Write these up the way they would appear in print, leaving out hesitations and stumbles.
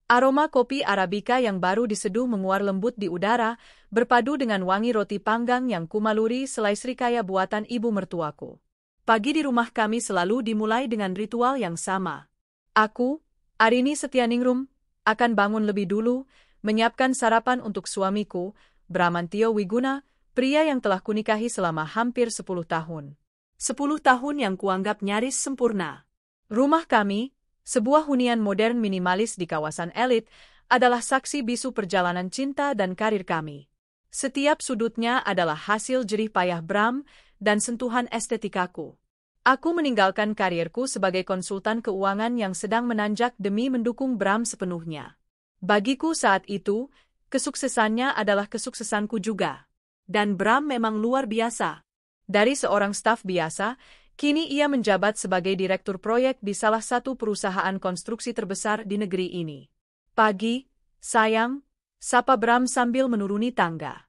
Aroma kopi Arabica yang baru diseduh menguar lembut di udara, berpadu dengan wangi roti panggang yang kumaluri selai srikaya buatan ibu mertuaku. Pagi di rumah kami selalu dimulai dengan ritual yang sama. Aku, Arini Setianingrum, akan bangun lebih dulu, menyiapkan sarapan untuk suamiku, Bramantio Wiguna, pria yang telah kunikahi selama hampir 10 tahun. 10 tahun yang kuanggap nyaris sempurna. Rumah kami, sebuah hunian modern minimalis di kawasan elit, adalah saksi bisu perjalanan cinta dan karir kami. Setiap sudutnya adalah hasil jerih payah Bram dan sentuhan estetikaku. Aku meninggalkan karirku sebagai konsultan keuangan yang sedang menanjak demi mendukung Bram sepenuhnya. Bagiku saat itu, kesuksesannya adalah kesuksesanku juga. Dan Bram memang luar biasa. Dari seorang staf biasa, kini ia menjabat sebagai direktur proyek di salah satu perusahaan konstruksi terbesar di negeri ini. Pagi, sayang, sapa Bram sambil menuruni tangga.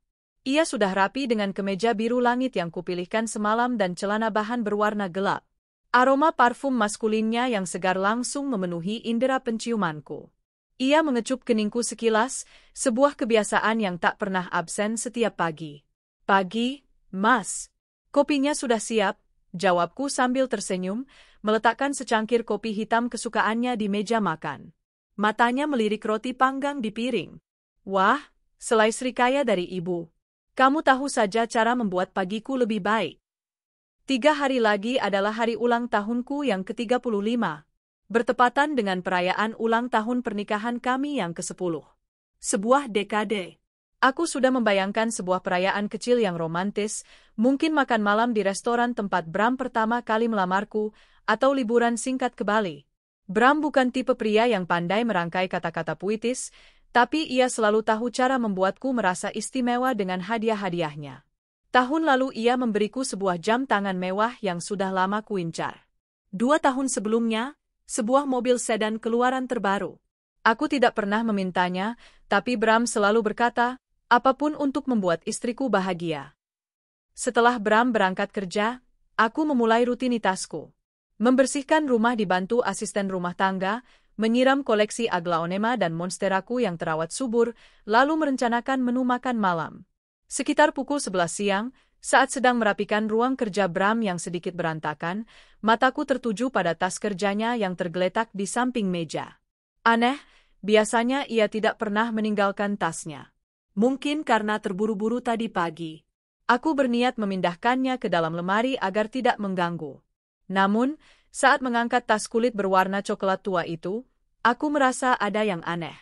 Ia sudah rapi dengan kemeja biru langit yang kupilihkan semalam dan celana bahan berwarna gelap. Aroma parfum maskulinnya yang segar langsung memenuhi indera penciumanku. Ia mengecup keningku sekilas, sebuah kebiasaan yang tak pernah absen setiap pagi. Pagi, Mas. Kopinya sudah siap. Jawabku sambil tersenyum, meletakkan secangkir kopi hitam kesukaannya di meja makan. Matanya melirik roti panggang di piring. Wah, selai srikaya dari ibu. Kamu tahu saja cara membuat pagiku lebih baik. 3 hari lagi adalah hari ulang tahunku yang ke-35. Bertepatan dengan perayaan ulang tahun pernikahan kami yang ke-10. Sebuah dekade. Aku sudah membayangkan sebuah perayaan kecil yang romantis, mungkin makan malam di restoran tempat Bram pertama kali melamarku, atau liburan singkat ke Bali. Bram bukan tipe pria yang pandai merangkai kata-kata puitis, tapi ia selalu tahu cara membuatku merasa istimewa dengan hadiah-hadiahnya. Tahun lalu ia memberiku sebuah jam tangan mewah yang sudah lama kuincar. 2 tahun sebelumnya, sebuah mobil sedan keluaran terbaru. Aku tidak pernah memintanya, tapi Bram selalu berkata, apapun untuk membuat istriku bahagia. Setelah Bram berangkat kerja, aku memulai rutinitasku. Membersihkan rumah dibantu asisten rumah tangga, menyiram koleksi aglaonema dan monsteraku yang terawat subur, lalu merencanakan menu makan malam. Sekitar pukul 11 siang, saat sedang merapikan ruang kerja Bram yang sedikit berantakan, mataku tertuju pada tas kerjanya yang tergeletak di samping meja. Aneh, biasanya ia tidak pernah meninggalkan tasnya. Mungkin karena terburu-buru tadi pagi. Aku berniat memindahkannya ke dalam lemari agar tidak mengganggu. Namun, saat mengangkat tas kulit berwarna coklat tua itu, aku merasa ada yang aneh.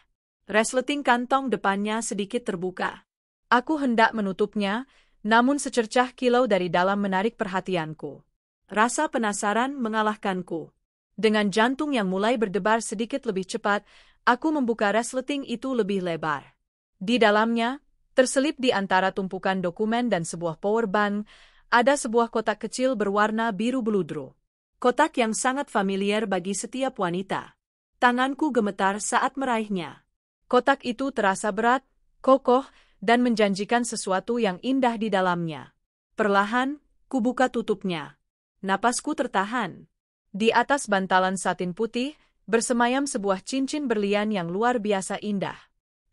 Resleting kantong depannya sedikit terbuka. Aku hendak menutupnya, namun secercah kilau dari dalam menarik perhatianku. Rasa penasaran mengalahkanku. Dengan jantung yang mulai berdebar sedikit lebih cepat, aku membuka resleting itu lebih lebar. Di dalamnya, terselip di antara tumpukan dokumen dan sebuah power bank, ada sebuah kotak kecil berwarna biru beludru. Kotak yang sangat familiar bagi setiap wanita. Tanganku gemetar saat meraihnya. Kotak itu terasa berat, kokoh, dan menjanjikan sesuatu yang indah di dalamnya. Perlahan, kubuka tutupnya. Napasku tertahan. Di atas bantalan satin putih, bersemayam sebuah cincin berlian yang luar biasa indah.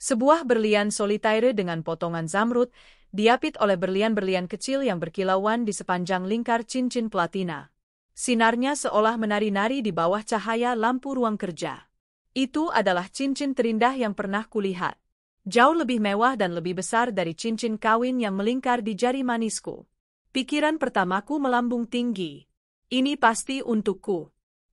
Sebuah berlian solitaire dengan potongan zamrud, diapit oleh berlian-berlian kecil yang berkilauan di sepanjang lingkar cincin platina. Sinarnya seolah menari-nari di bawah cahaya lampu ruang kerja. Itu adalah cincin terindah yang pernah kulihat. Jauh lebih mewah dan lebih besar dari cincin kawin yang melingkar di jari manisku. Pikiran pertamaku melambung tinggi. Ini pasti untukku.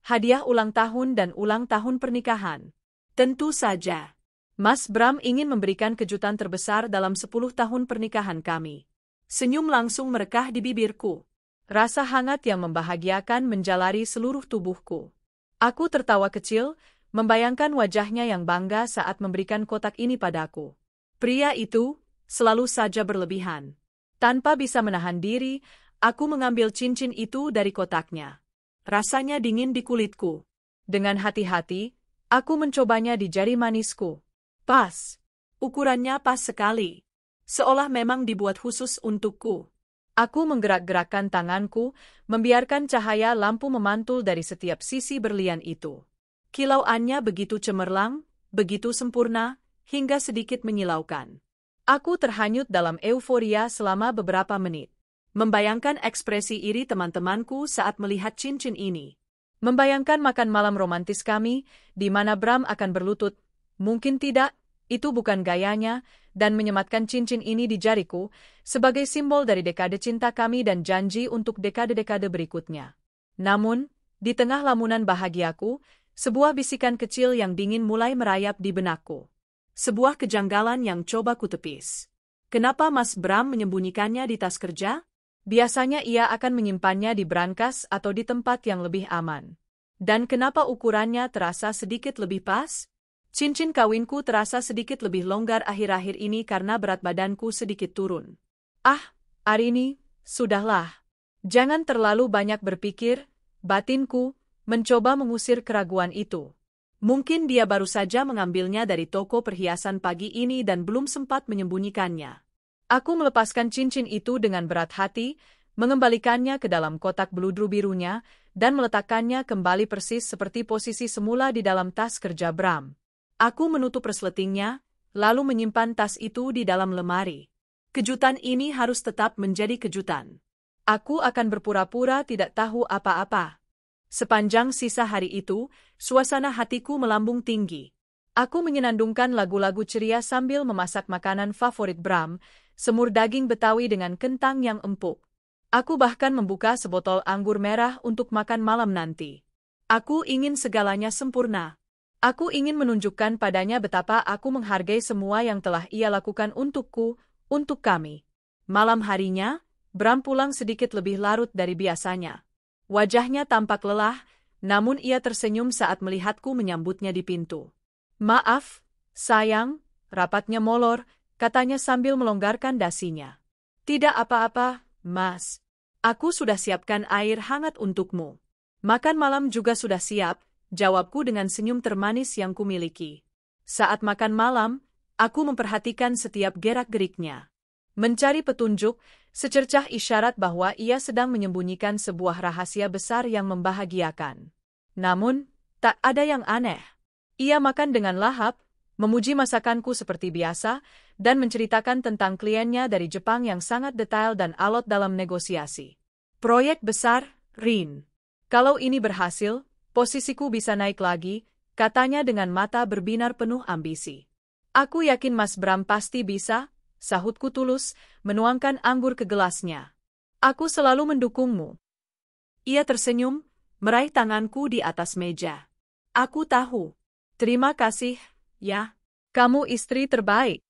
Hadiah ulang tahun dan ulang tahun pernikahan. Tentu saja. Mas Bram ingin memberikan kejutan terbesar dalam 10 tahun pernikahan kami. Senyum langsung merekah di bibirku. Rasa hangat yang membahagiakan menjalari seluruh tubuhku. Aku tertawa kecil, membayangkan wajahnya yang bangga saat memberikan kotak ini padaku. Pria itu selalu saja berlebihan. Tanpa bisa menahan diri, aku mengambil cincin itu dari kotaknya. Rasanya dingin di kulitku. Dengan hati-hati, aku mencobanya di jari manisku. Pas. Ukurannya pas sekali. Seolah memang dibuat khusus untukku. Aku menggerak-gerakkan tanganku, membiarkan cahaya lampu memantul dari setiap sisi berlian itu. Kilauannya begitu cemerlang, begitu sempurna, hingga sedikit menyilaukan. Aku terhanyut dalam euforia selama beberapa menit. Membayangkan ekspresi iri teman-temanku saat melihat cincin ini. Membayangkan makan malam romantis kami, di mana Bram akan berlutut. Mungkin tidak, itu bukan gayanya, dan menyematkan cincin ini di jariku, sebagai simbol dari dekade cinta kami dan janji untuk dekade-dekade berikutnya. Namun, di tengah lamunan bahagiaku, sebuah bisikan kecil yang dingin mulai merayap di benakku. Sebuah kejanggalan yang coba kutepis. Kenapa Mas Bram menyembunyikannya di tas kerja? Biasanya ia akan menyimpannya di brankas atau di tempat yang lebih aman. Dan kenapa ukurannya terasa sedikit lebih pas? Cincin kawinku terasa sedikit lebih longgar akhir-akhir ini karena berat badanku sedikit turun. Arini, sudahlah. Jangan terlalu banyak berpikir, batinku mencoba mengusir keraguan itu. Mungkin dia baru saja mengambilnya dari toko perhiasan pagi ini dan belum sempat menyembunyikannya. Aku melepaskan cincin itu dengan berat hati, mengembalikannya ke dalam kotak beludru birunya, dan meletakkannya kembali persis seperti posisi semula di dalam tas kerja Bram. Aku menutup resletingnya, lalu menyimpan tas itu di dalam lemari. Kejutan ini harus tetap menjadi kejutan. Aku akan berpura-pura tidak tahu apa-apa. Sepanjang sisa hari itu, suasana hatiku melambung tinggi. Aku menyenandungkan lagu-lagu ceria sambil memasak makanan favorit Bram, semur daging Betawi dengan kentang yang empuk. Aku bahkan membuka sebotol anggur merah untuk makan malam nanti. Aku ingin segalanya sempurna. Aku ingin menunjukkan padanya betapa aku menghargai semua yang telah ia lakukan untukku, untuk kami. Malam harinya, Bram pulang sedikit lebih larut dari biasanya. Wajahnya tampak lelah, namun ia tersenyum saat melihatku menyambutnya di pintu. Maaf, sayang, rapatnya molor, katanya sambil melonggarkan dasinya. Tidak apa-apa, Mas. Aku sudah siapkan air hangat untukmu. Makan malam juga sudah siap, jawabku dengan senyum termanis yang kumiliki. Saat makan malam, aku memperhatikan setiap gerak-geriknya. Mencari petunjuk, secercah isyarat bahwa ia sedang menyembunyikan sebuah rahasia besar yang membahagiakan. Namun, tak ada yang aneh. Ia makan dengan lahap, memuji masakanku seperti biasa, dan menceritakan tentang kliennya dari Jepang yang sangat detail dan alot dalam negosiasi. Proyek besar, Rin. Kalau ini berhasil, posisiku bisa naik lagi, katanya dengan mata berbinar penuh ambisi. Aku yakin Mas Bram pasti bisa, sahutku tulus, menuangkan anggur ke gelasnya. Aku selalu mendukungmu. Ia tersenyum, meraih tanganku di atas meja. Aku tahu. Terima kasih, ya. Kamu istri terbaik.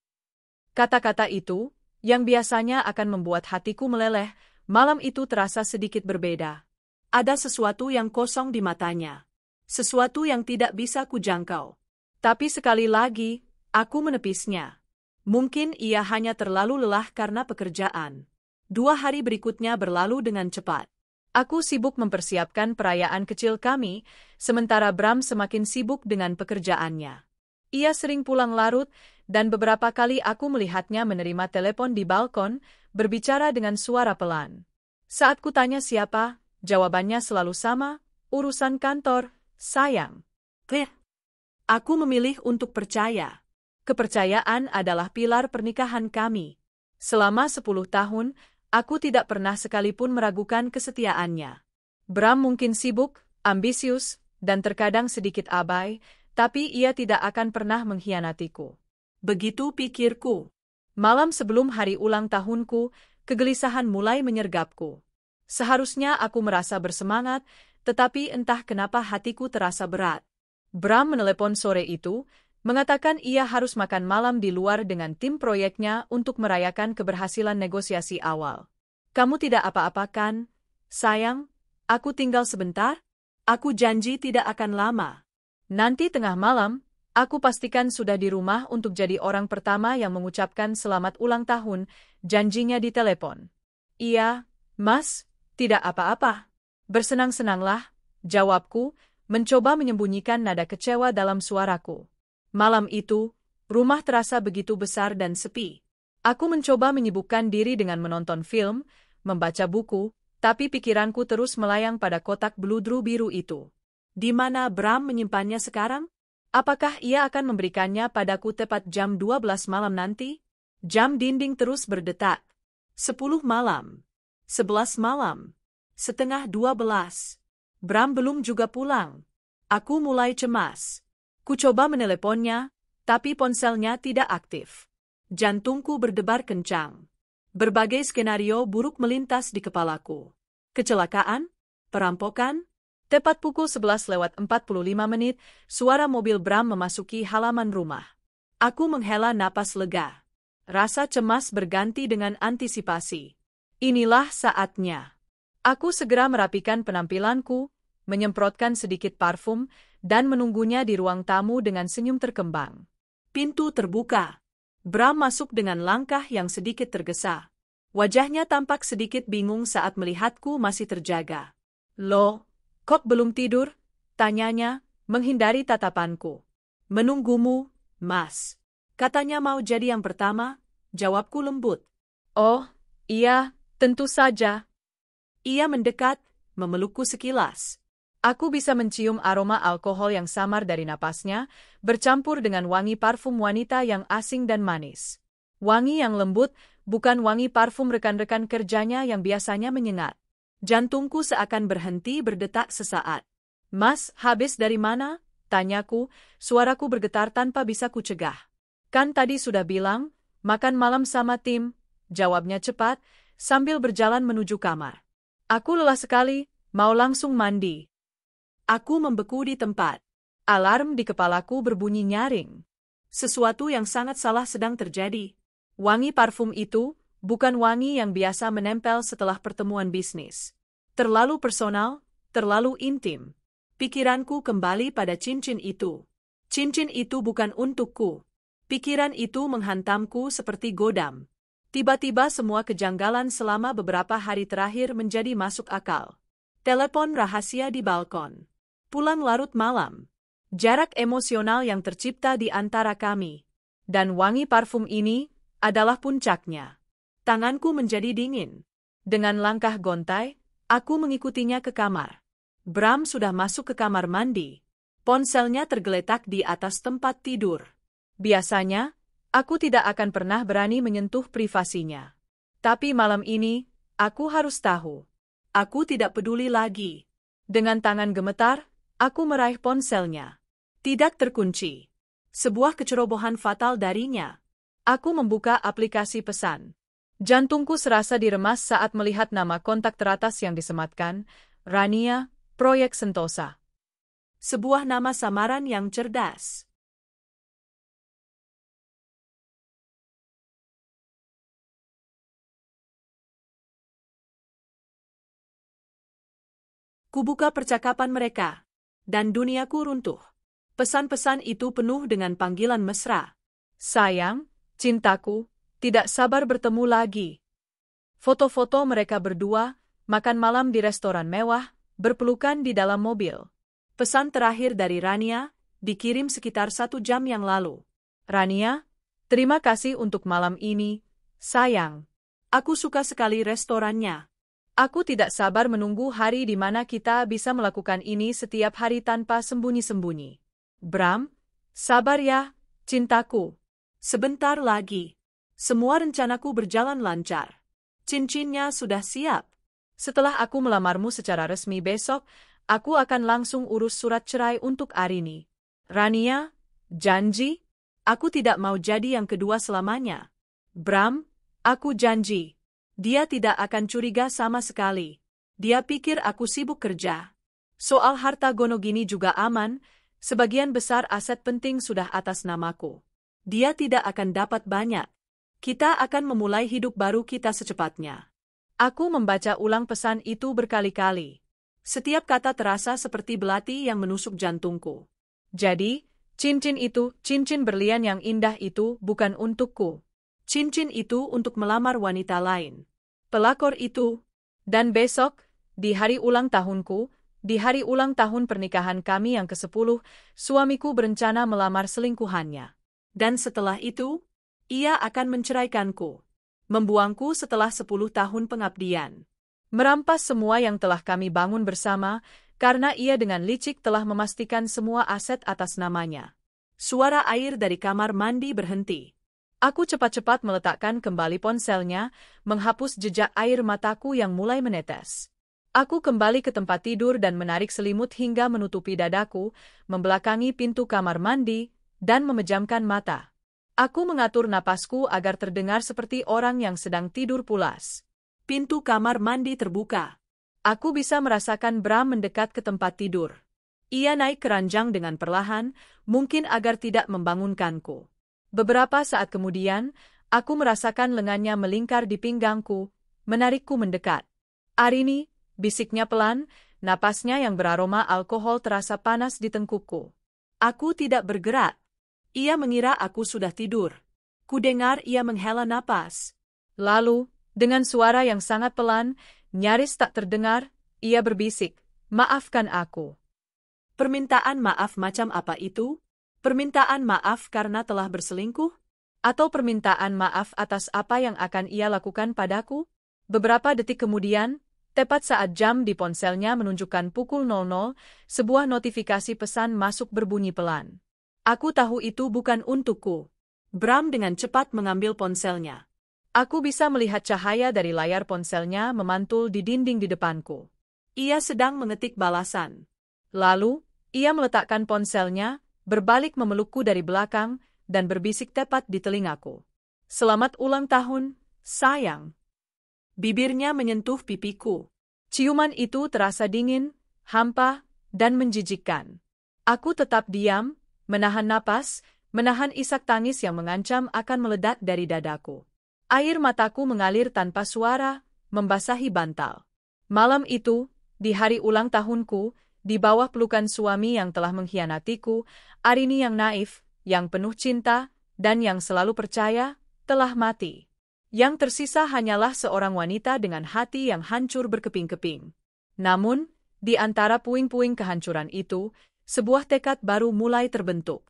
Kata-kata itu, yang biasanya akan membuat hatiku meleleh, malam itu terasa sedikit berbeda. Ada sesuatu yang kosong di matanya. Sesuatu yang tidak bisa kujangkau. Tapi sekali lagi, aku menepisnya. Mungkin ia hanya terlalu lelah karena pekerjaan. 2 hari berikutnya berlalu dengan cepat. Aku sibuk mempersiapkan perayaan kecil kami, sementara Bram semakin sibuk dengan pekerjaannya. Ia sering pulang larut, dan beberapa kali aku melihatnya menerima telepon di balkon, berbicara dengan suara pelan. Saat kutanya siapa, jawabannya selalu sama, urusan kantor, sayang. Aku memilih untuk percaya. Kepercayaan adalah pilar pernikahan kami. Selama 10 tahun, aku tidak pernah sekalipun meragukan kesetiaannya. Bram mungkin sibuk, ambisius, dan terkadang sedikit abai, tapi ia tidak akan pernah mengkhianatiku. Begitu pikirku. Malam sebelum hari ulang tahunku, kegelisahan mulai menyergapku. Seharusnya aku merasa bersemangat, tetapi entah kenapa hatiku terasa berat. Bram menelepon sore itu, mengatakan ia harus makan malam di luar dengan tim proyeknya untuk merayakan keberhasilan negosiasi awal. Kamu tidak apa-apa kan? Sayang, aku tinggal sebentar? Aku janji tidak akan lama. Nanti tengah malam, aku pastikan sudah di rumah untuk jadi orang pertama yang mengucapkan selamat ulang tahun, janjinya di telepon. Iya, Mas, tidak apa-apa. Bersenang-senanglah, jawabku, mencoba menyembunyikan nada kecewa dalam suaraku. Malam itu, rumah terasa begitu besar dan sepi. Aku mencoba menyibukkan diri dengan menonton film, membaca buku, tapi pikiranku terus melayang pada kotak beludru biru itu. Di mana Bram menyimpannya sekarang? Apakah ia akan memberikannya padaku tepat jam 12 malam nanti? Jam dinding terus berdetak. 10 malam. 11 malam. Setengah 12. Bram belum juga pulang. Aku mulai cemas. Ku coba meneleponnya, tapi ponselnya tidak aktif. Jantungku berdebar kencang. Berbagai skenario buruk melintas di kepalaku. Kecelakaan? Perampokan? Tepat pukul 11:45, suara mobil Bram memasuki halaman rumah. Aku menghela napas lega. Rasa cemas berganti dengan antisipasi. Inilah saatnya. Aku segera merapikan penampilanku, menyemprotkan sedikit parfum, dan menunggunya di ruang tamu dengan senyum terkembang. Pintu terbuka. Bram masuk dengan langkah yang sedikit tergesa. Wajahnya tampak sedikit bingung saat melihatku masih terjaga. "Loh, kok belum tidur?" tanyanya, menghindari tatapanku. "Menunggumu, Mas." Katanya mau jadi yang pertama, jawabku lembut. "Oh, iya, tentu saja." Ia mendekat, memelukku sekilas. Aku bisa mencium aroma alkohol yang samar dari napasnya, bercampur dengan wangi parfum wanita yang asing dan manis. Wangi yang lembut, bukan wangi parfum rekan-rekan kerjanya yang biasanya menyengat. Jantungku seakan berhenti berdetak sesaat. "Mas, habis dari mana?" tanyaku, suaraku bergetar tanpa bisa kucegah. "Kan tadi sudah bilang, makan malam sama tim," jawabnya cepat, sambil berjalan menuju kamar. "Aku lelah sekali, mau langsung mandi." Aku membeku di tempat. Alarm di kepalaku berbunyi nyaring. Sesuatu yang sangat salah sedang terjadi. Wangi parfum itu bukan wangi yang biasa menempel setelah pertemuan bisnis. Terlalu personal, terlalu intim. Pikiranku kembali pada cincin itu. Cincin itu bukan untukku. Pikiran itu menghantamku seperti godam. Tiba-tiba semua kejanggalan selama beberapa hari terakhir menjadi masuk akal. Telepon rahasia di balkon. Pulang larut malam. Jarak emosional yang tercipta di antara kami. Dan wangi parfum ini adalah puncaknya. Tanganku menjadi dingin. Dengan langkah gontai, aku mengikutinya ke kamar. Bram sudah masuk ke kamar mandi. Ponselnya tergeletak di atas tempat tidur. Biasanya, aku tidak akan pernah berani menyentuh privasinya. Tapi malam ini, aku harus tahu. Aku tidak peduli lagi. Dengan tangan gemetar, aku meraih ponselnya. Tidak terkunci. Sebuah kecerobohan fatal darinya. Aku membuka aplikasi pesan. Jantungku serasa diremas saat melihat nama kontak teratas yang disematkan, Rania, Proyek Sentosa. Sebuah nama samaran yang cerdas. Kubuka percakapan mereka. Dan duniaku runtuh. Pesan-pesan itu penuh dengan panggilan mesra. "Sayang, cintaku, tidak sabar bertemu lagi." Foto-foto mereka berdua, makan malam di restoran mewah, berpelukan di dalam mobil. Pesan terakhir dari Rania, dikirim sekitar 1 jam yang lalu. "Rania, terima kasih untuk malam ini, sayang. Aku suka sekali restorannya. Aku tidak sabar menunggu hari di mana kita bisa melakukan ini setiap hari tanpa sembunyi-sembunyi. Bram, sabar ya, cintaku. Sebentar lagi. Semua rencanaku berjalan lancar. Cincinnya sudah siap. Setelah aku melamarmu secara resmi besok, aku akan langsung urus surat cerai untuk Arini. Rania, janji, aku tidak mau jadi yang kedua selamanya. Bram, aku janji. Dia tidak akan curiga sama sekali. Dia pikir aku sibuk kerja. Soal harta Gonogini juga aman, sebagian besar aset penting sudah atas namaku. Dia tidak akan dapat banyak. Kita akan memulai hidup baru kita secepatnya." Aku membaca ulang pesan itu berkali-kali. Setiap kata terasa seperti belati yang menusuk jantungku. Jadi, cincin itu, cincin berlian yang indah itu, bukan untukku. Cincin itu untuk melamar wanita lain. Pelakor itu. Dan besok, di hari ulang tahunku, di hari ulang tahun pernikahan kami yang ke-10, suamiku berencana melamar selingkuhannya. Dan setelah itu, ia akan menceraikanku. Membuangku setelah 10 tahun pengabdian. Merampas semua yang telah kami bangun bersama, karena ia dengan licik telah memastikan semua aset atas namanya. Suara air dari kamar mandi berhenti. Aku cepat-cepat meletakkan kembali ponselnya, menghapus jejak air mataku yang mulai menetes. Aku kembali ke tempat tidur dan menarik selimut hingga menutupi dadaku, membelakangi pintu kamar mandi, dan memejamkan mata. Aku mengatur napasku agar terdengar seperti orang yang sedang tidur pulas. Pintu kamar mandi terbuka. Aku bisa merasakan Bram mendekat ke tempat tidur. Ia naik ke ranjang dengan perlahan, mungkin agar tidak membangunkanku. Beberapa saat kemudian, aku merasakan lengannya melingkar di pinggangku, menarikku mendekat. "Arini," bisiknya pelan, napasnya yang beraroma alkohol terasa panas di tengkukku. Aku tidak bergerak. Ia mengira aku sudah tidur. Kudengar ia menghela napas. Lalu, dengan suara yang sangat pelan, nyaris tak terdengar, ia berbisik, "Maafkan aku." Permintaan maaf macam apa itu? Permintaan maaf karena telah berselingkuh? Atau permintaan maaf atas apa yang akan ia lakukan padaku? Beberapa detik kemudian, tepat saat jam di ponselnya menunjukkan pukul 00, sebuah notifikasi pesan masuk berbunyi pelan. Aku tahu itu bukan untukku. Bram dengan cepat mengambil ponselnya. Aku bisa melihat cahaya dari layar ponselnya memantul di dinding di depanku. Ia sedang mengetik balasan. Lalu, ia meletakkan ponselnya, berbalik memelukku dari belakang, dan berbisik tepat di telingaku. "Selamat ulang tahun, sayang." Bibirnya menyentuh pipiku. Ciuman itu terasa dingin, hampa, dan menjijikkan. Aku tetap diam, menahan napas, menahan isak tangis yang mengancam akan meledak dari dadaku. Air mataku mengalir tanpa suara, membasahi bantal. Malam itu, di hari ulang tahunku, di bawah pelukan suami yang telah mengkhianatiku, Arini yang naif, yang penuh cinta, dan yang selalu percaya, telah mati. Yang tersisa hanyalah seorang wanita dengan hati yang hancur berkeping-keping. Namun, di antara puing-puing kehancuran itu, sebuah tekad baru mulai terbentuk.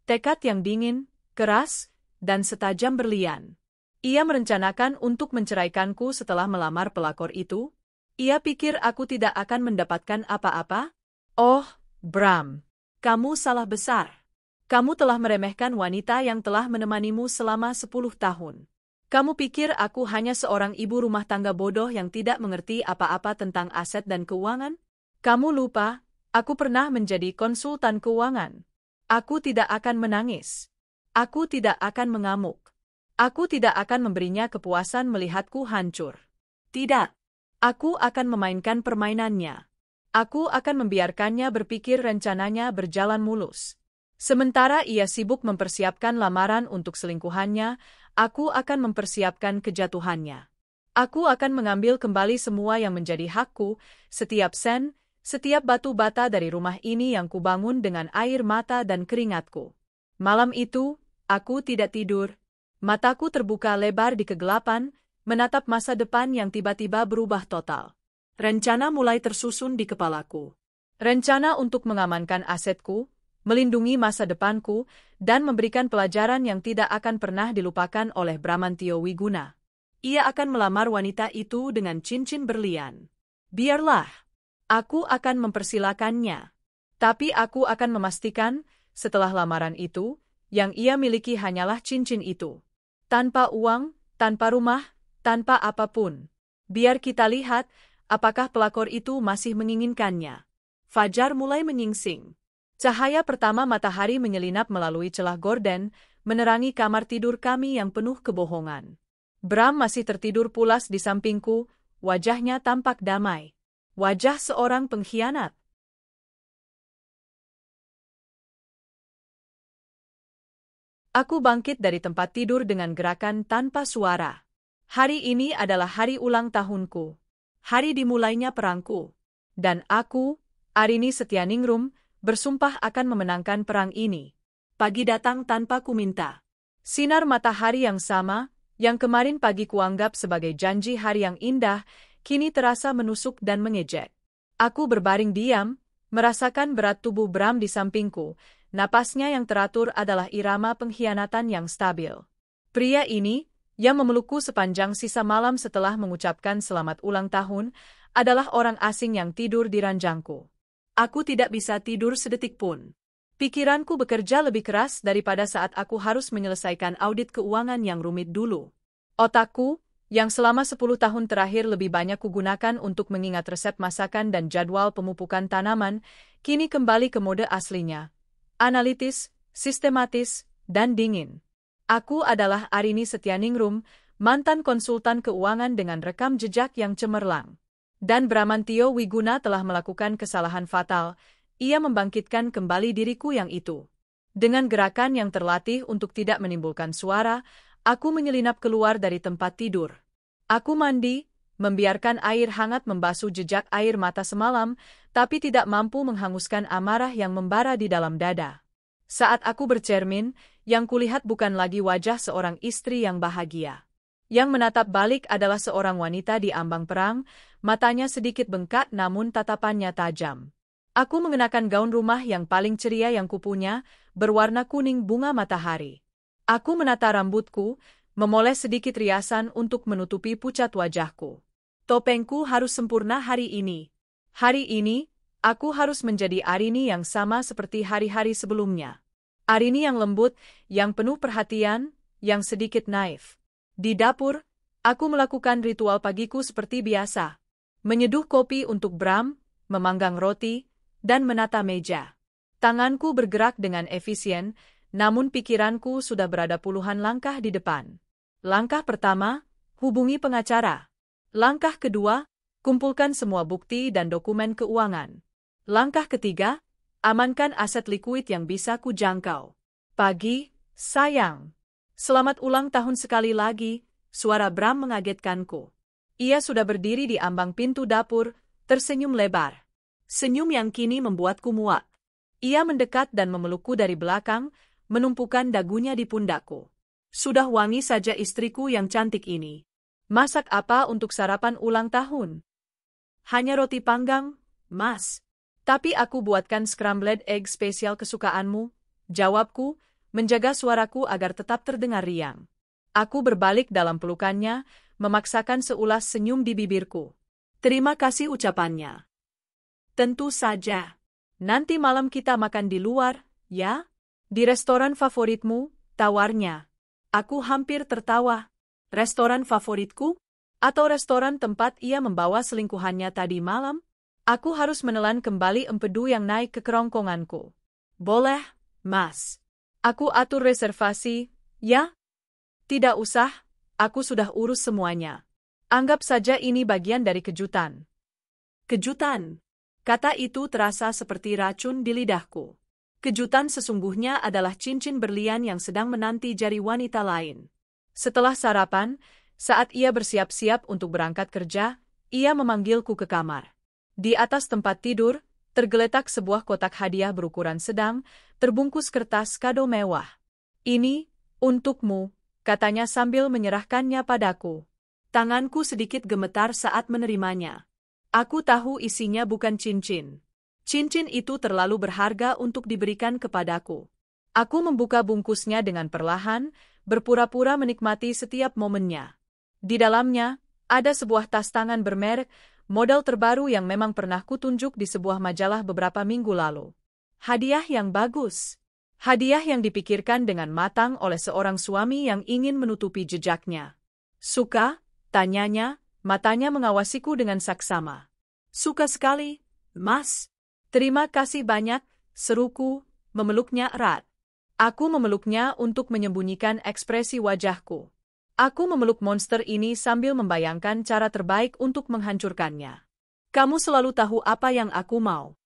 Tekad yang dingin, keras, dan setajam berlian. Ia merencanakan untuk menceraikanku setelah melamar pelakor itu. Ia pikir aku tidak akan mendapatkan apa-apa? Oh, Bram, kamu salah besar. Kamu telah meremehkan wanita yang telah menemanimu selama 10 tahun. Kamu pikir aku hanya seorang ibu rumah tangga bodoh yang tidak mengerti apa-apa tentang aset dan keuangan? Kamu lupa, aku pernah menjadi konsultan keuangan. Aku tidak akan menangis. Aku tidak akan mengamuk. Aku tidak akan memberinya kepuasan melihatku hancur. Tidak. Aku akan memainkan permainannya. Aku akan membiarkannya berpikir rencananya berjalan mulus. Sementara ia sibuk mempersiapkan lamaran untuk selingkuhannya, aku akan mempersiapkan kejatuhannya. Aku akan mengambil kembali semua yang menjadi hakku, setiap sen, setiap batu bata dari rumah ini yang kubangun dengan air mata dan keringatku. Malam itu, aku tidak tidur. Mataku terbuka lebar di kegelapan, menatap masa depan yang tiba-tiba berubah total. Rencana mulai tersusun di kepalaku. Rencana untuk mengamankan asetku, melindungi masa depanku, dan memberikan pelajaran yang tidak akan pernah dilupakan oleh Bramantio Wiguna. Ia akan melamar wanita itu dengan cincin berlian. Biarlah. Aku akan mempersilakannya. Tapi aku akan memastikan, setelah lamaran itu, yang ia miliki hanyalah cincin itu. Tanpa uang, tanpa rumah, tanpa apapun. Biar kita lihat, apakah pelakor itu masih menginginkannya. Fajar mulai menyingsing. Cahaya pertama matahari menyelinap melalui celah gorden, menerangi kamar tidur kami yang penuh kebohongan. Bram masih tertidur pulas di sampingku, wajahnya tampak damai. Wajah seorang pengkhianat. Aku bangkit dari tempat tidur dengan gerakan tanpa suara. Hari ini adalah hari ulang tahunku. Hari dimulainya perangku. Dan aku, Arini Setianingrum, bersumpah akan memenangkan perang ini. Pagi datang tanpa kuminta. Sinar matahari yang sama, yang kemarin pagi kuanggap sebagai janji hari yang indah, kini terasa menusuk dan mengejek. Aku berbaring diam, merasakan berat tubuh Bram di sampingku. Napasnya yang teratur adalah irama pengkhianatan yang stabil. Pria ini, yang memelukku sepanjang sisa malam setelah mengucapkan selamat ulang tahun, adalah orang asing yang tidur di ranjangku. Aku tidak bisa tidur sedetik pun. Pikiranku bekerja lebih keras daripada saat aku harus menyelesaikan audit keuangan yang rumit dulu. Otakku, yang selama 10 tahun terakhir lebih banyak kugunakan untuk mengingat resep masakan dan jadwal pemupukan tanaman, kini kembali ke mode aslinya. Analitis, sistematis, dan dingin. Aku adalah Arini Setyaningrum, mantan konsultan keuangan dengan rekam jejak yang cemerlang. Dan Bramantio Wiguna telah melakukan kesalahan fatal. Ia membangkitkan kembali diriku yang itu. Dengan gerakan yang terlatih untuk tidak menimbulkan suara, aku menyelinap keluar dari tempat tidur. Aku mandi, membiarkan air hangat membasuh jejak air mata semalam, tapi tidak mampu menghanguskan amarah yang membara di dalam dada. Saat aku bercermin, yang kulihat bukan lagi wajah seorang istri yang bahagia. Yang menatap balik adalah seorang wanita di ambang perang, matanya sedikit bengkak namun tatapannya tajam. Aku mengenakan gaun rumah yang paling ceria yang kupunya, berwarna kuning bunga matahari. Aku menata rambutku, memoles sedikit riasan untuk menutupi pucat wajahku. Topengku harus sempurna hari ini. Hari ini, aku harus menjadi Arini yang sama seperti hari-hari sebelumnya. Arini yang lembut, yang penuh perhatian, yang sedikit naif. Di dapur, aku melakukan ritual pagiku seperti biasa. Menyeduh kopi untuk Bram, memanggang roti, dan menata meja. Tanganku bergerak dengan efisien, namun pikiranku sudah berada puluhan langkah di depan. Langkah pertama, hubungi pengacara. Langkah kedua, kumpulkan semua bukti dan dokumen keuangan. Langkah ketiga, amankan aset likuid yang bisa kujangkau. Pagi, sayang. Selamat ulang tahun sekali lagi, suara Bram mengagetkanku. Ia sudah berdiri di ambang pintu dapur, tersenyum lebar. Senyum yang kini membuatku muak. Ia mendekat dan memelukku dari belakang, menumpukan dagunya di pundakku. Sudah wangi saja istriku yang cantik ini. Masak apa untuk sarapan ulang tahun? Hanya roti panggang, Mas. Tapi aku buatkan scrambled egg spesial kesukaanmu, jawabku, menjaga suaraku agar tetap terdengar riang. Aku berbalik dalam pelukannya, memaksakan seulas senyum di bibirku. Terima kasih ucapannya. Tentu saja. Nanti malam kita makan di luar, ya? Di restoran favoritmu, tawarnya. Aku hampir tertawa. Restoran favoritku? Atau restoran tempat ia membawa selingkuhannya tadi malam? Aku harus menelan kembali empedu yang naik ke kerongkonganku. Boleh, Mas. Aku atur reservasi, ya? Tidak usah, aku sudah urus semuanya. Anggap saja ini bagian dari kejutan. Kejutan? Kata itu terasa seperti racun di lidahku. Kejutan sesungguhnya adalah cincin berlian yang sedang menanti jari wanita lain. Setelah sarapan, saat ia bersiap-siap untuk berangkat kerja, ia memanggilku ke kamar. Di atas tempat tidur, tergeletak sebuah kotak hadiah berukuran sedang, terbungkus kertas kado mewah. Ini, untukmu, katanya sambil menyerahkannya padaku. Tanganku sedikit gemetar saat menerimanya. Aku tahu isinya bukan cincin. Cincin itu terlalu berharga untuk diberikan kepadaku. Aku membuka bungkusnya dengan perlahan, berpura-pura menikmati setiap momennya. Di dalamnya, ada sebuah tas tangan bermerek, model terbaru yang memang pernah kutunjuk di sebuah majalah beberapa minggu lalu. Hadiah yang bagus. Hadiah yang dipikirkan dengan matang oleh seorang suami yang ingin menutupi jejaknya. Suka? Tanyanya, matanya mengawasiku dengan saksama. Suka sekali, Mas. Terima kasih banyak, seruku, memeluknya erat. Aku memeluknya untuk menyembunyikan ekspresi wajahku. Aku memeluk monster ini sambil membayangkan cara terbaik untuk menghancurkannya. Kamu selalu tahu apa yang aku mau.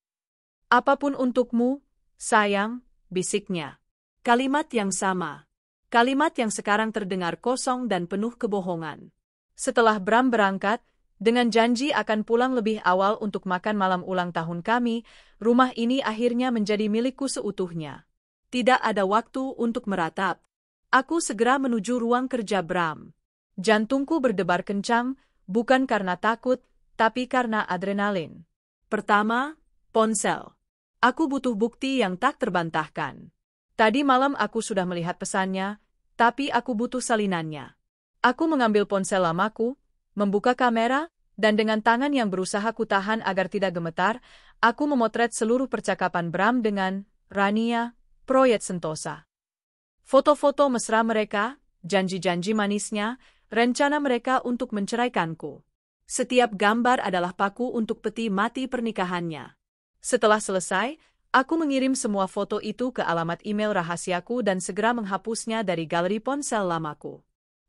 Apapun untukmu, sayang, bisiknya. Kalimat yang sama. Kalimat yang sekarang terdengar kosong dan penuh kebohongan. Setelah Bram berangkat, dengan janji akan pulang lebih awal untuk makan malam ulang tahun kami, rumah ini akhirnya menjadi milikku seutuhnya. Tidak ada waktu untuk meratap. Aku segera menuju ruang kerja Bram. Jantungku berdebar kencang, bukan karena takut, tapi karena adrenalin. Pertama, ponsel. Aku butuh bukti yang tak terbantahkan. Tadi malam aku sudah melihat pesannya, tapi aku butuh salinannya. Aku mengambil ponsel lamaku, membuka kamera, dan dengan tangan yang berusaha kutahan agar tidak gemetar, aku memotret seluruh percakapan Bram dengan Rania, proyek Sentosa. Foto-foto mesra mereka, janji-janji manisnya, rencana mereka untuk menceraikanku. Setiap gambar adalah paku untuk peti mati pernikahannya. Setelah selesai, aku mengirim semua foto itu ke alamat email rahasiaku dan segera menghapusnya dari galeri ponsel lamaku.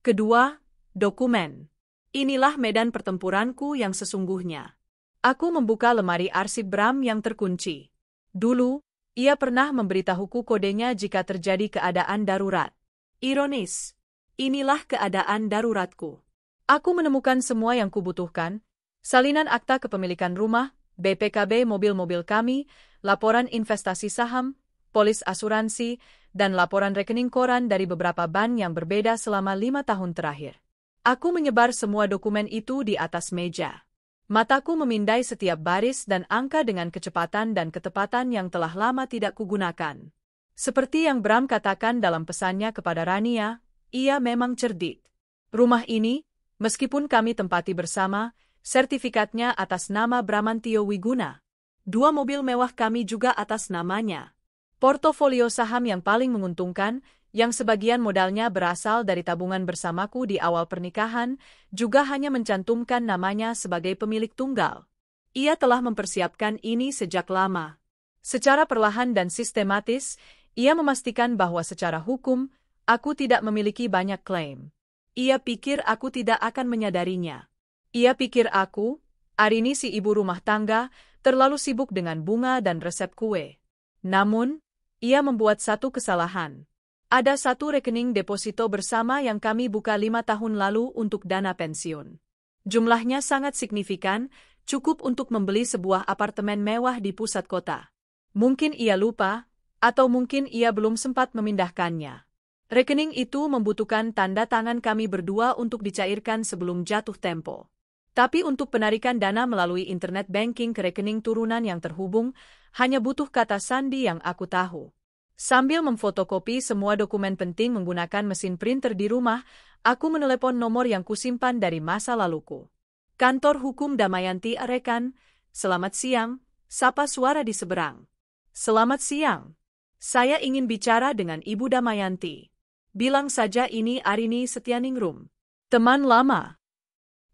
Kedua, dokumen. Inilah medan pertempuranku yang sesungguhnya. Aku membuka lemari arsip Bram yang terkunci. Dulu, ia pernah memberitahuku kodenya jika terjadi keadaan darurat. Ironis, inilah keadaan daruratku. Aku menemukan semua yang kubutuhkan, salinan akta kepemilikan rumah, BPKB mobil-mobil kami, laporan investasi saham, polis asuransi, dan laporan rekening koran dari beberapa bank yang berbeda selama 5 tahun terakhir. Aku menyebar semua dokumen itu di atas meja. Mataku memindai setiap baris dan angka dengan kecepatan dan ketepatan yang telah lama tidak kugunakan. Seperti yang Bram katakan dalam pesannya kepada Rania, ia memang cerdik. Rumah ini, meskipun kami tempati bersama, sertifikatnya atas nama Bramantio Wiguna. 2 mobil mewah kami juga atas namanya. Portofolio saham yang paling menguntungkan, yang sebagian modalnya berasal dari tabungan bersamaku di awal pernikahan, juga hanya mencantumkan namanya sebagai pemilik tunggal. Ia telah mempersiapkan ini sejak lama. Secara perlahan dan sistematis, ia memastikan bahwa secara hukum, aku tidak memiliki banyak klaim. Ia pikir aku tidak akan menyadarinya. Ia pikir aku, Arini si ibu rumah tangga, terlalu sibuk dengan bunga dan resep kue. Namun, ia membuat satu kesalahan. Ada satu rekening deposito bersama yang kami buka 5 tahun lalu untuk dana pensiun. Jumlahnya sangat signifikan, cukup untuk membeli sebuah apartemen mewah di pusat kota. Mungkin ia lupa, atau mungkin ia belum sempat memindahkannya. Rekening itu membutuhkan tanda tangan kami berdua untuk dicairkan sebelum jatuh tempo. Tapi untuk penarikan dana melalui internet banking ke rekening turunan yang terhubung, hanya butuh kata sandi yang aku tahu. Sambil memfotokopi semua dokumen penting menggunakan mesin printer di rumah, aku menelepon nomor yang kusimpan dari masa laluku. Kantor Hukum Damayanti Arekan, selamat siang, sapa suara di seberang. Selamat siang. Saya ingin bicara dengan Ibu Damayanti. Bilang saja ini Arini Setianingrum. Teman lama.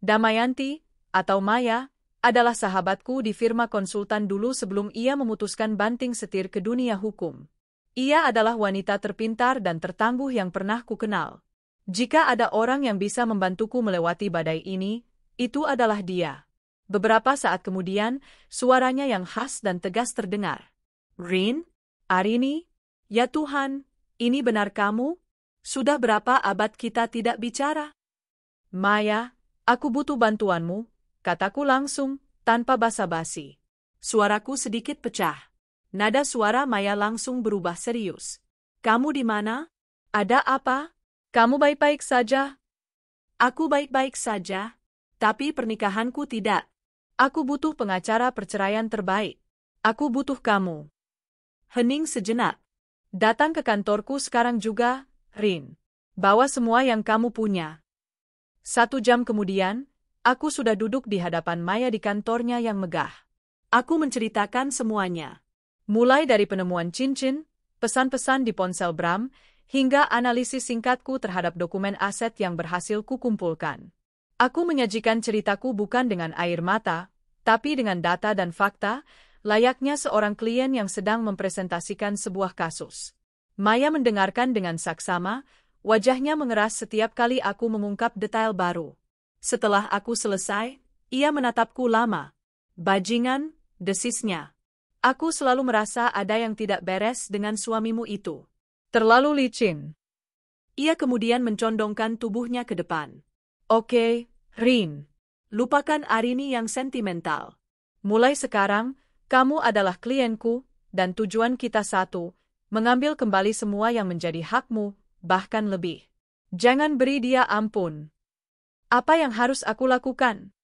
Damayanti, atau Maya, adalah sahabatku di firma konsultan dulu sebelum ia memutuskan banting setir ke dunia hukum. Ia adalah wanita terpintar dan tertangguh yang pernah kukenal. Jika ada orang yang bisa membantuku melewati badai ini, itu adalah dia. Beberapa saat kemudian, suaranya yang khas dan tegas terdengar. Rin? Arini? Ya Tuhan, ini benar kamu? Sudah berapa abad kita tidak bicara? Maya, aku butuh bantuanmu, kataku langsung, tanpa basa-basi. Suaraku sedikit pecah. Nada suara Maya langsung berubah serius. Kamu di mana? Ada apa? Kamu baik-baik saja? Aku baik-baik saja, tapi pernikahanku tidak. Aku butuh pengacara perceraian terbaik. Aku butuh kamu. Hening sejenak. Datang ke kantorku sekarang juga, Rin. Bawa semua yang kamu punya. 1 jam kemudian, aku sudah duduk di hadapan Maya di kantornya yang megah. Aku menceritakan semuanya. Mulai dari penemuan cincin, pesan-pesan di ponsel Bram, hingga analisis singkatku terhadap dokumen aset yang berhasil kukumpulkan. Aku menyajikan ceritaku bukan dengan air mata, tapi dengan data dan fakta, layaknya seorang klien yang sedang mempresentasikan sebuah kasus. Maya mendengarkan dengan saksama, wajahnya mengeras setiap kali aku mengungkap detail baru. Setelah aku selesai, ia menatapku lama. Bajingan, desisnya. Aku selalu merasa ada yang tidak beres dengan suamimu itu. Terlalu licin. Ia kemudian mencondongkan tubuhnya ke depan. Oke, Rin. Lupakan Arini yang sentimental. Mulai sekarang, kamu adalah klienku, dan tujuan kita satu, mengambil kembali semua yang menjadi hakmu, bahkan lebih. Jangan beri dia ampun. Apa yang harus aku lakukan?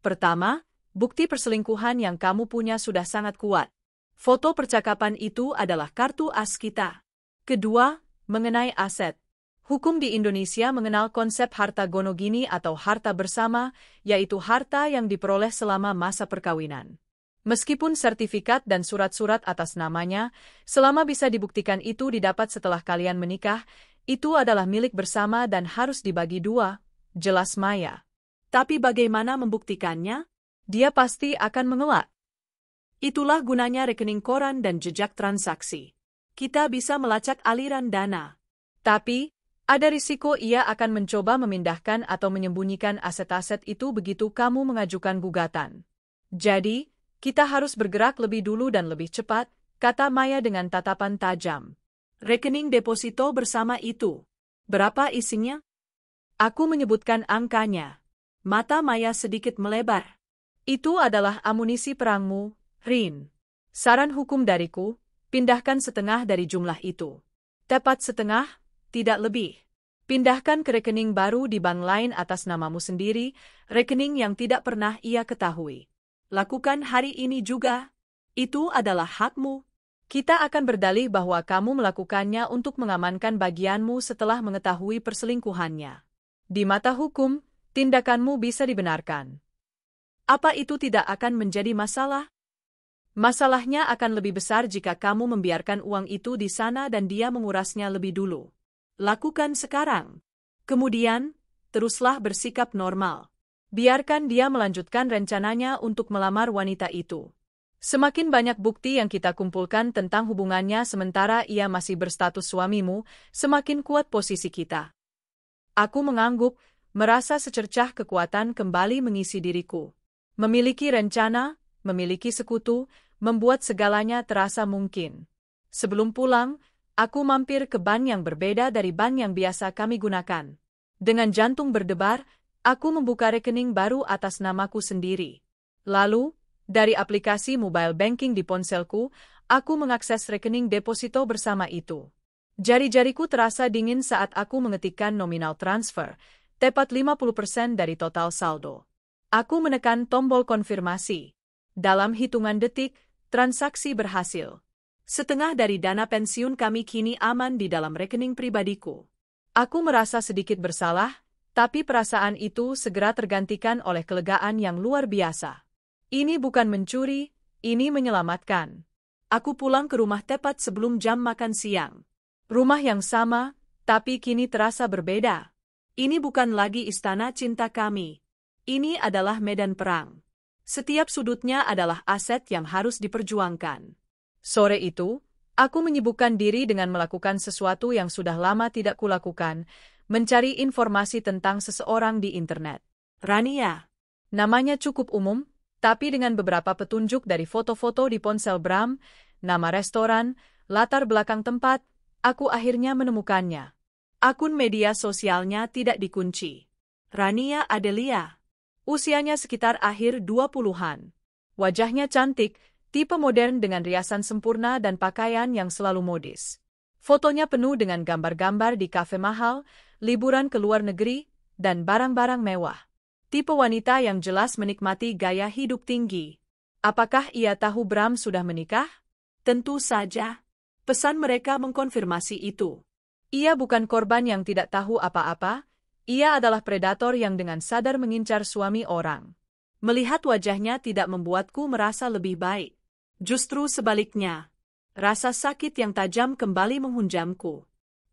Pertama, bukti perselingkuhan yang kamu punya sudah sangat kuat. Foto percakapan itu adalah kartu as kita. Kedua, mengenai aset. Hukum di Indonesia mengenal konsep harta gonogini atau harta bersama, yaitu harta yang diperoleh selama masa perkawinan. Meskipun sertifikat dan surat-surat atas namanya, selama bisa dibuktikan itu didapat setelah kalian menikah, itu adalah milik bersama dan harus dibagi dua, jelas Maya. Tapi bagaimana membuktikannya? Dia pasti akan mengelak. Itulah gunanya rekening koran dan jejak transaksi. Kita bisa melacak aliran dana. Tapi, ada risiko ia akan mencoba memindahkan atau menyembunyikan aset-aset itu begitu kamu mengajukan gugatan. Jadi, kita harus bergerak lebih dulu dan lebih cepat, kata Maya dengan tatapan tajam. Rekening deposito bersama itu. Berapa isinya? Aku menyebutkan angkanya. Mata Maya sedikit melebar. Itu adalah amunisi perangmu, Rin. Saran hukum dariku, pindahkan setengah dari jumlah itu. Tepat setengah, tidak lebih. Pindahkan ke rekening baru di bank lain atas namamu sendiri, rekening yang tidak pernah ia ketahui. Lakukan hari ini juga. Itu adalah hakmu. Kita akan berdalih bahwa kamu melakukannya untuk mengamankan bagianmu setelah mengetahui perselingkuhannya. Di mata hukum, tindakanmu bisa dibenarkan. Apa itu tidak akan menjadi masalah? Masalahnya akan lebih besar jika kamu membiarkan uang itu di sana dan dia mengurasnya lebih dulu. Lakukan sekarang. Kemudian, teruslah bersikap normal. Biarkan dia melanjutkan rencananya untuk melamar wanita itu. Semakin banyak bukti yang kita kumpulkan tentang hubungannya sementara ia masih berstatus suamimu, semakin kuat posisi kita. Aku mengangguk, merasa secercah kekuatan kembali mengisi diriku. Memiliki rencana, memiliki sekutu, membuat segalanya terasa mungkin. Sebelum pulang, aku mampir ke bank yang berbeda dari bank yang biasa kami gunakan. Dengan jantung berdebar, aku membuka rekening baru atas namaku sendiri. Lalu, dari aplikasi mobile banking di ponselku, aku mengakses rekening deposito bersama itu. Jari-jariku terasa dingin saat aku mengetikkan nominal transfer, tepat 50% dari total saldo. Aku menekan tombol konfirmasi. Dalam hitungan detik, transaksi berhasil. Setengah dari dana pensiun kami kini aman di dalam rekening pribadiku. Aku merasa sedikit bersalah, tapi perasaan itu segera tergantikan oleh kelegaan yang luar biasa. Ini bukan mencuri, ini menyelamatkan. Aku pulang ke rumah tepat sebelum jam makan siang. Rumah yang sama, tapi kini terasa berbeda. Ini bukan lagi istana cinta kami. Ini adalah medan perang. Setiap sudutnya adalah aset yang harus diperjuangkan. Sore itu, aku menyibukkan diri dengan melakukan sesuatu yang sudah lama tidak kulakukan, mencari informasi tentang seseorang di internet. Rania. Namanya cukup umum, tapi dengan beberapa petunjuk dari foto-foto di ponsel Bram, nama restoran, latar belakang tempat, aku akhirnya menemukannya. Akun media sosialnya tidak dikunci. Rania Adelia. Usianya sekitar akhir 20-an. Wajahnya cantik, tipe modern dengan riasan sempurna dan pakaian yang selalu modis. Fotonya penuh dengan gambar-gambar di kafe mahal, liburan ke luar negeri, dan barang-barang mewah. Tipe wanita yang jelas menikmati gaya hidup tinggi. Apakah ia tahu Bram sudah menikah? Tentu saja. Pesan mereka mengkonfirmasi itu. Ia bukan korban yang tidak tahu apa-apa, ia adalah predator yang dengan sadar mengincar suami orang. Melihat wajahnya tidak membuatku merasa lebih baik. Justru sebaliknya. Rasa sakit yang tajam kembali menghunjamku.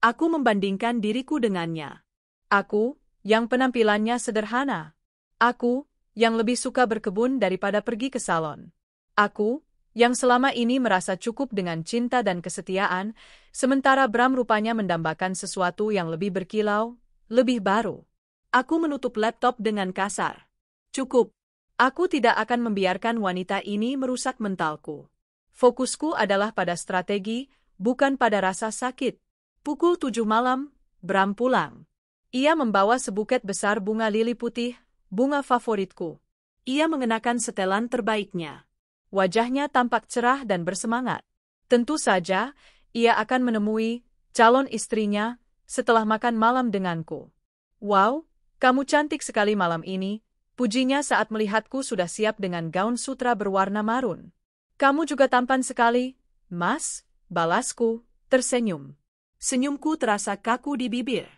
Aku membandingkan diriku dengannya. Aku, yang penampilannya sederhana. Aku, yang lebih suka berkebun daripada pergi ke salon. Aku, yang selama ini merasa cukup dengan cinta dan kesetiaan, sementara Bram rupanya mendambakan sesuatu yang lebih berkilau, lebih baru. Aku menutup laptop dengan kasar. Cukup. Aku tidak akan membiarkan wanita ini merusak mentalku. Fokusku adalah pada strategi, bukan pada rasa sakit. Pukul 7 malam, Bram pulang. Ia membawa sebuket besar bunga lili putih, bunga favoritku. Ia mengenakan setelan terbaiknya. Wajahnya tampak cerah dan bersemangat. Tentu saja, ia akan menemui calon istrinya setelah makan malam denganku. Wow, kamu cantik sekali malam ini, pujinya saat melihatku sudah siap dengan gaun sutra berwarna marun. Kamu juga tampan sekali, Mas, balasku, tersenyum. Senyumku terasa kaku di bibir.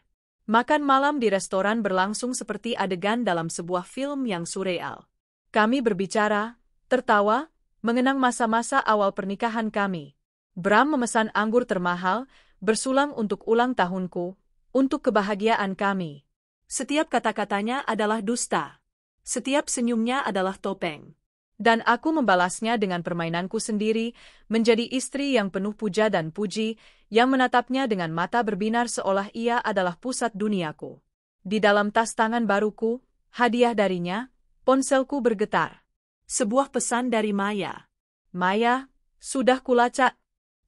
Makan malam di restoran berlangsung seperti adegan dalam sebuah film yang surreal. Kami berbicara, tertawa, mengenang masa-masa awal pernikahan kami. Bram memesan anggur termahal, bersulang untuk ulang tahunku, untuk kebahagiaan kami. Setiap kata-katanya adalah dusta. Setiap senyumnya adalah topeng. Dan aku membalasnya dengan permainanku sendiri, menjadi istri yang penuh puja dan puji, yang menatapnya dengan mata berbinar seolah ia adalah pusat duniaku. Di dalam tas tangan baruku, hadiah darinya, ponselku bergetar. Sebuah pesan dari Maya. Maya, sudah kulacak.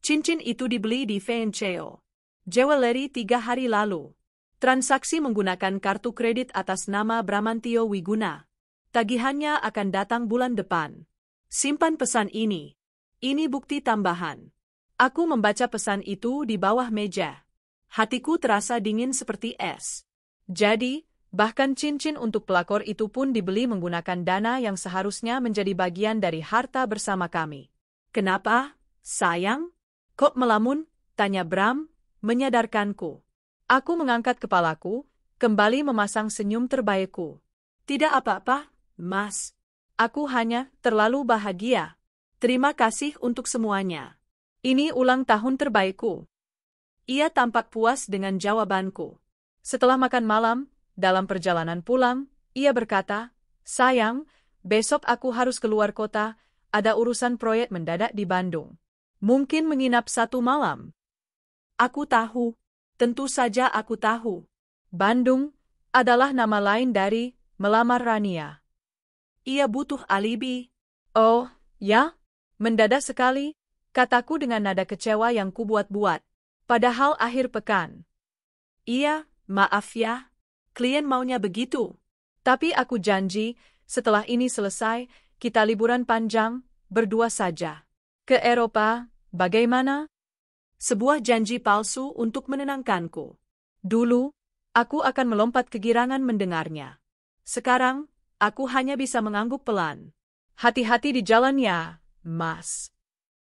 Cincin itu dibeli di Venceo Jewelry 3 hari lalu. Transaksi menggunakan kartu kredit atas nama Bramantio Wiguna. Tagihannya akan datang bulan depan. Simpan pesan ini. Ini bukti tambahan. Aku membaca pesan itu di bawah meja. Hatiku terasa dingin seperti es. Jadi, bahkan cincin untuk pelakor itu pun dibeli menggunakan dana yang seharusnya menjadi bagian dari harta bersama kami. Kenapa, sayang? Kok melamun? Tanya Bram, menyadarkanku. Aku mengangkat kepalaku, kembali memasang senyum terbaikku. Tidak apa-apa, Mas. Aku hanya terlalu bahagia. Terima kasih untuk semuanya. Ini ulang tahun terbaikku. Ia tampak puas dengan jawabanku. Setelah makan malam, dalam perjalanan pulang, ia berkata, "Sayang, besok aku harus keluar kota, ada urusan proyek mendadak di Bandung. Mungkin menginap 1 malam." Aku tahu. Tentu saja aku tahu. Bandung adalah nama lain dari melamar Rania. Ia butuh alibi. Oh, ya? Mendadak sekali, kataku dengan nada kecewa yang kubuat-buat. Padahal akhir pekan. Iya, maaf ya. Klien maunya begitu. Tapi aku janji, setelah ini selesai, kita liburan panjang, berdua saja. Ke Eropa, bagaimana? Sebuah janji palsu untuk menenangkanku. Dulu, aku akan melompat kegirangan mendengarnya. Sekarang, aku hanya bisa mengangguk pelan. Hati-hati di jalan ya, Mas.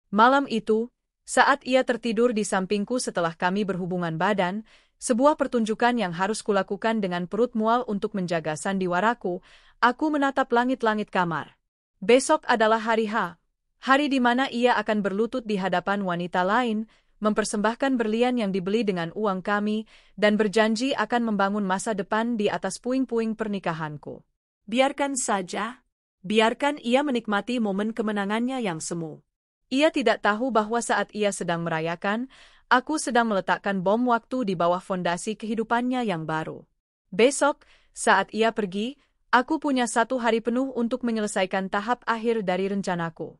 Malam itu, saat ia tertidur di sampingku setelah kami berhubungan badan, sebuah pertunjukan yang harus kulakukan dengan perut mual untuk menjaga sandiwaraku, aku menatap langit-langit kamar. Besok adalah hari H, hari di mana ia akan berlutut di hadapan wanita lain, mempersembahkan berlian yang dibeli dengan uang kami, dan berjanji akan membangun masa depan di atas puing-puing pernikahanku. Biarkan saja. Biarkan ia menikmati momen kemenangannya yang semu. Ia tidak tahu bahwa saat ia sedang merayakan, aku sedang meletakkan bom waktu di bawah fondasi kehidupannya yang baru. Besok, saat ia pergi, aku punya 1 hari penuh untuk menyelesaikan tahap akhir dari rencanaku.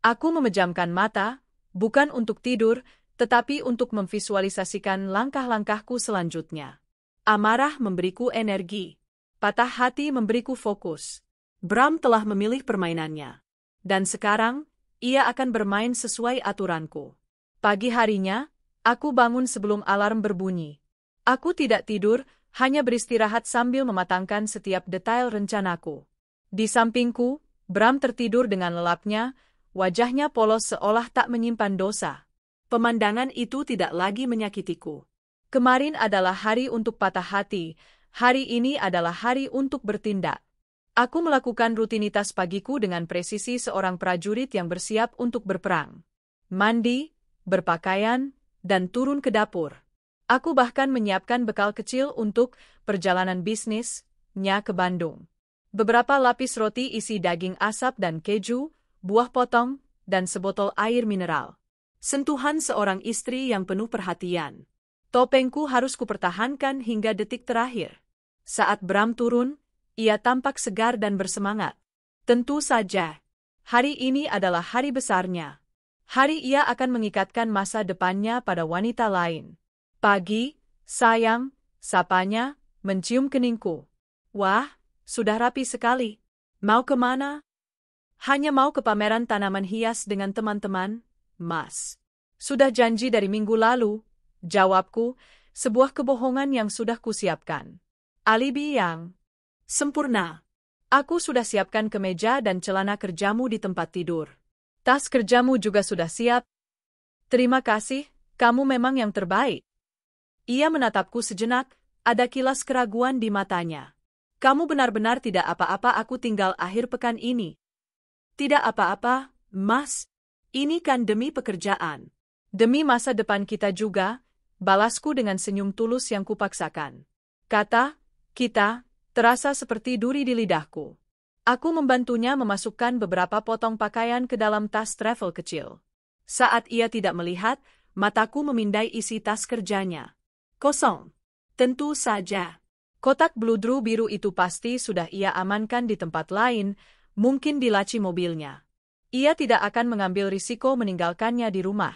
Aku memejamkan mata, bukan untuk tidur, tetapi untuk memvisualisasikan langkah-langkahku selanjutnya. Amarah memberiku energi. Patah hati memberiku fokus. Bram telah memilih permainannya. Dan sekarang, ia akan bermain sesuai aturanku. Pagi harinya, aku bangun sebelum alarm berbunyi. Aku tidak tidur, hanya beristirahat sambil mematangkan setiap detail rencanaku. Di sampingku, Bram tertidur dengan lelapnya, wajahnya polos seolah tak menyimpan dosa. Pemandangan itu tidak lagi menyakitiku. Kemarin adalah hari untuk patah hati, hari ini adalah hari untuk bertindak. Aku melakukan rutinitas pagiku dengan presisi seorang prajurit yang bersiap untuk berperang. Mandi, berpakaian, dan turun ke dapur. Aku bahkan menyiapkan bekal kecil untuk perjalanan bisnisnya ke Bandung. Beberapa lapis roti isi daging asap dan keju, buah potong, dan sebotol air mineral. Sentuhan seorang istri yang penuh perhatian. Topengku harus kupertahankan hingga detik terakhir. Saat Bram turun, ia tampak segar dan bersemangat. Tentu saja, hari ini adalah hari besarnya. Hari ia akan mengikatkan masa depannya pada wanita lain. Pagi, sayang, sapanya, mencium keningku. Wah, sudah rapi sekali. Mau kemana? Hanya mau ke pameran tanaman hias dengan teman-teman, Mas. Sudah janji dari minggu lalu, jawabku, sebuah kebohongan yang sudah kusiapkan. Alibi yang sempurna. Aku sudah siapkan kemeja dan celana kerjamu di tempat tidur. Tas kerjamu juga sudah siap. Terima kasih, kamu memang yang terbaik. Ia menatapku sejenak, ada kilas keraguan di matanya. Kamu benar-benar tidak apa-apa, aku tinggal akhir pekan ini. Tidak apa-apa, Mas, ini kan demi pekerjaan. Demi masa depan kita juga, balasku dengan senyum tulus yang kupaksakan. Kata, kita, terasa seperti duri di lidahku. Aku membantunya memasukkan beberapa potong pakaian ke dalam tas travel kecil. Saat ia tidak melihat, mataku memindai isi tas kerjanya. Kosong. Tentu saja. Kotak bludru biru itu pasti sudah ia amankan di tempat lain, mungkin di laci mobilnya. Ia tidak akan mengambil risiko meninggalkannya di rumah.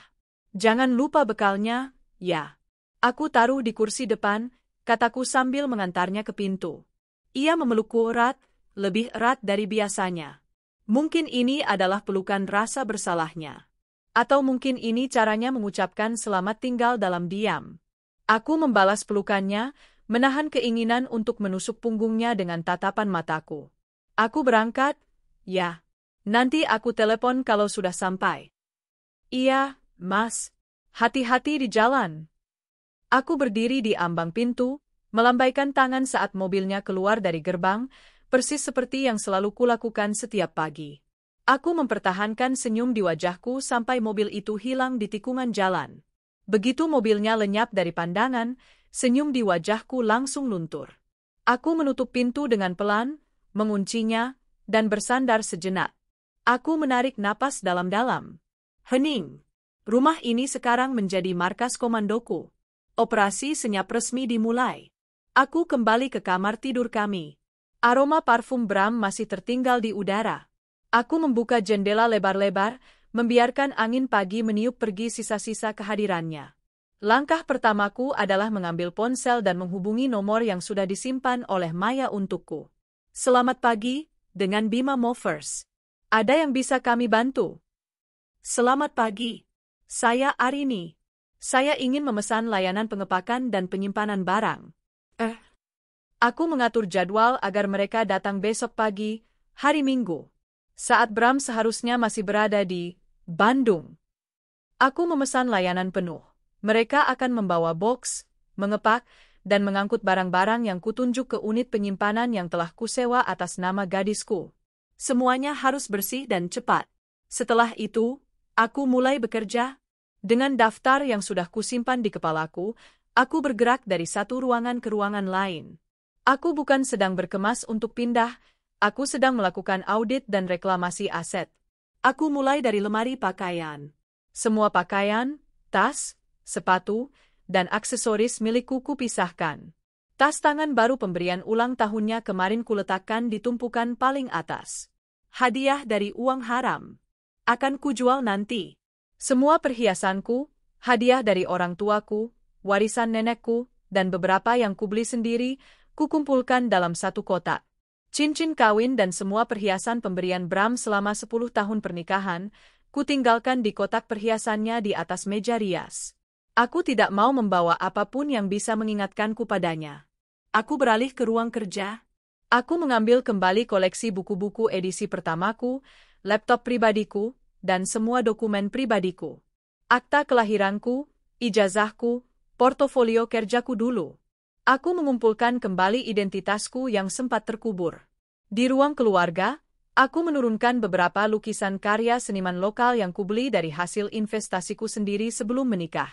Jangan lupa bekalnya, ya. Aku taruh di kursi depan, kataku sambil mengantarnya ke pintu. Ia memelukku erat, lebih erat dari biasanya. Mungkin ini adalah pelukan rasa bersalahnya. Atau mungkin ini caranya mengucapkan selamat tinggal dalam diam. Aku membalas pelukannya, menahan keinginan untuk menusuk punggungnya dengan tatapan mataku. Aku berangkat, ya. Nanti aku telepon kalau sudah sampai. Iya, Mas. Hati-hati di jalan. Aku berdiri di ambang pintu, melambaikan tangan saat mobilnya keluar dari gerbang, persis seperti yang selalu kulakukan setiap pagi. Aku mempertahankan senyum di wajahku sampai mobil itu hilang di tikungan jalan. Begitu mobilnya lenyap dari pandangan, senyum di wajahku langsung luntur. Aku menutup pintu dengan pelan, menguncinya, dan bersandar sejenak. Aku menarik napas dalam-dalam. Hening. Rumah ini sekarang menjadi markas komandoku. Operasi senyap resmi dimulai. Aku kembali ke kamar tidur kami. Aroma parfum Bram masih tertinggal di udara. Aku membuka jendela lebar-lebar, membiarkan angin pagi meniup pergi sisa-sisa kehadirannya. Langkah pertamaku adalah mengambil ponsel dan menghubungi nomor yang sudah disimpan oleh Maya untukku. Selamat pagi, dengan Bima Movers. Ada yang bisa kami bantu? Selamat pagi. Saya Arini. Saya ingin memesan layanan pengepakan dan penyimpanan barang. Aku mengatur jadwal agar mereka datang besok pagi, hari Minggu. Saat Bram seharusnya masih berada di Bandung. Aku memesan layanan penuh. Mereka akan membawa box, mengepak, dan mengangkut barang-barang yang kutunjuk ke unit penyimpanan yang telah kusewa atas nama gadisku. Semuanya harus bersih dan cepat. Setelah itu, aku mulai bekerja. Dengan daftar yang sudah kusimpan di kepalaku, aku bergerak dari satu ruangan ke ruangan lain. Aku bukan sedang berkemas untuk pindah, aku sedang melakukan audit dan reklamasi aset. Aku mulai dari lemari pakaian. Semua pakaian, tas, sepatu, dan aksesoris milikku kupisahkan. Tas tangan baru pemberian ulang tahunnya kemarin kuletakkan di tumpukan paling atas. Hadiah dari uang haram. Akan kujual nanti. Semua perhiasanku, hadiah dari orang tuaku, warisan nenekku, dan beberapa yang kubeli sendiri, kukumpulkan dalam satu kotak. Cincin kawin dan semua perhiasan pemberian Bram selama 10 tahun pernikahan, kutinggalkan di kotak perhiasannya di atas meja rias. Aku tidak mau membawa apapun yang bisa mengingatkanku padanya. Aku beralih ke ruang kerja. Aku mengambil kembali koleksi buku-buku edisi pertamaku, laptop pribadiku, dan semua dokumen pribadiku. Akta kelahiranku, ijazahku, portofolio kerjaku dulu. Aku mengumpulkan kembali identitasku yang sempat terkubur. Di ruang keluarga, aku menurunkan beberapa lukisan karya seniman lokal yang kubeli dari hasil investasiku sendiri sebelum menikah.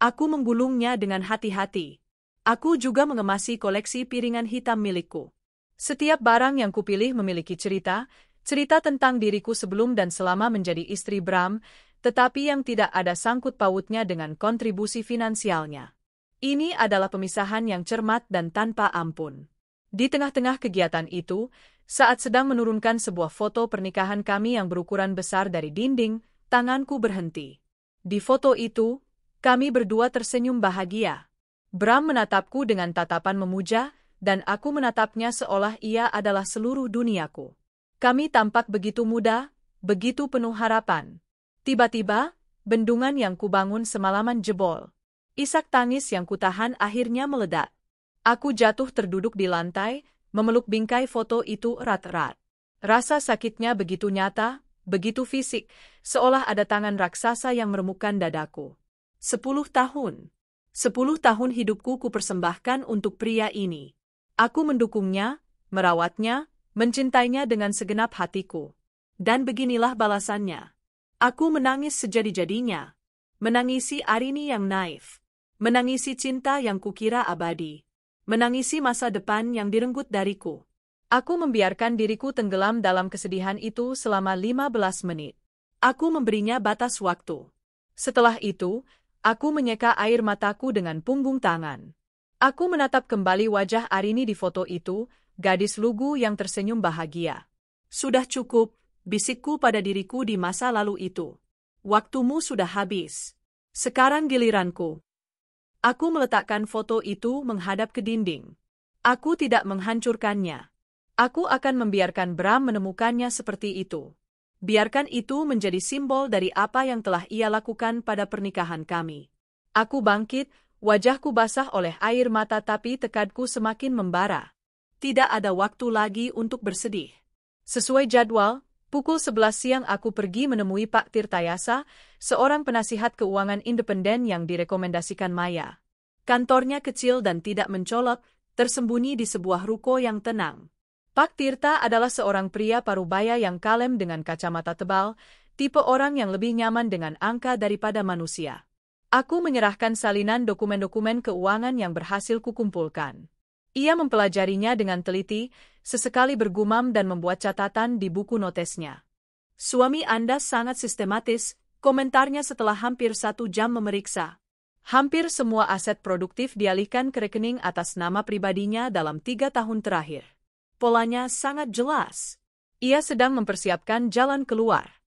Aku menggulungnya dengan hati-hati. Aku juga mengemasi koleksi piringan hitam milikku. Setiap barang yang kupilih memiliki cerita tentang diriku sebelum dan selama menjadi istri Bram, tetapi yang tidak ada sangkut pautnya dengan kontribusi finansialnya. Ini adalah pemisahan yang cermat dan tanpa ampun. Di tengah-tengah kegiatan itu, saat sedang menurunkan sebuah foto pernikahan kami yang berukuran besar dari dinding, tanganku berhenti. Di foto itu, kami berdua tersenyum bahagia. Bram menatapku dengan tatapan memuja, dan aku menatapnya seolah ia adalah seluruh duniaku. Kami tampak begitu muda, begitu penuh harapan. Tiba-tiba, bendungan yang kubangun semalaman jebol. Isak tangis yang kutahan akhirnya meledak. Aku jatuh terduduk di lantai, memeluk bingkai foto itu erat-erat. Rasa sakitnya begitu nyata, begitu fisik, seolah ada tangan raksasa yang meremukkan dadaku. 10 tahun. 10 tahun hidupku kupersembahkan untuk pria ini. Aku mendukungnya, merawatnya, mencintainya dengan segenap hatiku. Dan beginilah balasannya. Aku menangis sejadi-jadinya. Menangisi Arini yang naif. Menangisi cinta yang kukira abadi. Menangisi masa depan yang direnggut dariku. Aku membiarkan diriku tenggelam dalam kesedihan itu selama 15 menit. Aku memberinya batas waktu. Setelah itu, aku menyeka air mataku dengan punggung tangan. Aku menatap kembali wajah Arini di foto itu, gadis lugu yang tersenyum bahagia. Sudah cukup, bisikku pada diriku di masa lalu itu. Waktumu sudah habis. Sekarang giliranku. Aku meletakkan foto itu menghadap ke dinding. Aku tidak menghancurkannya. Aku akan membiarkan Bram menemukannya seperti itu. Biarkan itu menjadi simbol dari apa yang telah ia lakukan pada pernikahan kami. Aku bangkit, wajahku basah oleh air mata tapi tekadku semakin membara. Tidak ada waktu lagi untuk bersedih. Sesuai jadwal, pukul 11 siang aku pergi menemui Pak Tirtayasa, seorang penasihat keuangan independen yang direkomendasikan Maya. Kantornya kecil dan tidak mencolok, tersembunyi di sebuah ruko yang tenang. Pak Tirta adalah seorang pria parubaya yang kalem dengan kacamata tebal, tipe orang yang lebih nyaman dengan angka daripada manusia. Aku menyerahkan salinan dokumen-dokumen keuangan yang berhasil kukumpulkan. Ia mempelajarinya dengan teliti, sesekali bergumam dan membuat catatan di buku notesnya. Suami Anda sangat sistematis, komentarnya setelah hampir 1 jam memeriksa. Hampir semua aset produktif dialihkan ke rekening atas nama pribadinya dalam 3 tahun terakhir. Polanya sangat jelas. Ia sedang mempersiapkan jalan keluar.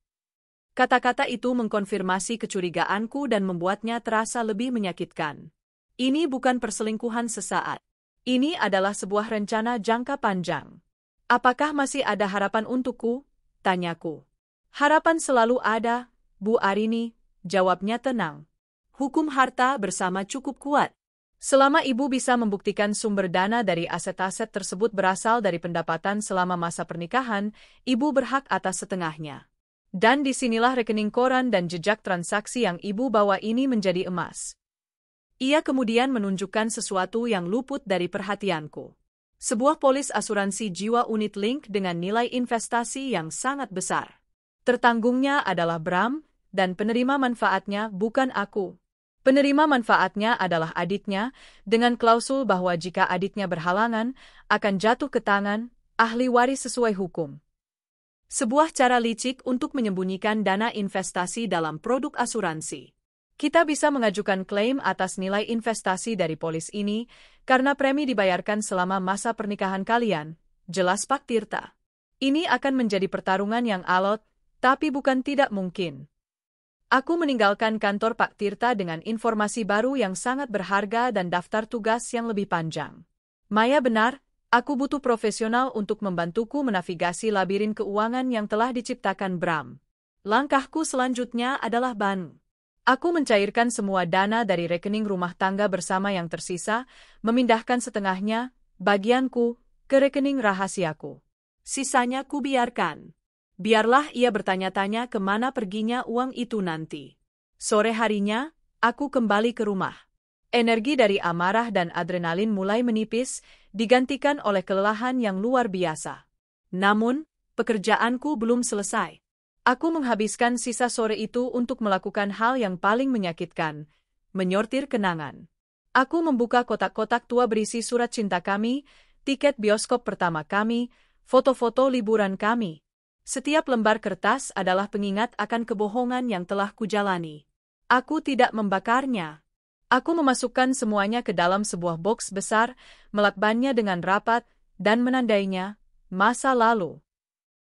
Kata-kata itu mengkonfirmasi kecurigaanku dan membuatnya terasa lebih menyakitkan. Ini bukan perselingkuhan sesaat. Ini adalah sebuah rencana jangka panjang. Apakah masih ada harapan untukku? Tanyaku. Harapan selalu ada, Bu Arini, jawabnya tenang. Hukum harta bersama cukup kuat. Selama ibu bisa membuktikan sumber dana dari aset-aset tersebut berasal dari pendapatan selama masa pernikahan, ibu berhak atas setengahnya. Dan disinilah rekening koran dan jejak transaksi yang ibu bawa ini menjadi emas. Ia kemudian menunjukkan sesuatu yang luput dari perhatianku. Sebuah polis asuransi jiwa unit link dengan nilai investasi yang sangat besar. Tertanggungnya adalah Bram, dan penerima manfaatnya bukan aku. Penerima manfaatnya adalah adiknya, dengan klausul bahwa jika adiknya berhalangan, akan jatuh ke tangan ahli waris sesuai hukum. Sebuah cara licik untuk menyembunyikan dana investasi dalam produk asuransi. Kita bisa mengajukan klaim atas nilai investasi dari polis ini, karena premi dibayarkan selama masa pernikahan kalian, jelas Pak Tirta. Ini akan menjadi pertarungan yang alot, tapi bukan tidak mungkin. Aku meninggalkan kantor Pak Tirta dengan informasi baru yang sangat berharga dan daftar tugas yang lebih panjang. Maya benar, aku butuh profesional untuk membantuku menavigasi labirin keuangan yang telah diciptakan Bram. Langkahku selanjutnya adalah Banu. Aku mencairkan semua dana dari rekening rumah tangga bersama yang tersisa, memindahkan setengahnya, bagianku, ke rekening rahasiaku. Sisanya kubiarkan. Biarlah ia bertanya-tanya kemana perginya uang itu nanti. Sore harinya, aku kembali ke rumah. Energi dari amarah dan adrenalin mulai menipis, digantikan oleh kelelahan yang luar biasa. Namun, pekerjaanku belum selesai. Aku menghabiskan sisa sore itu untuk melakukan hal yang paling menyakitkan, menyortir kenangan. Aku membuka kotak-kotak tua berisi surat cinta kami, tiket bioskop pertama kami, foto-foto liburan kami. Setiap lembar kertas adalah pengingat akan kebohongan yang telah kujalani. Aku tidak membakarnya. Aku memasukkan semuanya ke dalam sebuah boks besar, melakbannya dengan rapat, dan menandainya, masa lalu.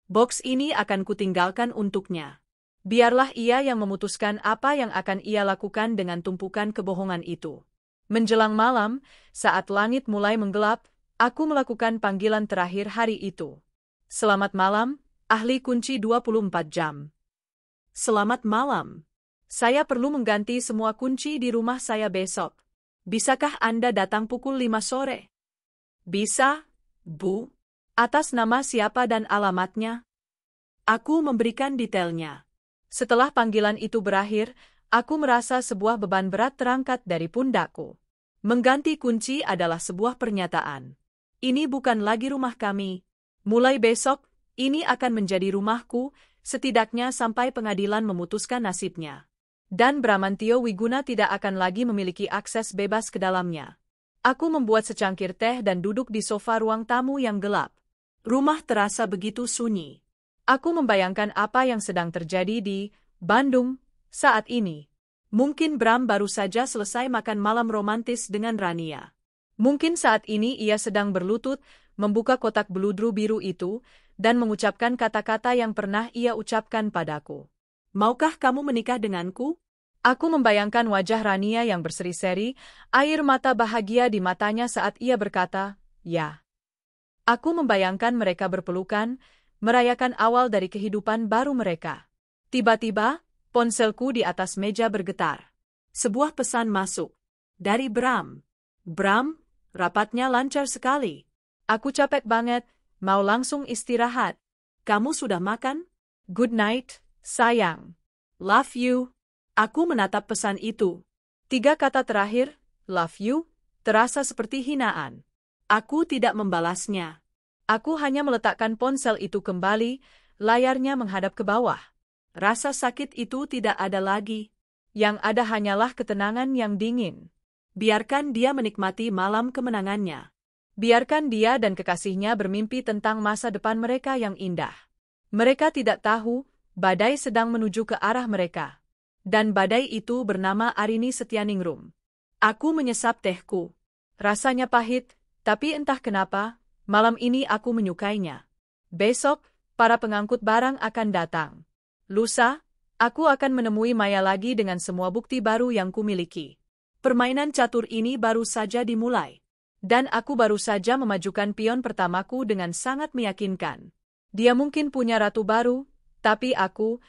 Boks ini akan kutinggalkan untuknya. Biarlah ia yang memutuskan apa yang akan ia lakukan dengan tumpukan kebohongan itu. Menjelang malam, saat langit mulai menggelap, aku melakukan panggilan terakhir hari itu. Selamat malam. Ahli kunci 24 jam. Selamat malam. Saya perlu mengganti semua kunci di rumah saya besok. Bisakah Anda datang pukul 5 sore? Bisa, Bu. Atas nama siapa dan alamatnya? Aku memberikan detailnya. Setelah panggilan itu berakhir, aku merasa sebuah beban berat terangkat dari pundakku. Mengganti kunci adalah sebuah pernyataan. Ini bukan lagi rumah kami. Mulai besok, ini akan menjadi rumahku, Setidaknya sampai pengadilan memutuskan nasibnya. Dan Bramantio Wiguna tidak akan lagi memiliki akses bebas ke dalamnya. Aku membuat secangkir teh dan duduk di sofa ruang tamu yang gelap. Rumah terasa begitu sunyi. Aku membayangkan apa yang sedang terjadi di Bandung saat ini. Mungkin Bram baru saja selesai makan malam romantis dengan Rania. Mungkin saat ini ia sedang berlutut, membuka kotak beludru biru itu, dan mengucapkan kata-kata yang pernah ia ucapkan padaku. Maukah kamu menikah denganku? Aku membayangkan wajah Rania yang berseri-seri, air mata bahagia di matanya saat ia berkata, ya. Aku membayangkan mereka berpelukan, merayakan awal dari kehidupan baru mereka. Tiba-tiba, ponselku di atas meja bergetar. Sebuah pesan masuk. Dari Bram. Bram, rapatnya lancar sekali. Aku capek banget, mau langsung istirahat. Kamu sudah makan? Good night, sayang. Love you. Aku menatap pesan itu. 3 kata terakhir, love you, terasa seperti hinaan. Aku tidak membalasnya. Aku hanya meletakkan ponsel itu kembali, layarnya menghadap ke bawah. Rasa sakit itu tidak ada lagi. Yang ada hanyalah ketenangan yang dingin. Biarkan dia menikmati malam kemenangannya. Biarkan dia dan kekasihnya bermimpi tentang masa depan mereka yang indah. Mereka tidak tahu, badai sedang menuju ke arah mereka. Dan badai itu bernama Arini Setianingrum. Aku menyesap tehku. Rasanya pahit, tapi entah kenapa, malam ini aku menyukainya. Besok, para pengangkut barang akan datang. Lusa, aku akan menemui Maya lagi dengan semua bukti baru yang kumiliki. Permainan catur ini baru saja dimulai. Dan aku baru saja memajukan pion pertamaku dengan sangat meyakinkan. Dia mungkin punya ratu baru, tapi aku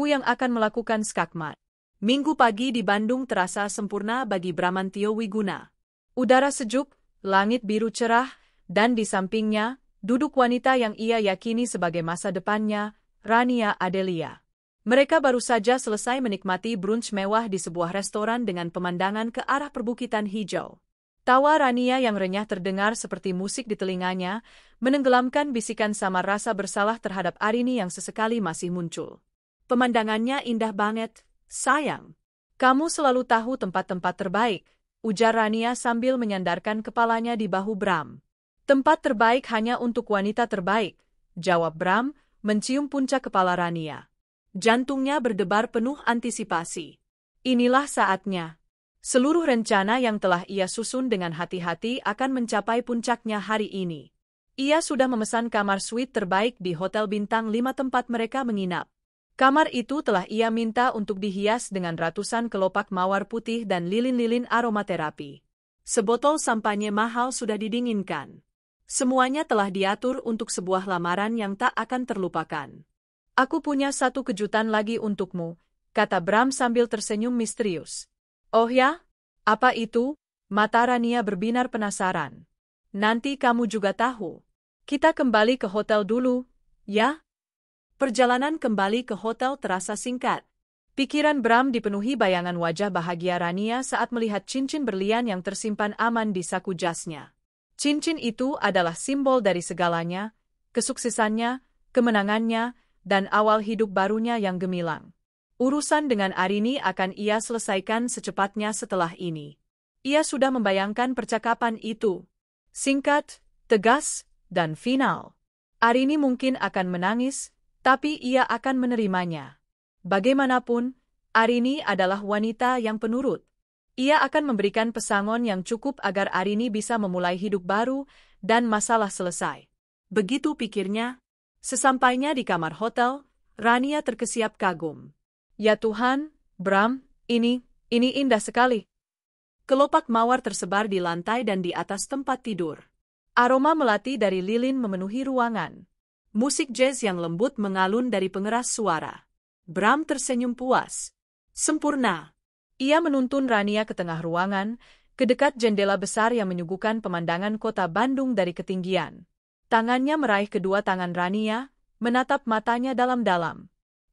yang akan melakukan skakmat. Minggu pagi di Bandung terasa sempurna bagi Bramantio Wiguna. Udara sejuk, langit biru cerah, dan di sampingnya, duduk wanita yang ia yakini sebagai masa depannya, Rania Adelia. Mereka baru saja selesai menikmati brunch mewah di sebuah restoran dengan pemandangan ke arah perbukitan hijau. Tawa Rania yang renyah terdengar seperti musik di telinganya, menenggelamkan bisikan samar rasa bersalah terhadap Arini yang sesekali masih muncul. Pemandangannya indah banget, sayang. Kamu selalu tahu tempat-tempat terbaik, ujar Rania sambil menyandarkan kepalanya di bahu Bram. Tempat terbaik hanya untuk wanita terbaik, jawab Bram, mencium puncak kepala Rania. Jantungnya berdebar penuh antisipasi. Inilah saatnya. Seluruh rencana yang telah ia susun dengan hati-hati akan mencapai puncaknya hari ini. Ia sudah memesan kamar suite terbaik di Hotel Bintang 5 tempat mereka menginap. Kamar itu telah ia minta untuk dihias dengan ratusan kelopak mawar putih dan lilin-lilin aromaterapi. Sebotol sampanye mahal sudah didinginkan. Semuanya telah diatur untuk sebuah lamaran yang tak akan terlupakan. Aku punya satu kejutan lagi untukmu, kata Bram sambil tersenyum misterius. Oh ya? Apa itu? Mata Rania berbinar penasaran. Nanti kamu juga tahu. Kita kembali ke hotel dulu, ya? Perjalanan kembali ke hotel terasa singkat. Pikiran Bram dipenuhi bayangan wajah bahagia Rania saat melihat cincin berlian yang tersimpan aman di saku jasnya. Cincin itu adalah simbol dari segalanya, kesuksesannya, kemenangannya, dan awal hidup barunya yang gemilang. Urusan dengan Arini akan ia selesaikan secepatnya setelah ini. Ia sudah membayangkan percakapan itu. Singkat, tegas, dan final. Arini mungkin akan menangis, tapi ia akan menerimanya. Bagaimanapun, Arini adalah wanita yang penurut. Ia akan memberikan pesangon yang cukup agar Arini bisa memulai hidup baru dan masalah selesai. Begitu pikirnya. Sesampainya di kamar hotel, Rania terkesiap kagum. Ya Tuhan, Bram, ini indah sekali. Kelopak mawar tersebar di lantai dan di atas tempat tidur. Aroma melati dari lilin memenuhi ruangan. Musik jazz yang lembut mengalun dari pengeras suara. Bram tersenyum puas. Sempurna. Ia menuntun Rania ke tengah ruangan, ke dekat jendela besar yang menyuguhkan pemandangan kota Bandung dari ketinggian. Tangannya meraih kedua tangan Rania, menatap matanya dalam-dalam.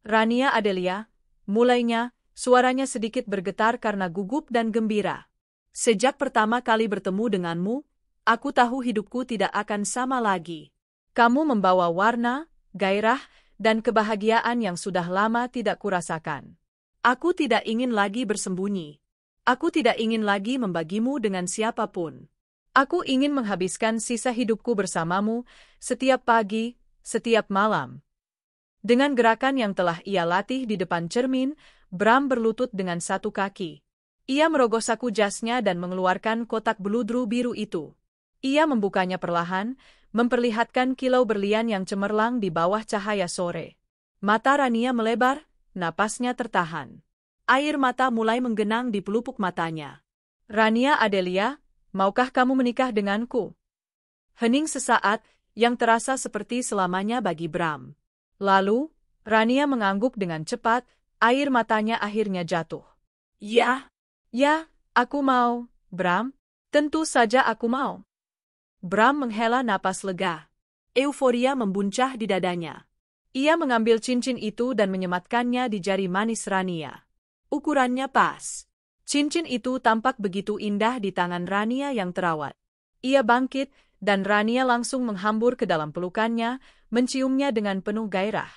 Rania Adelia, mulainya, suaranya sedikit bergetar karena gugup dan gembira. Sejak pertama kali bertemu denganmu, aku tahu hidupku tidak akan sama lagi. Kamu membawa warna, gairah, dan kebahagiaan yang sudah lama tidak kurasakan. Aku tidak ingin lagi bersembunyi. Aku tidak ingin lagi membagimu dengan siapapun. Aku ingin menghabiskan sisa hidupku bersamamu, setiap pagi, setiap malam. Dengan gerakan yang telah ia latih di depan cermin, Bram berlutut dengan satu kaki. Ia merogoh saku jasnya dan mengeluarkan kotak beludru biru itu. Ia membukanya perlahan, memperlihatkan kilau berlian yang cemerlang di bawah cahaya sore. Mata Rania melebar, napasnya tertahan. Air mata mulai menggenang di pelupuk matanya. Rania Adelia, maukah kamu menikah denganku? Hening sesaat, yang terasa seperti selamanya bagi Bram. Lalu, Rania mengangguk dengan cepat, air matanya akhirnya jatuh. Ya. Ya, aku mau, Bram. Tentu saja aku mau. Bram menghela napas lega. Euforia membuncah di dadanya. Ia mengambil cincin itu dan menyematkannya di jari manis Rania. Ukurannya pas. Cincin itu tampak begitu indah di tangan Rania yang terawat. Ia bangkit, dan Rania langsung menghambur ke dalam pelukannya, menciumnya dengan penuh gairah.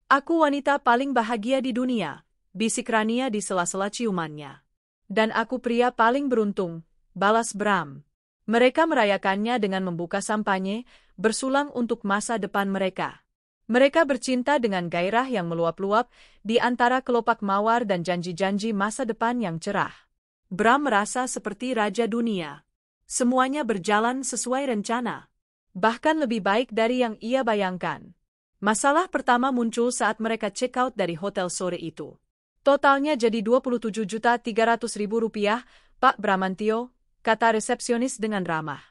Aku wanita paling bahagia di dunia, bisik Rania di sela-sela ciumannya. Dan aku pria paling beruntung, balas Bram. Mereka merayakannya dengan membuka sampanye, bersulang untuk masa depan mereka. Mereka bercinta dengan gairah yang meluap-luap di antara kelopak mawar dan janji-janji masa depan yang cerah. Bram merasa seperti raja dunia. Semuanya berjalan sesuai rencana. Bahkan lebih baik dari yang ia bayangkan. Masalah pertama muncul saat mereka check out dari hotel sore itu. Totalnya jadi Rp27.300.000, Pak Bramantio, kata resepsionis dengan ramah.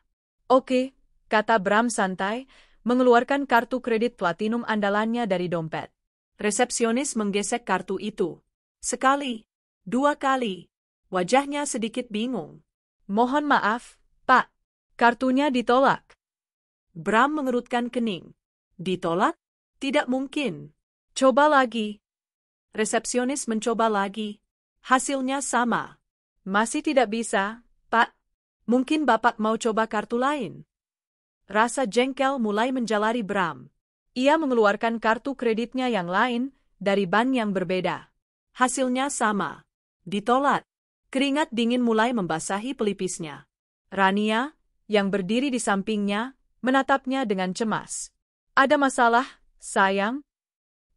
Oke, kata Bram santai, mengeluarkan kartu kredit platinum andalannya dari dompet. Resepsionis menggesek kartu itu. Sekali, dua kali. Wajahnya sedikit bingung. Mohon maaf, Pak. Kartunya ditolak. Bram mengerutkan kening. Ditolak? Tidak mungkin. Coba lagi. Resepsionis mencoba lagi. Hasilnya sama. Masih tidak bisa, Pak. Mungkin Bapak mau coba kartu lain. Rasa jengkel mulai menjalari Bram. Ia mengeluarkan kartu kreditnya yang lain, dari bank yang berbeda. Hasilnya sama. Ditolak. Keringat dingin mulai membasahi pelipisnya. Rania, yang berdiri di sampingnya, menatapnya dengan cemas. Ada masalah, sayang?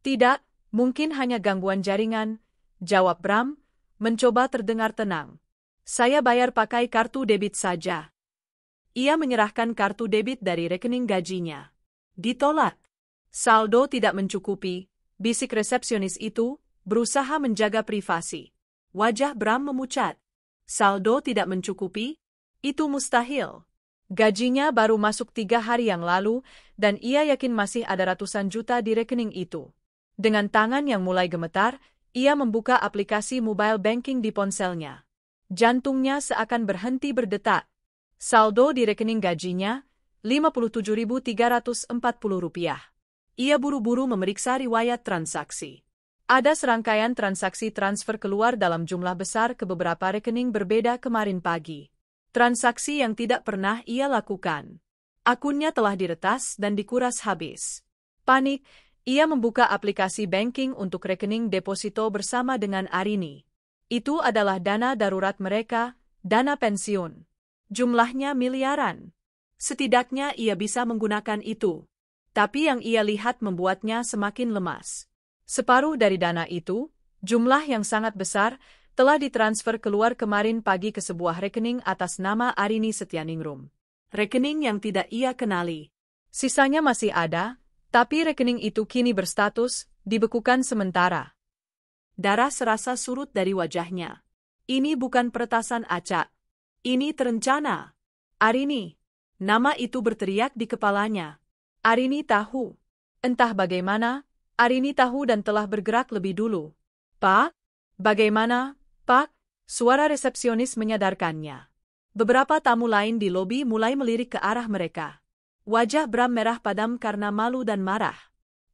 Tidak, mungkin hanya gangguan jaringan, jawab Bram, mencoba terdengar tenang. Saya bayar pakai kartu debit saja. Ia menyerahkan kartu debit dari rekening gajinya. Ditolak. Saldo tidak mencukupi, bisik resepsionis itu, berusaha menjaga privasi. Wajah Bram memucat. Saldo tidak mencukupi? Itu mustahil. Gajinya baru masuk 3 hari yang lalu, dan ia yakin masih ada ratusan juta di rekening itu. Dengan tangan yang mulai gemetar, ia membuka aplikasi mobile banking di ponselnya. Jantungnya seakan berhenti berdetak. Saldo di rekening gajinya, Rp57.340. Ia buru-buru memeriksa riwayat transaksi. Ada serangkaian transaksi transfer keluar dalam jumlah besar ke beberapa rekening berbeda kemarin pagi. Transaksi yang tidak pernah ia lakukan. Akunnya telah diretas dan dikuras habis. Panik, ia membuka aplikasi banking untuk rekening deposito bersama dengan Arini. Itu adalah dana darurat mereka, dana pensiun. Jumlahnya miliaran. Setidaknya ia bisa menggunakan itu. Tapi yang ia lihat membuatnya semakin lemas. Separuh dari dana itu, jumlah yang sangat besar, telah ditransfer keluar kemarin pagi ke sebuah rekening atas nama Arini Setyaningrum. Rekening yang tidak ia kenali. Sisanya masih ada, tapi rekening itu kini berstatus dibekukan sementara. Darah serasa surut dari wajahnya. Ini bukan peretasan acak. Ini terencana. Arini. Nama itu berteriak di kepalanya. Arini tahu. Entah bagaimana, Arini tahu dan telah bergerak lebih dulu. Pak? Bagaimana, Pak? Suara resepsionis menyadarkannya. Beberapa tamu lain di lobi mulai melirik ke arah mereka. Wajah Bram merah padam karena malu dan marah.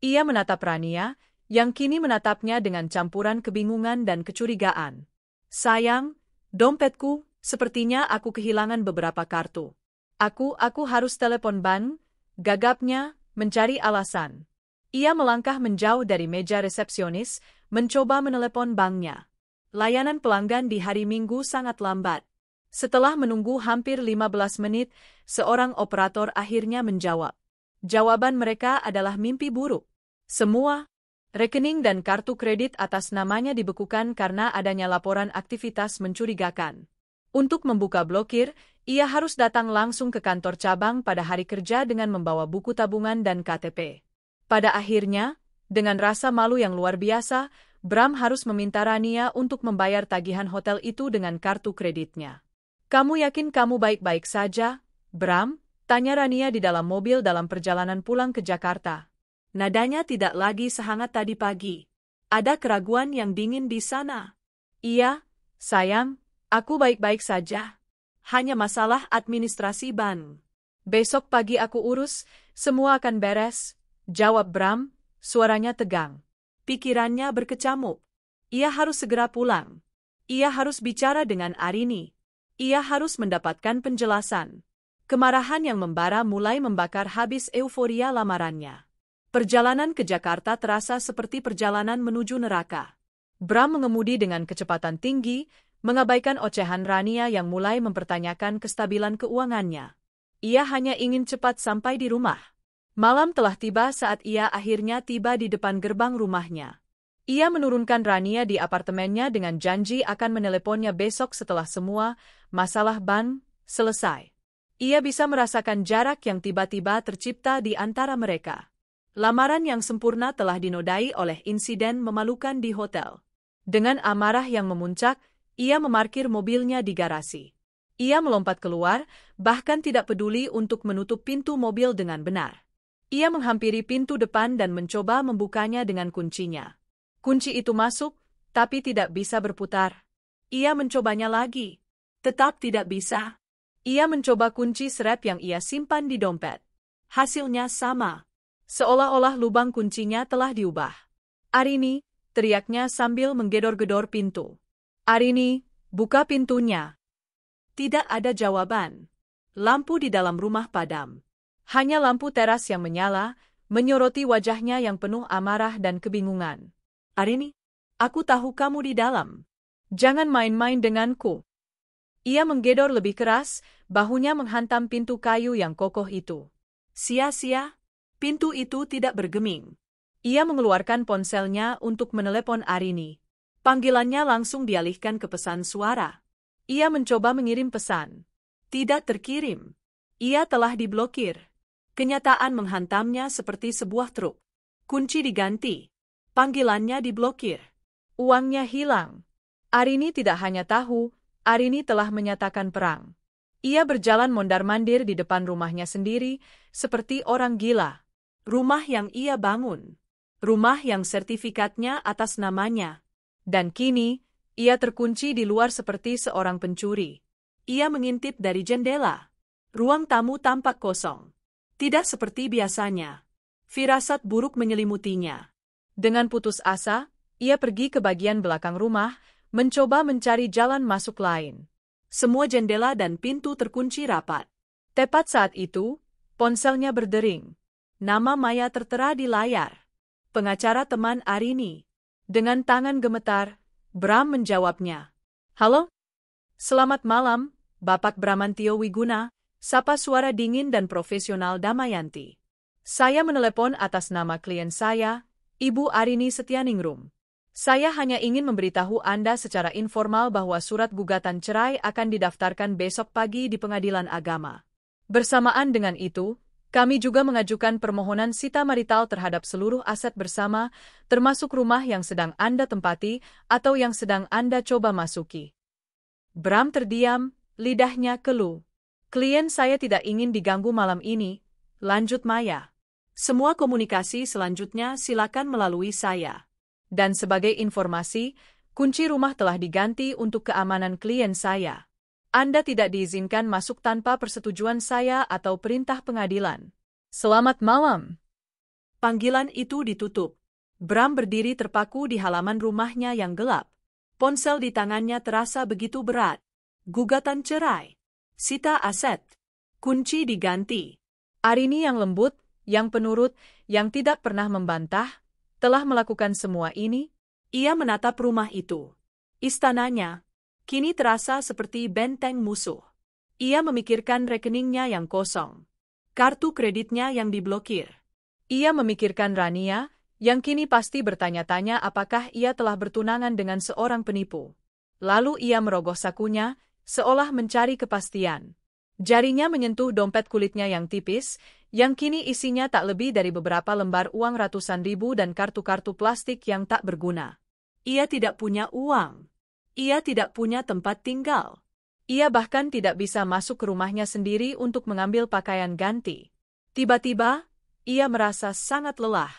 Ia menatap Rania, yang kini menatapnya dengan campuran kebingungan dan kecurigaan. Sayang, dompetku, sepertinya aku kehilangan beberapa kartu. Aku harus telepon bank, gagapnya, mencari alasan. Ia melangkah menjauh dari meja resepsionis, mencoba menelepon banknya. Layanan pelanggan di hari Minggu sangat lambat. Setelah menunggu hampir 15 menit, seorang operator akhirnya menjawab. Jawaban mereka adalah mimpi buruk. Semua rekening dan kartu kredit atas namanya dibekukan karena adanya laporan aktivitas mencurigakan. Untuk membuka blokir, ia harus datang langsung ke kantor cabang pada hari kerja dengan membawa buku tabungan dan KTP. Pada akhirnya, dengan rasa malu yang luar biasa, Bram harus meminta Rania untuk membayar tagihan hotel itu dengan kartu kreditnya. "Kamu yakin kamu baik-baik saja, Bram?" tanya Rania di dalam mobil dalam perjalanan pulang ke Jakarta. Nadanya tidak lagi sehangat tadi pagi. Ada keraguan yang dingin di sana. "Iya, sayang, aku baik-baik saja. Hanya masalah administrasi bank. Besok pagi aku urus, semua akan beres," jawab Bram, suaranya tegang. Pikirannya berkecamuk. Ia harus segera pulang. Ia harus bicara dengan Arini. Ia harus mendapatkan penjelasan. Kemarahan yang membara mulai membakar habis euforia lamarannya. Perjalanan ke Jakarta terasa seperti perjalanan menuju neraka. Bram mengemudi dengan kecepatan tinggi, mengabaikan ocehan Rania yang mulai mempertanyakan kestabilan keuangannya. Ia hanya ingin cepat sampai di rumah. Malam telah tiba saat ia akhirnya tiba di depan gerbang rumahnya. Ia menurunkan Rania di apartemennya dengan janji akan meneleponnya besok setelah semua masalah bank selesai. Ia bisa merasakan jarak yang tiba-tiba tercipta di antara mereka. Lamaran yang sempurna telah dinodai oleh insiden memalukan di hotel. Dengan amarah yang memuncak, ia memarkir mobilnya di garasi. Ia melompat keluar, bahkan tidak peduli untuk menutup pintu mobil dengan benar. Ia menghampiri pintu depan dan mencoba membukanya dengan kuncinya. Kunci itu masuk, tapi tidak bisa berputar. Ia mencobanya lagi. Tetap tidak bisa. Ia mencoba kunci serep yang ia simpan di dompet. Hasilnya sama. Seolah-olah lubang kuncinya telah diubah. "Arini," teriaknya sambil menggedor-gedor pintu. "Arini, buka pintunya." Tidak ada jawaban. Lampu di dalam rumah padam. Hanya lampu teras yang menyala, menyoroti wajahnya yang penuh amarah dan kebingungan. "Arini, aku tahu kamu di dalam. Jangan main-main denganku." Ia menggedor lebih keras, bahunya menghantam pintu kayu yang kokoh itu. Sia-sia, pintu itu tidak bergeming. Ia mengeluarkan ponselnya untuk menelepon Arini. Panggilannya langsung dialihkan ke pesan suara. Ia mencoba mengirim pesan. Tidak terkirim. Ia telah diblokir. Kenyataan menghantamnya seperti sebuah truk. Kunci diganti. Panggilannya diblokir. Uangnya hilang. Arini tidak hanya tahu, Arini telah menyatakan perang. Ia berjalan mondar-mandir di depan rumahnya sendiri, seperti orang gila. Rumah yang ia bangun. Rumah yang sertifikatnya atas namanya. Dan kini, ia terkunci di luar seperti seorang pencuri. Ia mengintip dari jendela. Ruang tamu tampak kosong. Tidak seperti biasanya. Firasat buruk menyelimutinya. Dengan putus asa, ia pergi ke bagian belakang rumah, mencoba mencari jalan masuk lain. Semua jendela dan pintu terkunci rapat. Tepat saat itu, ponselnya berdering. Nama Maya tertera di layar. Pengacara teman Arini. Dengan tangan gemetar, Bram menjawabnya. "Halo? Selamat malam, Bapak Bramantio Wiguna," sapa suara dingin dan profesional Damayanti. "Saya menelepon atas nama klien saya, Ibu Arini Setianingrum. Saya hanya ingin memberitahu Anda secara informal bahwa surat gugatan cerai akan didaftarkan besok pagi di Pengadilan Agama. Bersamaan dengan itu, kami juga mengajukan permohonan sita marital terhadap seluruh aset bersama, termasuk rumah yang sedang Anda tempati atau yang sedang Anda coba masuki." Bram terdiam, lidahnya keluh. "Klien saya tidak ingin diganggu malam ini," lanjut Maya. "Semua komunikasi selanjutnya silakan melalui saya. Dan sebagai informasi, kunci rumah telah diganti untuk keamanan klien saya. Anda tidak diizinkan masuk tanpa persetujuan saya atau perintah pengadilan. Selamat malam." Panggilan itu ditutup. Bram berdiri terpaku di halaman rumahnya yang gelap. Ponsel di tangannya terasa begitu berat. Gugatan cerai. Sita aset. Kunci diganti. Arini yang lembut, yang penurut, yang tidak pernah membantah, telah melakukan semua ini? Ia menatap rumah itu. Istananya kini terasa seperti benteng musuh. Ia memikirkan rekeningnya yang kosong, kartu kreditnya yang diblokir. Ia memikirkan Rania, yang kini pasti bertanya-tanya apakah ia telah bertunangan dengan seorang penipu. Lalu ia merogoh sakunya, seolah mencari kepastian. Jarinya menyentuh dompet kulitnya yang tipis, yang kini isinya tak lebih dari beberapa lembar uang ratusan ribu dan kartu-kartu plastik yang tak berguna. Ia tidak punya uang. Ia tidak punya tempat tinggal. Ia bahkan tidak bisa masuk ke rumahnya sendiri untuk mengambil pakaian ganti. Tiba-tiba, ia merasa sangat lelah.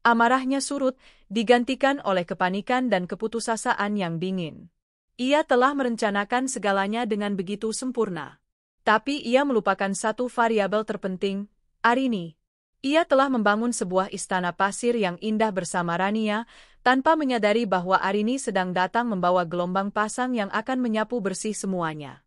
Amarahnya surut, digantikan oleh kepanikan dan keputusasaan yang dingin. Ia telah merencanakan segalanya dengan begitu sempurna. Tapi ia melupakan satu variabel terpenting, Arini. Ia telah membangun sebuah istana pasir yang indah bersama Rania, tanpa menyadari bahwa Arini sedang datang membawa gelombang pasang yang akan menyapu bersih semuanya.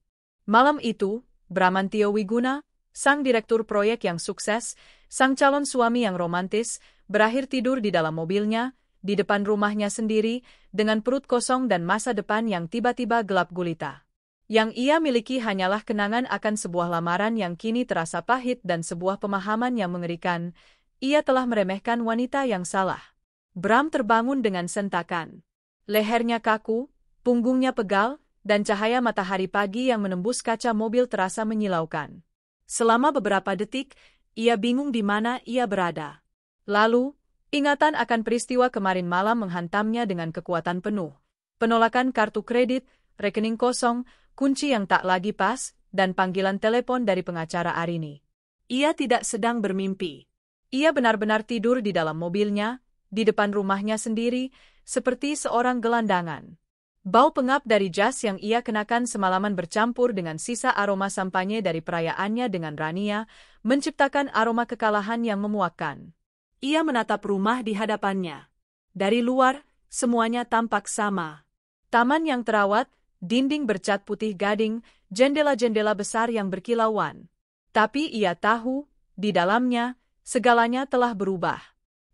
Malam itu, Bramantio Wiguna, sang direktur proyek yang sukses, sang calon suami yang romantis, berakhir tidur di dalam mobilnya, di depan rumahnya sendiri, dengan perut kosong dan masa depan yang tiba-tiba gelap gulita. Yang ia miliki hanyalah kenangan akan sebuah lamaran yang kini terasa pahit dan sebuah pemahaman yang mengerikan. Ia telah meremehkan wanita yang salah. Bram terbangun dengan sentakan. Lehernya kaku, punggungnya pegal, dan cahaya matahari pagi yang menembus kaca mobil terasa menyilaukan. Selama beberapa detik, ia bingung di mana ia berada. Lalu, ingatan akan peristiwa kemarin malam menghantamnya dengan kekuatan penuh. Penolakan kartu kredit, rekening kosong, kunci yang tak lagi pas, dan panggilan telepon dari pengacara Arini. Ia tidak sedang bermimpi. Ia benar-benar tidur di dalam mobilnya, di depan rumahnya sendiri, seperti seorang gelandangan. Bau pengap dari jas yang ia kenakan semalaman bercampur dengan sisa aroma sampanye dari perayaannya dengan Rania, menciptakan aroma kekalahan yang memuakkan. Ia menatap rumah di hadapannya. Dari luar, semuanya tampak sama. Taman yang terawat, dinding bercat putih gading, jendela-jendela besar yang berkilauan. Tapi ia tahu, di dalamnya, segalanya telah berubah.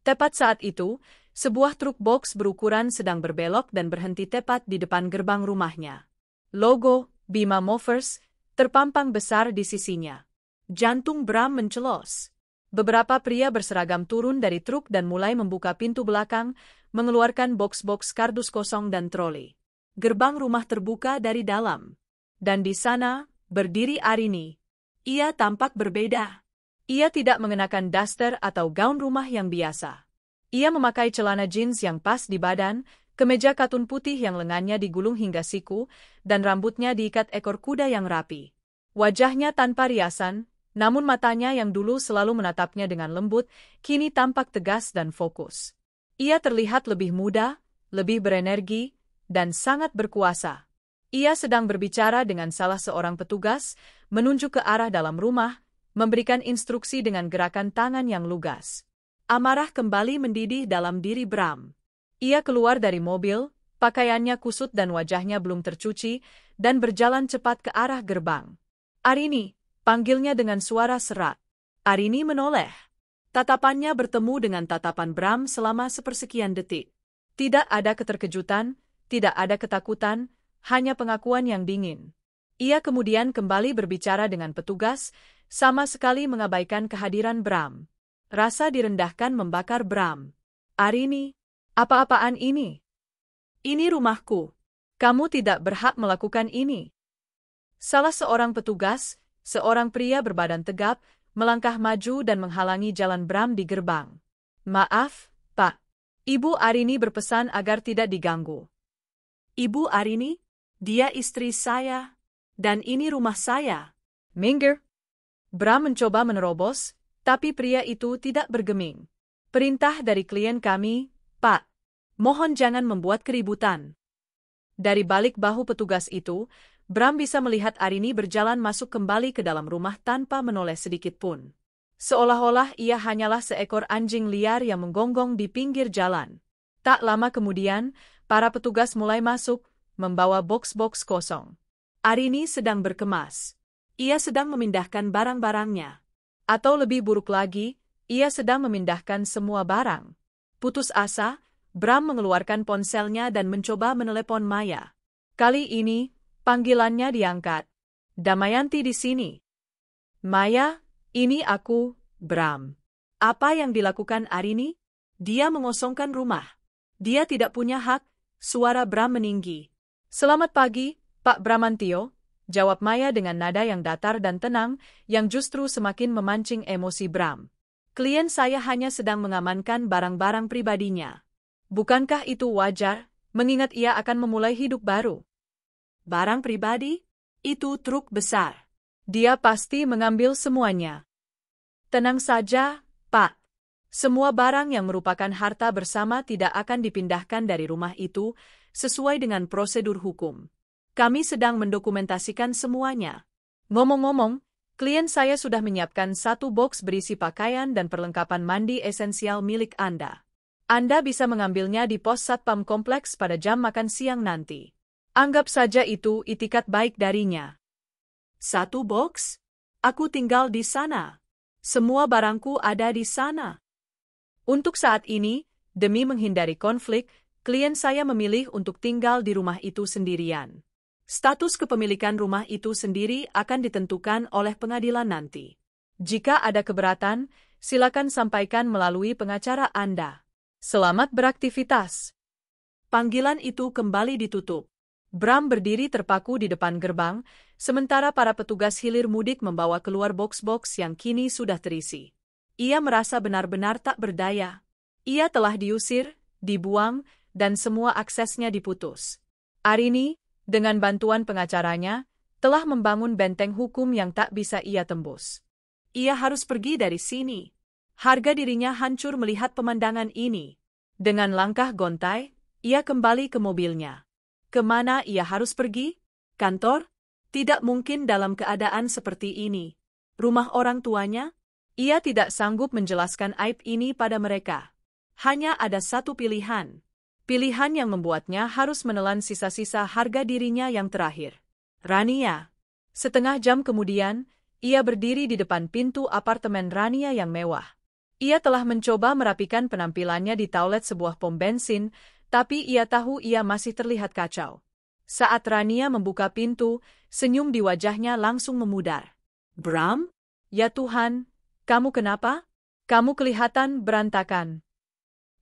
Tepat saat itu, sebuah truk box berukuran sedang berbelok dan berhenti tepat di depan gerbang rumahnya. Logo, Bima Movers, terpampang besar di sisinya. Jantung Bram mencelos. Beberapa pria berseragam turun dari truk dan mulai membuka pintu belakang, mengeluarkan box-box kardus kosong dan troli. Gerbang rumah terbuka dari dalam. Dan di sana, berdiri Arini. Ia tampak berbeda. Ia tidak mengenakan daster atau gaun rumah yang biasa. Ia memakai celana jeans yang pas di badan, kemeja katun putih yang lengannya digulung hingga siku, dan rambutnya diikat ekor kuda yang rapi. Wajahnya tanpa riasan, namun matanya yang dulu selalu menatapnya dengan lembut, kini tampak tegas dan fokus. Ia terlihat lebih muda, lebih berenergi, dan sangat berkuasa. Ia sedang berbicara dengan salah seorang petugas, menunjuk ke arah dalam rumah, memberikan instruksi dengan gerakan tangan yang lugas. Amarah kembali mendidih dalam diri Bram. Ia keluar dari mobil, pakaiannya kusut dan wajahnya belum tercuci, dan berjalan cepat ke arah gerbang. Arini, panggilnya dengan suara serak. Arini menoleh. Tatapannya bertemu dengan tatapan Bram selama sepersekian detik. Tidak ada keterkejutan, tidak ada ketakutan, hanya pengakuan yang dingin. Ia kemudian kembali berbicara dengan petugas, sama sekali mengabaikan kehadiran Bram. Rasa direndahkan membakar Bram. Arini, apa-apaan ini? Ini rumahku. Kamu tidak berhak melakukan ini. Salah seorang petugas, seorang pria berbadan tegap, melangkah maju dan menghalangi jalan Bram di gerbang. Maaf, Pak. Ibu Arini berpesan agar tidak diganggu. Ibu Arini? Dia istri saya. Dan ini rumah saya. Minggir. Bram mencoba menerobos, tapi pria itu tidak bergeming. Perintah dari klien kami, Pak. Mohon jangan membuat keributan. Dari balik bahu petugas itu, Bram bisa melihat Arini berjalan masuk kembali ke dalam rumah tanpa menoleh sedikit pun. Seolah-olah ia hanyalah seekor anjing liar yang menggonggong di pinggir jalan. Tak lama kemudian, para petugas mulai masuk, membawa box-box kosong. Arini sedang berkemas. Ia sedang memindahkan barang-barangnya. Atau lebih buruk lagi, Ia sedang memindahkan semua barang. Putus asa, Bram mengeluarkan ponselnya dan mencoba menelepon Maya. Kali ini, panggilannya diangkat. Damayanti di sini. Maya, ini aku, Bram. Apa yang dilakukan Arini? Dia mengosongkan rumah. Dia tidak punya hak, suara Bram meninggi. Selamat pagi, Pak Bramantio, jawab Maya dengan nada yang datar dan tenang, yang justru semakin memancing emosi Bram. Klien saya hanya sedang mengamankan barang-barang pribadinya. Bukankah itu wajar, mengingat ia akan memulai hidup baru? Barang pribadi? Itu truk besar. Dia pasti mengambil semuanya. Tenang saja, Pak. Semua barang yang merupakan harta bersama tidak akan dipindahkan dari rumah itu sesuai dengan prosedur hukum. Kami sedang mendokumentasikan semuanya. Ngomong-ngomong, klien saya sudah menyiapkan 1 box berisi pakaian dan perlengkapan mandi esensial milik Anda. Anda bisa mengambilnya di pos Satpam Kompleks pada jam makan siang nanti. Anggap saja itu itikat baik darinya. 1 box? Aku tinggal di sana. Semua barangku ada di sana. Untuk saat ini, demi menghindari konflik, klien saya memilih untuk tinggal di rumah itu sendirian. Status kepemilikan rumah itu sendiri akan ditentukan oleh pengadilan nanti. Jika ada keberatan, silakan sampaikan melalui pengacara Anda. Selamat beraktivitas. Panggilan itu kembali ditutup. Bram berdiri terpaku di depan gerbang, sementara para petugas hilir mudik membawa keluar box-box yang kini sudah terisi. Ia merasa benar-benar tak berdaya. Ia telah diusir, dibuang, dan semua aksesnya diputus. Arini, dengan bantuan pengacaranya, telah membangun benteng hukum yang tak bisa ia tembus. Ia harus pergi dari sini. Harga dirinya hancur melihat pemandangan ini. Dengan langkah gontai, ia kembali ke mobilnya. Kemana ia harus pergi? Kantor? Tidak mungkin dalam keadaan seperti ini. Rumah orang tuanya? Ia tidak sanggup menjelaskan aib ini pada mereka. Hanya ada satu pilihan. Pilihan yang membuatnya harus menelan sisa-sisa harga dirinya yang terakhir. Rania. Setengah jam kemudian, ia berdiri di depan pintu apartemen Rania yang mewah. Ia telah mencoba merapikan penampilannya di toilet sebuah pom bensin, tapi ia tahu ia masih terlihat kacau. Saat Rania membuka pintu, senyum di wajahnya langsung memudar. Bram? Ya Tuhan, kamu kenapa? Kamu kelihatan berantakan.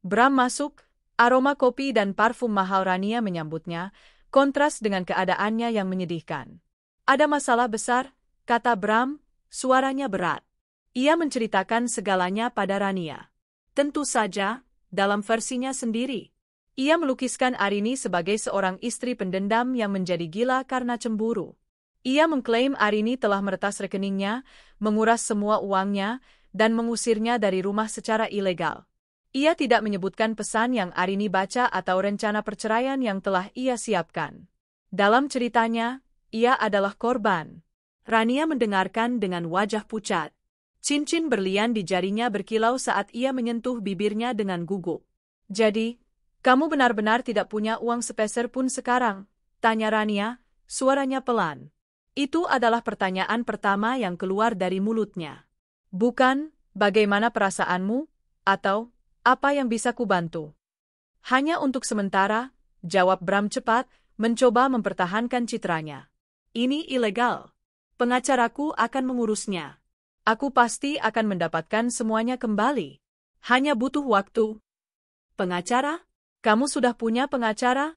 Bram masuk, aroma kopi dan parfum mahal Rania menyambutnya, kontras dengan keadaannya yang menyedihkan. Ada masalah besar, kata Bram, suaranya berat. Ia menceritakan segalanya pada Rania. Tentu saja, dalam versinya sendiri. Ia melukiskan Arini sebagai seorang istri pendendam yang menjadi gila karena cemburu. Ia mengklaim Arini telah meretas rekeningnya, menguras semua uangnya, dan mengusirnya dari rumah secara ilegal. Ia tidak menyebutkan pesan yang Arini baca atau rencana perceraian yang telah ia siapkan. Dalam ceritanya, ia adalah korban. Rania mendengarkan dengan wajah pucat. Cincin berlian di jarinya berkilau saat ia menyentuh bibirnya dengan gugup. Jadi, kamu benar-benar tidak punya uang sepeser pun sekarang? Tanya Rania, suaranya pelan. Itu adalah pertanyaan pertama yang keluar dari mulutnya. Bukan, bagaimana perasaanmu, atau apa yang bisa kubantu? Hanya untuk sementara, jawab Bram cepat, mencoba mempertahankan citranya. Ini ilegal. Pengacaraku akan mengurusnya. Aku pasti akan mendapatkan semuanya kembali. Hanya butuh waktu. Pengacara? Kamu sudah punya pengacara?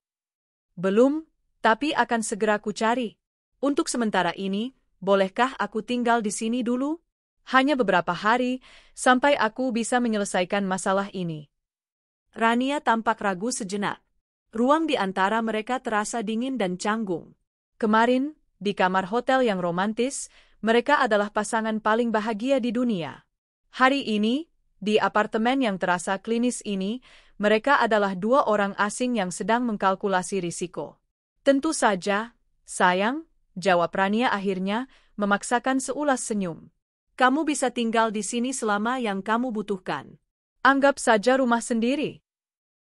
Belum, tapi akan segera kucari. Untuk sementara ini, bolehkah aku tinggal di sini dulu? Hanya beberapa hari, sampai aku bisa menyelesaikan masalah ini. Rania tampak ragu sejenak. Ruang di antara mereka terasa dingin dan canggung. Kemarin, di kamar hotel yang romantis, mereka adalah pasangan paling bahagia di dunia. Hari ini, di apartemen yang terasa klinis ini, mereka adalah 2 orang asing yang sedang mengkalkulasi risiko. Tentu saja, sayang, jawab Rania akhirnya, memaksakan seulas senyum. Kamu bisa tinggal di sini selama yang kamu butuhkan. Anggap saja rumah sendiri.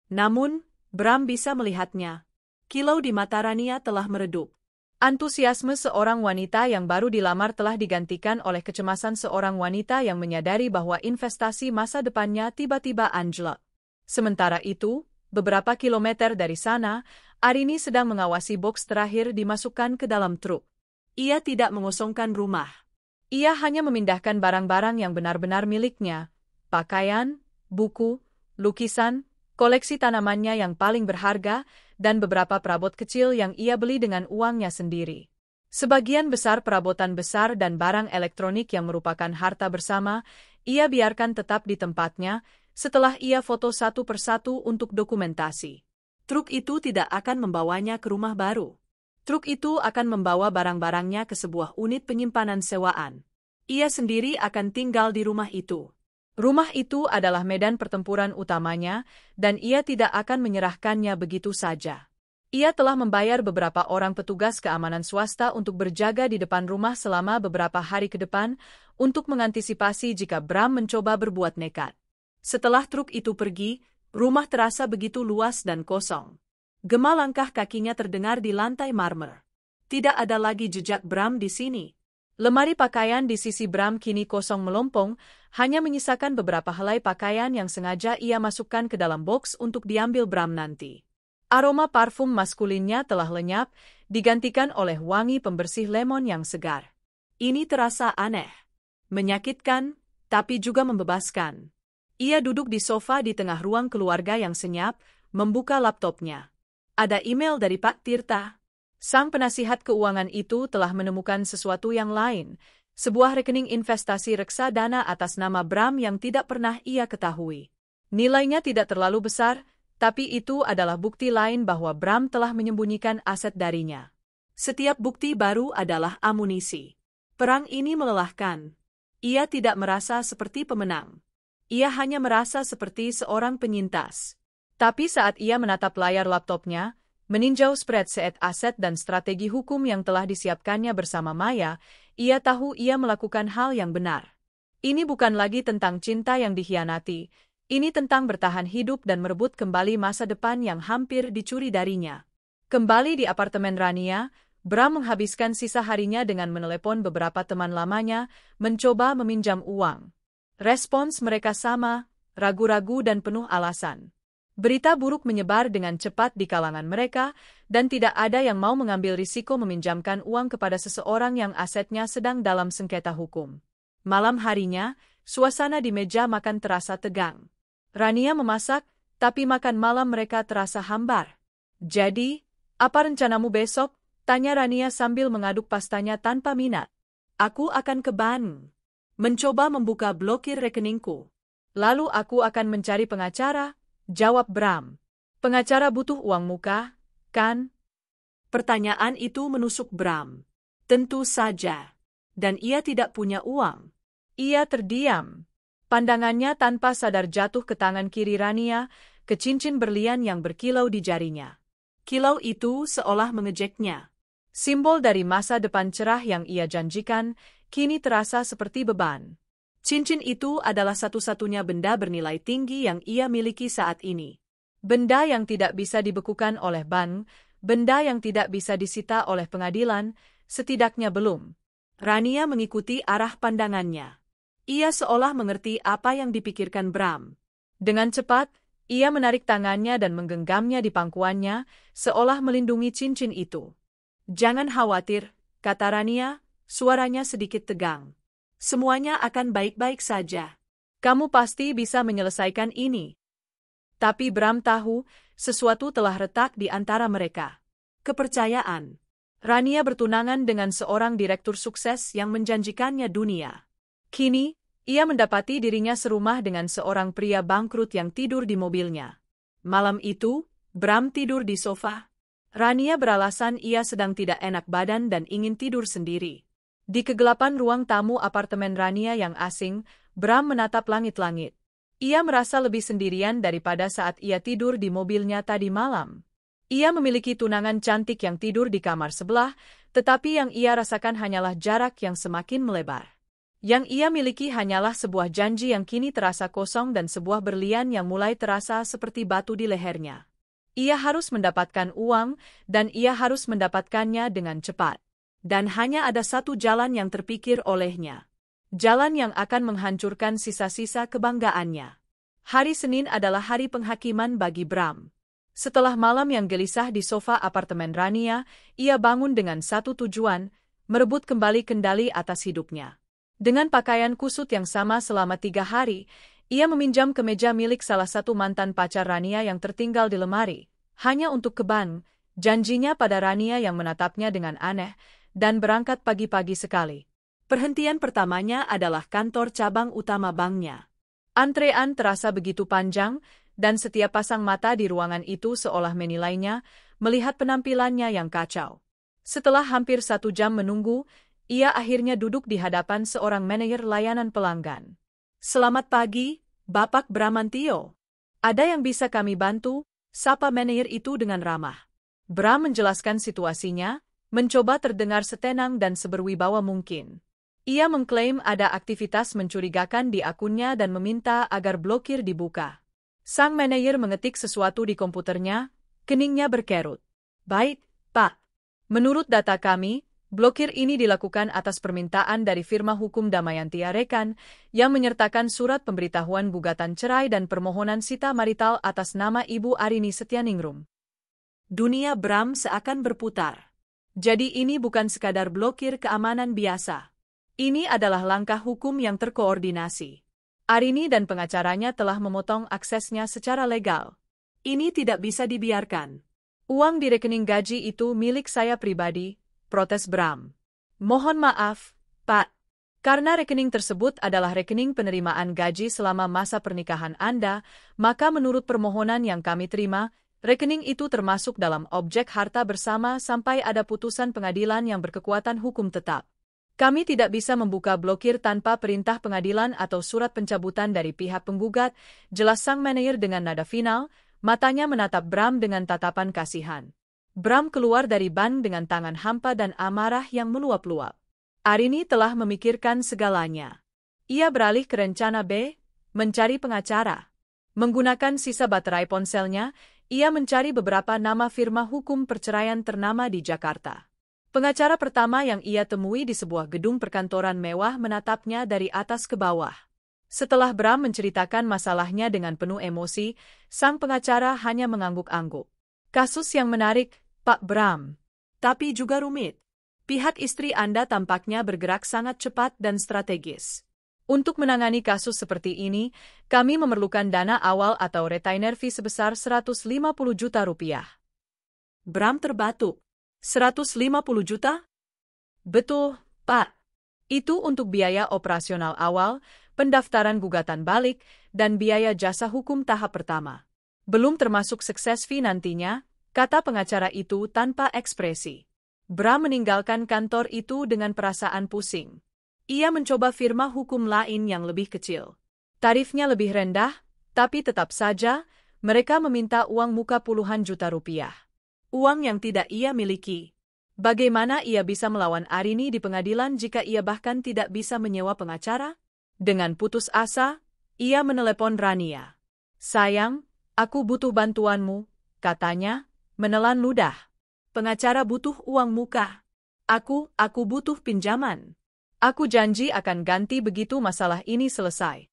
Namun, Bram bisa melihatnya. Kilau di mata Rania telah meredup. Antusiasme seorang wanita yang baru dilamar telah digantikan oleh kecemasan seorang wanita yang menyadari bahwa investasi masa depannya tiba-tiba anjlok. Sementara itu, beberapa kilometer dari sana, Arini sedang mengawasi box terakhir dimasukkan ke dalam truk. Ia tidak mengosongkan rumah. Ia hanya memindahkan barang-barang yang benar-benar miliknya, pakaian, buku, lukisan, koleksi tanamannya yang paling berharga, dan beberapa perabot kecil yang ia beli dengan uangnya sendiri. Sebagian besar perabotan besar dan barang elektronik yang merupakan harta bersama, ia biarkan tetap di tempatnya, setelah ia foto satu persatu untuk dokumentasi. Truk itu tidak akan membawanya ke rumah baru. Truk itu akan membawa barang-barangnya ke sebuah unit penyimpanan sewaan. Ia sendiri akan tinggal di rumah itu. Rumah itu adalah medan pertempuran utamanya, dan ia tidak akan menyerahkannya begitu saja. Ia telah membayar beberapa orang petugas keamanan swasta untuk berjaga di depan rumah selama beberapa hari ke depan, untuk mengantisipasi jika Bram mencoba berbuat nekat. Setelah truk itu pergi, rumah terasa begitu luas dan kosong. Gema langkah kakinya terdengar di lantai marmer. Tidak ada lagi jejak Bram di sini. Lemari pakaian di sisi Bram kini kosong melompong, hanya menyisakan beberapa helai pakaian yang sengaja ia masukkan ke dalam box untuk diambil Bram nanti. Aroma parfum maskulinnya telah lenyap, digantikan oleh wangi pembersih lemon yang segar. Ini terasa aneh, menyakitkan, tapi juga membebaskan. Ia duduk di sofa di tengah ruang keluarga yang senyap, membuka laptopnya. Ada email dari Pak Tirta. Sang penasihat keuangan itu telah menemukan sesuatu yang lain, sebuah rekening investasi reksadana atas nama Bram yang tidak pernah ia ketahui. Nilainya tidak terlalu besar, tapi itu adalah bukti lain bahwa Bram telah menyembunyikan aset darinya. Setiap bukti baru adalah amunisi. Perang ini melelahkan. Ia tidak merasa seperti pemenang. Ia hanya merasa seperti seorang penyintas. Tapi saat ia menatap layar laptopnya, meninjau spreadsheet aset dan strategi hukum yang telah disiapkannya bersama Maya, ia tahu ia melakukan hal yang benar. Ini bukan lagi tentang cinta yang dikhianati, ini tentang bertahan hidup dan merebut kembali masa depan yang hampir dicuri darinya. Kembali di apartemen Rania, Bram menghabiskan sisa harinya dengan menelepon beberapa teman lamanya, mencoba meminjam uang. Respons mereka sama, ragu-ragu dan penuh alasan. Berita buruk menyebar dengan cepat di kalangan mereka, dan tidak ada yang mau mengambil risiko meminjamkan uang kepada seseorang yang asetnya sedang dalam sengketa hukum. Malam harinya, suasana di meja makan terasa tegang. Rania memasak, tapi makan malam mereka terasa hambar. "Jadi, apa rencanamu besok?" tanya Rania sambil mengaduk pastanya tanpa minat. "Aku akan ke bank. Mencoba membuka blokir rekeningku. Lalu aku akan mencari pengacara," jawab Bram. "Pengacara butuh uang muka, kan?" Pertanyaan itu menusuk Bram. Tentu saja. Dan ia tidak punya uang. Ia terdiam. Pandangannya tanpa sadar jatuh ke tangan kiri Rania, ke cincin berlian yang berkilau di jarinya. Kilau itu seolah mengejeknya. Simbol dari masa depan cerah yang ia janjikan, kini terasa seperti beban. Cincin itu adalah satu-satunya benda bernilai tinggi yang ia miliki saat ini. Benda yang tidak bisa dibekukan oleh bank, benda yang tidak bisa disita oleh pengadilan, setidaknya belum. Rania mengikuti arah pandangannya. Ia seolah mengerti apa yang dipikirkan Bram. Dengan cepat, ia menarik tangannya dan menggenggamnya di pangkuannya, seolah melindungi cincin itu. "Jangan khawatir," kata Rania, suaranya sedikit tegang. "Semuanya akan baik-baik saja. Kamu pasti bisa menyelesaikan ini." Tapi Bram tahu, sesuatu telah retak di antara mereka. Kepercayaan. Rania bertunangan dengan seorang direktur sukses yang menjanjikannya dunia. Kini, ia mendapati dirinya serumah dengan seorang pria bangkrut yang tidur di mobilnya. Malam itu, Bram tidur di sofa. Rania beralasan ia sedang tidak enak badan dan ingin tidur sendiri. Di kegelapan ruang tamu apartemen Rania yang asing, Bram menatap langit-langit. Ia merasa lebih sendirian daripada saat ia tidur di mobilnya tadi malam. Ia memiliki tunangan cantik yang tidur di kamar sebelah, tetapi yang ia rasakan hanyalah jarak yang semakin melebar. Yang ia miliki hanyalah sebuah janji yang kini terasa kosong dan sebuah berlian yang mulai terasa seperti batu di lehernya. Ia harus mendapatkan uang, dan ia harus mendapatkannya dengan cepat. Dan hanya ada satu jalan yang terpikir olehnya. Jalan yang akan menghancurkan sisa-sisa kebanggaannya. Hari Senin adalah hari penghakiman bagi Bram. Setelah malam yang gelisah di sofa apartemen Rania, ia bangun dengan satu tujuan, merebut kembali kendali atas hidupnya. Dengan pakaian kusut yang sama selama 3 hari, ia meminjam kemeja milik salah satu mantan pacar Rania yang tertinggal di lemari, hanya untuk ke bank, janjinya pada Rania yang menatapnya dengan aneh, dan berangkat pagi-pagi sekali. Perhentian pertamanya adalah kantor cabang utama banknya. Antrean terasa begitu panjang, dan setiap pasang mata di ruangan itu seolah menilainya, melihat penampilannya yang kacau. Setelah hampir 1 jam menunggu, ia akhirnya duduk di hadapan seorang manajer layanan pelanggan. "Selamat pagi, Bapak Bramantio. Ada yang bisa kami bantu?" sapa manajer itu dengan ramah. Bram menjelaskan situasinya, mencoba terdengar setenang dan seberwibawa mungkin. Ia mengklaim ada aktivitas mencurigakan di akunnya dan meminta agar blokir dibuka. Sang manajer mengetik sesuatu di komputernya, keningnya berkerut. "Baik, Pak. Menurut data kami, blokir ini dilakukan atas permintaan dari firma hukum Damayanti Arekan yang menyertakan surat pemberitahuan gugatan cerai dan permohonan sita marital atas nama Ibu Arini Setyaningrum." Dunia Bram seakan berputar. Jadi ini bukan sekadar blokir keamanan biasa. Ini adalah langkah hukum yang terkoordinasi. Arini dan pengacaranya telah memotong aksesnya secara legal. Ini tidak bisa dibiarkan. "Uang di rekening gaji itu milik saya pribadi," protes Bram. "Mohon maaf, Pak. Karena rekening tersebut adalah rekening penerimaan gaji selama masa pernikahan Anda, maka menurut permohonan yang kami terima, rekening itu termasuk dalam objek harta bersama sampai ada putusan pengadilan yang berkekuatan hukum tetap. Kami tidak bisa membuka blokir tanpa perintah pengadilan atau surat pencabutan dari pihak penggugat," jelas sang manajer dengan nada final, matanya menatap Bram dengan tatapan kasihan. Bram keluar dari bank dengan tangan hampa dan amarah yang meluap-luap. Arini telah memikirkan segalanya. Ia beralih ke rencana B, mencari pengacara. Menggunakan sisa baterai ponselnya, ia mencari beberapa nama firma hukum perceraian ternama di Jakarta. Pengacara pertama yang ia temui di sebuah gedung perkantoran mewah menatapnya dari atas ke bawah. Setelah Bram menceritakan masalahnya dengan penuh emosi, sang pengacara hanya mengangguk-angguk. "Kasus yang menarik, Pak Bram. Tapi juga rumit. Pihak istri Anda tampaknya bergerak sangat cepat dan strategis. Untuk menangani kasus seperti ini, kami memerlukan dana awal atau retainer fee sebesar 150 juta rupiah." Bram terbatuk. 150 juta? "Betul, Pak. Itu untuk biaya operasional awal, pendaftaran gugatan balik, dan biaya jasa hukum tahap pertama. Belum termasuk sukses fee nantinya," kata pengacara itu tanpa ekspresi. Bram meninggalkan kantor itu dengan perasaan pusing. Ia mencoba firma hukum lain yang lebih kecil. Tarifnya lebih rendah, tapi tetap saja, mereka meminta uang muka puluhan juta rupiah. Uang yang tidak ia miliki. Bagaimana ia bisa melawan Arini di pengadilan jika ia bahkan tidak bisa menyewa pengacara? Dengan putus asa, ia menelepon Rania. "Sayang, aku butuh bantuanmu," katanya, menelan ludah. "Pengacara butuh uang muka. Aku butuh pinjaman. Aku janji akan ganti begitu masalah ini selesai."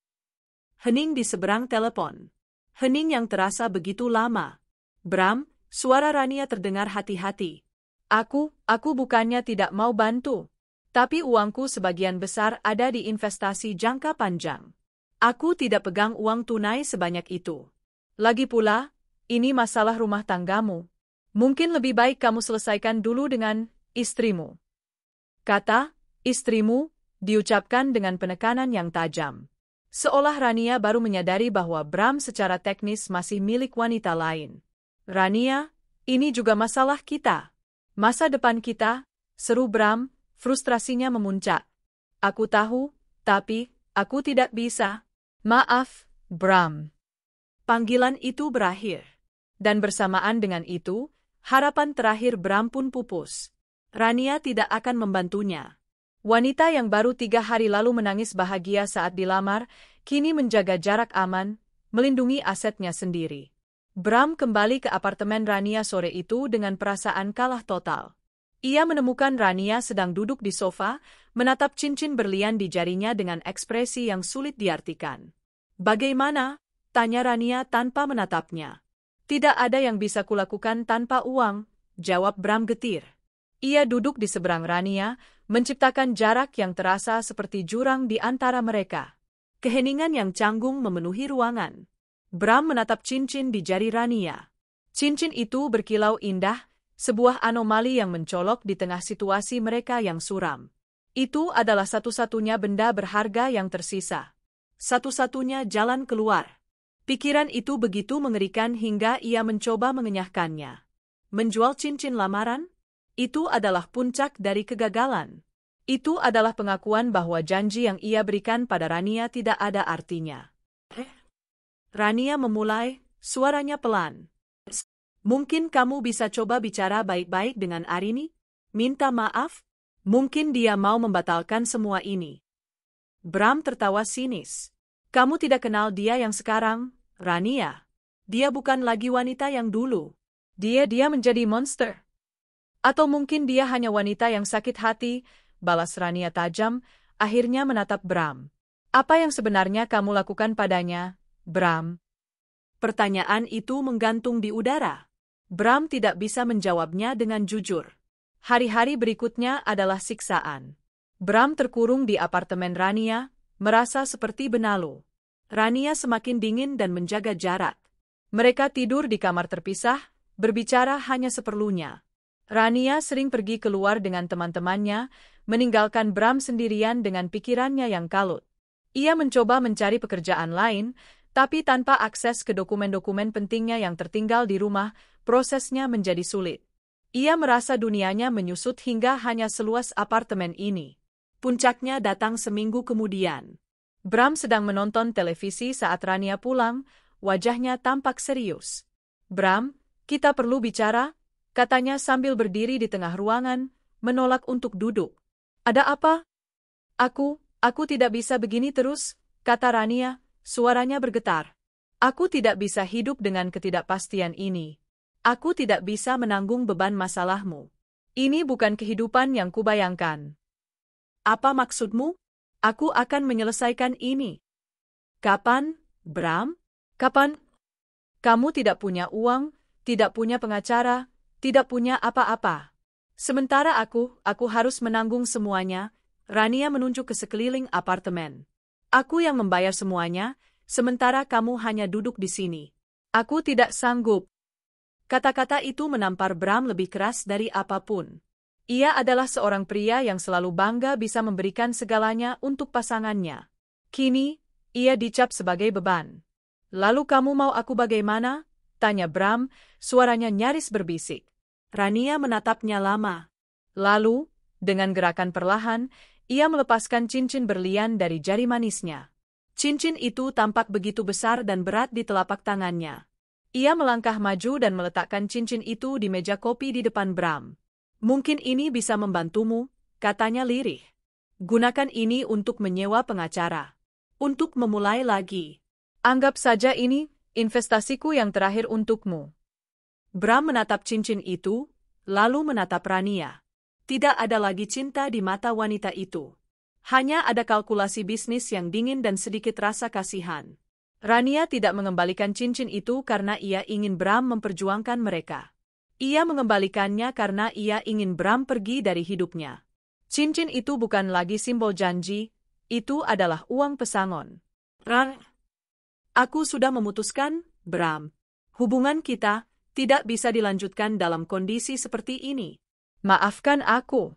Hening di seberang telepon. Hening yang terasa begitu lama. "Bram," suara Rania terdengar hati-hati. Aku bukannya tidak mau bantu. Tapi uangku sebagian besar ada di investasi jangka panjang. Aku tidak pegang uang tunai sebanyak itu. Lagi pula, ini masalah rumah tanggamu. Mungkin lebih baik kamu selesaikan dulu dengan istrimu." Kata "istrimu" diucapkan dengan penekanan yang tajam. Seolah Rania baru menyadari bahwa Bram secara teknis masih milik wanita lain. "Rania, ini juga masalah kita. Masa depan kita," seru Bram, frustrasinya memuncak. "Aku tahu, tapi aku tidak bisa." "Maaf, Bram." Panggilan itu berakhir. Dan bersamaan dengan itu, harapan terakhir Bram pun pupus. Rania tidak akan membantunya. Wanita yang baru 3 hari lalu menangis bahagia saat dilamar, kini menjaga jarak aman, melindungi asetnya sendiri. Bram kembali ke apartemen Rania sore itu dengan perasaan kalah total. Ia menemukan Rania sedang duduk di sofa, menatap cincin berlian di jarinya dengan ekspresi yang sulit diartikan. "Bagaimana?" tanya Rania tanpa menatapnya. "Tidak ada yang bisa kulakukan tanpa uang," jawab Bram getir. Ia duduk di seberang Rania, menciptakan jarak yang terasa seperti jurang di antara mereka. Keheningan yang canggung memenuhi ruangan. Bram menatap cincin di jari Rania. Cincin itu berkilau indah, sebuah anomali yang mencolok di tengah situasi mereka yang suram. Itu adalah satu-satunya benda berharga yang tersisa. Satu-satunya jalan keluar. Pikiran itu begitu mengerikan hingga ia mencoba mengenyahkannya. Menjual cincin lamaran? Itu adalah puncak dari kegagalan. Itu adalah pengakuan bahwa janji yang ia berikan pada Rania tidak ada artinya. Rania memulai, suaranya pelan. "Mungkin kamu bisa coba bicara baik-baik dengan Arini? Minta maaf? Mungkin dia mau membatalkan semua ini." Bram tertawa sinis. "Kamu tidak kenal dia yang sekarang, Rania. Dia bukan lagi wanita yang dulu. Dia menjadi monster. Atau mungkin dia hanya wanita yang sakit hati," balas Rania tajam, akhirnya menatap Bram. "Apa yang sebenarnya kamu lakukan padanya, Bram?" Pertanyaan itu menggantung di udara. Bram tidak bisa menjawabnya dengan jujur. Hari-hari berikutnya adalah siksaan. Bram terkurung di apartemen Rania, merasa seperti benalu. Rania semakin dingin dan menjaga jarak. Mereka tidur di kamar terpisah, berbicara hanya seperlunya. Rania sering pergi keluar dengan teman-temannya, meninggalkan Bram sendirian dengan pikirannya yang kalut. Ia mencoba mencari pekerjaan lain, tapi tanpa akses ke dokumen-dokumen pentingnya yang tertinggal di rumah, prosesnya menjadi sulit. Ia merasa dunianya menyusut hingga hanya seluas apartemen ini. Puncaknya datang seminggu kemudian. Bram sedang menonton televisi saat Rania pulang, wajahnya tampak serius. "Bram, kita perlu bicara," katanya sambil berdiri di tengah ruangan, menolak untuk duduk. "Ada apa?" Aku tidak bisa begini terus," kata Rania. Suaranya bergetar. "Aku tidak bisa hidup dengan ketidakpastian ini. Aku tidak bisa menanggung beban masalahmu. Ini bukan kehidupan yang kubayangkan." "Apa maksudmu?" "Aku akan menyelesaikan ini." "Kapan, Bram? Kapan?" "Kamu tidak punya uang, tidak punya pengacara, tidak punya apa-apa. Sementara aku harus menanggung semuanya." Rania menunjuk ke sekeliling apartemen. "Aku yang membayar semuanya, sementara kamu hanya duduk di sini. Aku tidak sanggup." Kata-kata itu menampar Bram lebih keras dari apapun. Ia adalah seorang pria yang selalu bangga bisa memberikan segalanya untuk pasangannya. Kini, ia dicap sebagai beban. "Lalu kamu mau aku bagaimana?" tanya Bram, suaranya nyaris berbisik. Rania menatapnya lama. Lalu, dengan gerakan perlahan, ia melepaskan cincin berlian dari jari manisnya. Cincin itu tampak begitu besar dan berat di telapak tangannya. Ia melangkah maju dan meletakkan cincin itu di meja kopi di depan Bram. "Mungkin ini bisa membantumu," katanya lirih. "Gunakan ini untuk menyewa pengacara. Untuk memulai lagi. Anggap saja ini investasiku yang terakhir untukmu." Bram menatap cincin itu, lalu menatap Rania. Tidak ada lagi cinta di mata wanita itu. Hanya ada kalkulasi bisnis yang dingin dan sedikit rasa kasihan. Rania tidak mengembalikan cincin itu karena ia ingin Bram memperjuangkan mereka. Ia mengembalikannya karena ia ingin Bram pergi dari hidupnya. Cincin itu bukan lagi simbol janji, itu adalah uang pesangon. "Aku sudah memutuskan, Bram. Hubungan kita tidak bisa dilanjutkan dalam kondisi seperti ini. Maafkan aku."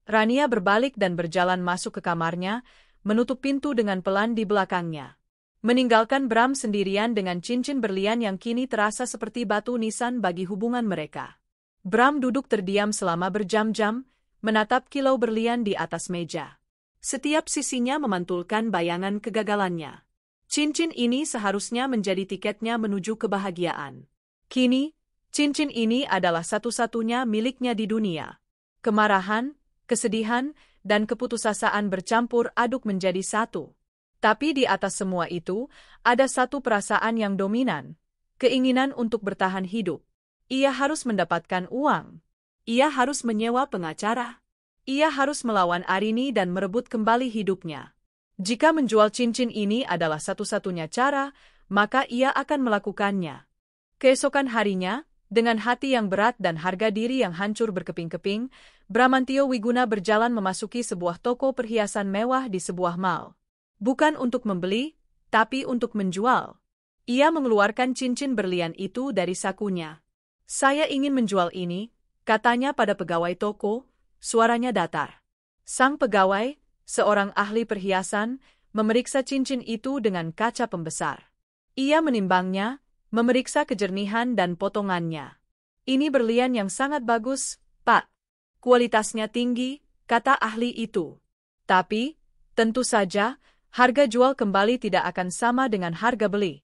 Rania berbalik dan berjalan masuk ke kamarnya, menutup pintu dengan pelan di belakangnya. Meninggalkan Bram sendirian dengan cincin berlian yang kini terasa seperti batu nisan bagi hubungan mereka. Bram duduk terdiam selama berjam-jam, menatap kilau berlian di atas meja. Setiap sisinya memantulkan bayangan kegagalannya. Cincin ini seharusnya menjadi tiketnya menuju kebahagiaan. Kini, cincin ini adalah satu-satunya miliknya di dunia. Kemarahan, kesedihan, dan keputusasaan bercampur aduk menjadi satu. Tapi di atas semua itu, ada satu perasaan yang dominan. keinginan untuk bertahan hidup. Ia harus mendapatkan uang. Ia harus menyewa pengacara. Ia harus melawan Arini dan merebut kembali hidupnya. Jika menjual cincin ini adalah satu-satunya cara, maka ia akan melakukannya. Keesokan harinya, dengan hati yang berat dan harga diri yang hancur berkeping-keping, Bramantio Wiguna berjalan memasuki sebuah toko perhiasan mewah di sebuah mall. Bukan untuk membeli, tapi untuk menjual. Ia mengeluarkan cincin berlian itu dari sakunya. "Saya ingin menjual ini," katanya pada pegawai toko, suaranya datar. Sang pegawai, seorang ahli perhiasan, memeriksa cincin itu dengan kaca pembesar. Ia menimbangnya, memeriksa kejernihan dan potongannya. "Ini berlian yang sangat bagus, Pak. Kualitasnya tinggi," kata ahli itu. "Tapi, tentu saja, harga jual kembali tidak akan sama dengan harga beli."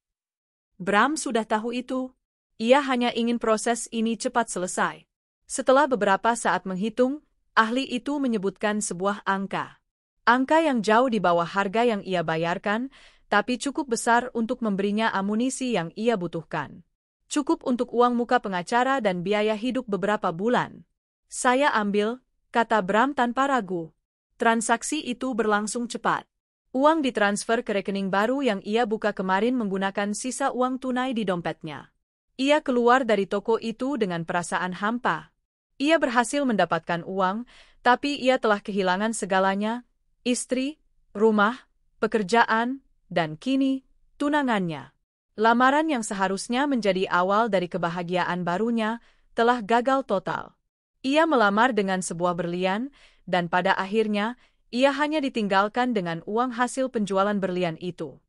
Bram sudah tahu itu. Ia hanya ingin proses ini cepat selesai. Setelah beberapa saat menghitung, ahli itu menyebutkan sebuah angka. Angka yang jauh di bawah harga yang ia bayarkan, tapi cukup besar untuk memberinya amunisi yang ia butuhkan. Cukup untuk uang muka pengacara dan biaya hidup beberapa bulan. "Saya ambil," kata Bram tanpa ragu. Transaksi itu berlangsung cepat. Uang ditransfer ke rekening baru yang ia buka kemarin menggunakan sisa uang tunai di dompetnya. Ia keluar dari toko itu dengan perasaan hampa. Ia berhasil mendapatkan uang, tapi ia telah kehilangan segalanya: istri, rumah, pekerjaan, dan kini, tunangannya. Lamaran yang seharusnya menjadi awal dari kebahagiaan barunya, telah gagal total. Ia melamar dengan sebuah berlian, dan pada akhirnya, ia hanya ditinggalkan dengan uang hasil penjualan berlian itu.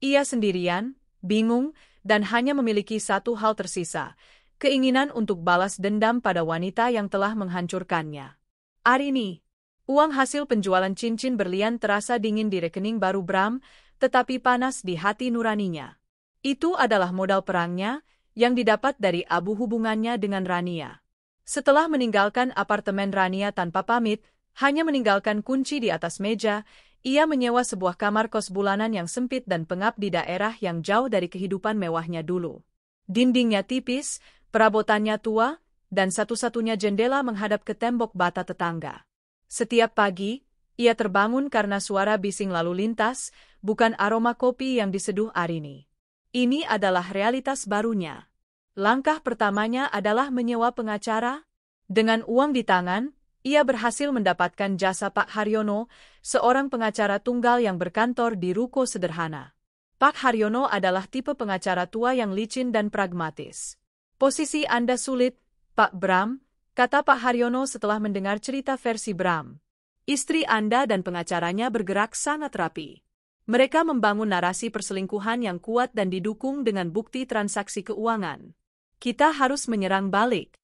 Ia sendirian, bingung, dan hanya memiliki satu hal tersisa: keinginan untuk balas dendam pada wanita yang telah menghancurkannya. Arini. Uang hasil penjualan cincin berlian terasa dingin di rekening baru Bram, tetapi panas di hati nuraninya. Itu adalah modal perangnya, yang didapat dari abu hubungannya dengan Rania. Setelah meninggalkan apartemen Rania tanpa pamit, hanya meninggalkan kunci di atas meja, ia menyewa sebuah kamar kos bulanan yang sempit dan pengap di daerah yang jauh dari kehidupan mewahnya dulu. Dindingnya tipis, perabotannya tua, dan satu-satunya jendela menghadap ke tembok bata tetangga. Setiap pagi, ia terbangun karena suara bising lalu lintas, bukan aroma kopi yang diseduh Arini. Ini adalah realitas barunya. Langkah pertamanya adalah menyewa pengacara. Dengan uang di tangan, ia berhasil mendapatkan jasa Pak Haryono, seorang pengacara tunggal yang berkantor di ruko sederhana. Pak Haryono adalah tipe pengacara tua yang licin dan pragmatis. "Posisi Anda sulit, Pak Bram," kata Pak Haryono setelah mendengar cerita versi Bram. "Istri Anda dan pengacaranya bergerak sangat rapi. Mereka membangun narasi perselingkuhan yang kuat dan didukung dengan bukti transaksi keuangan. Kita harus menyerang balik."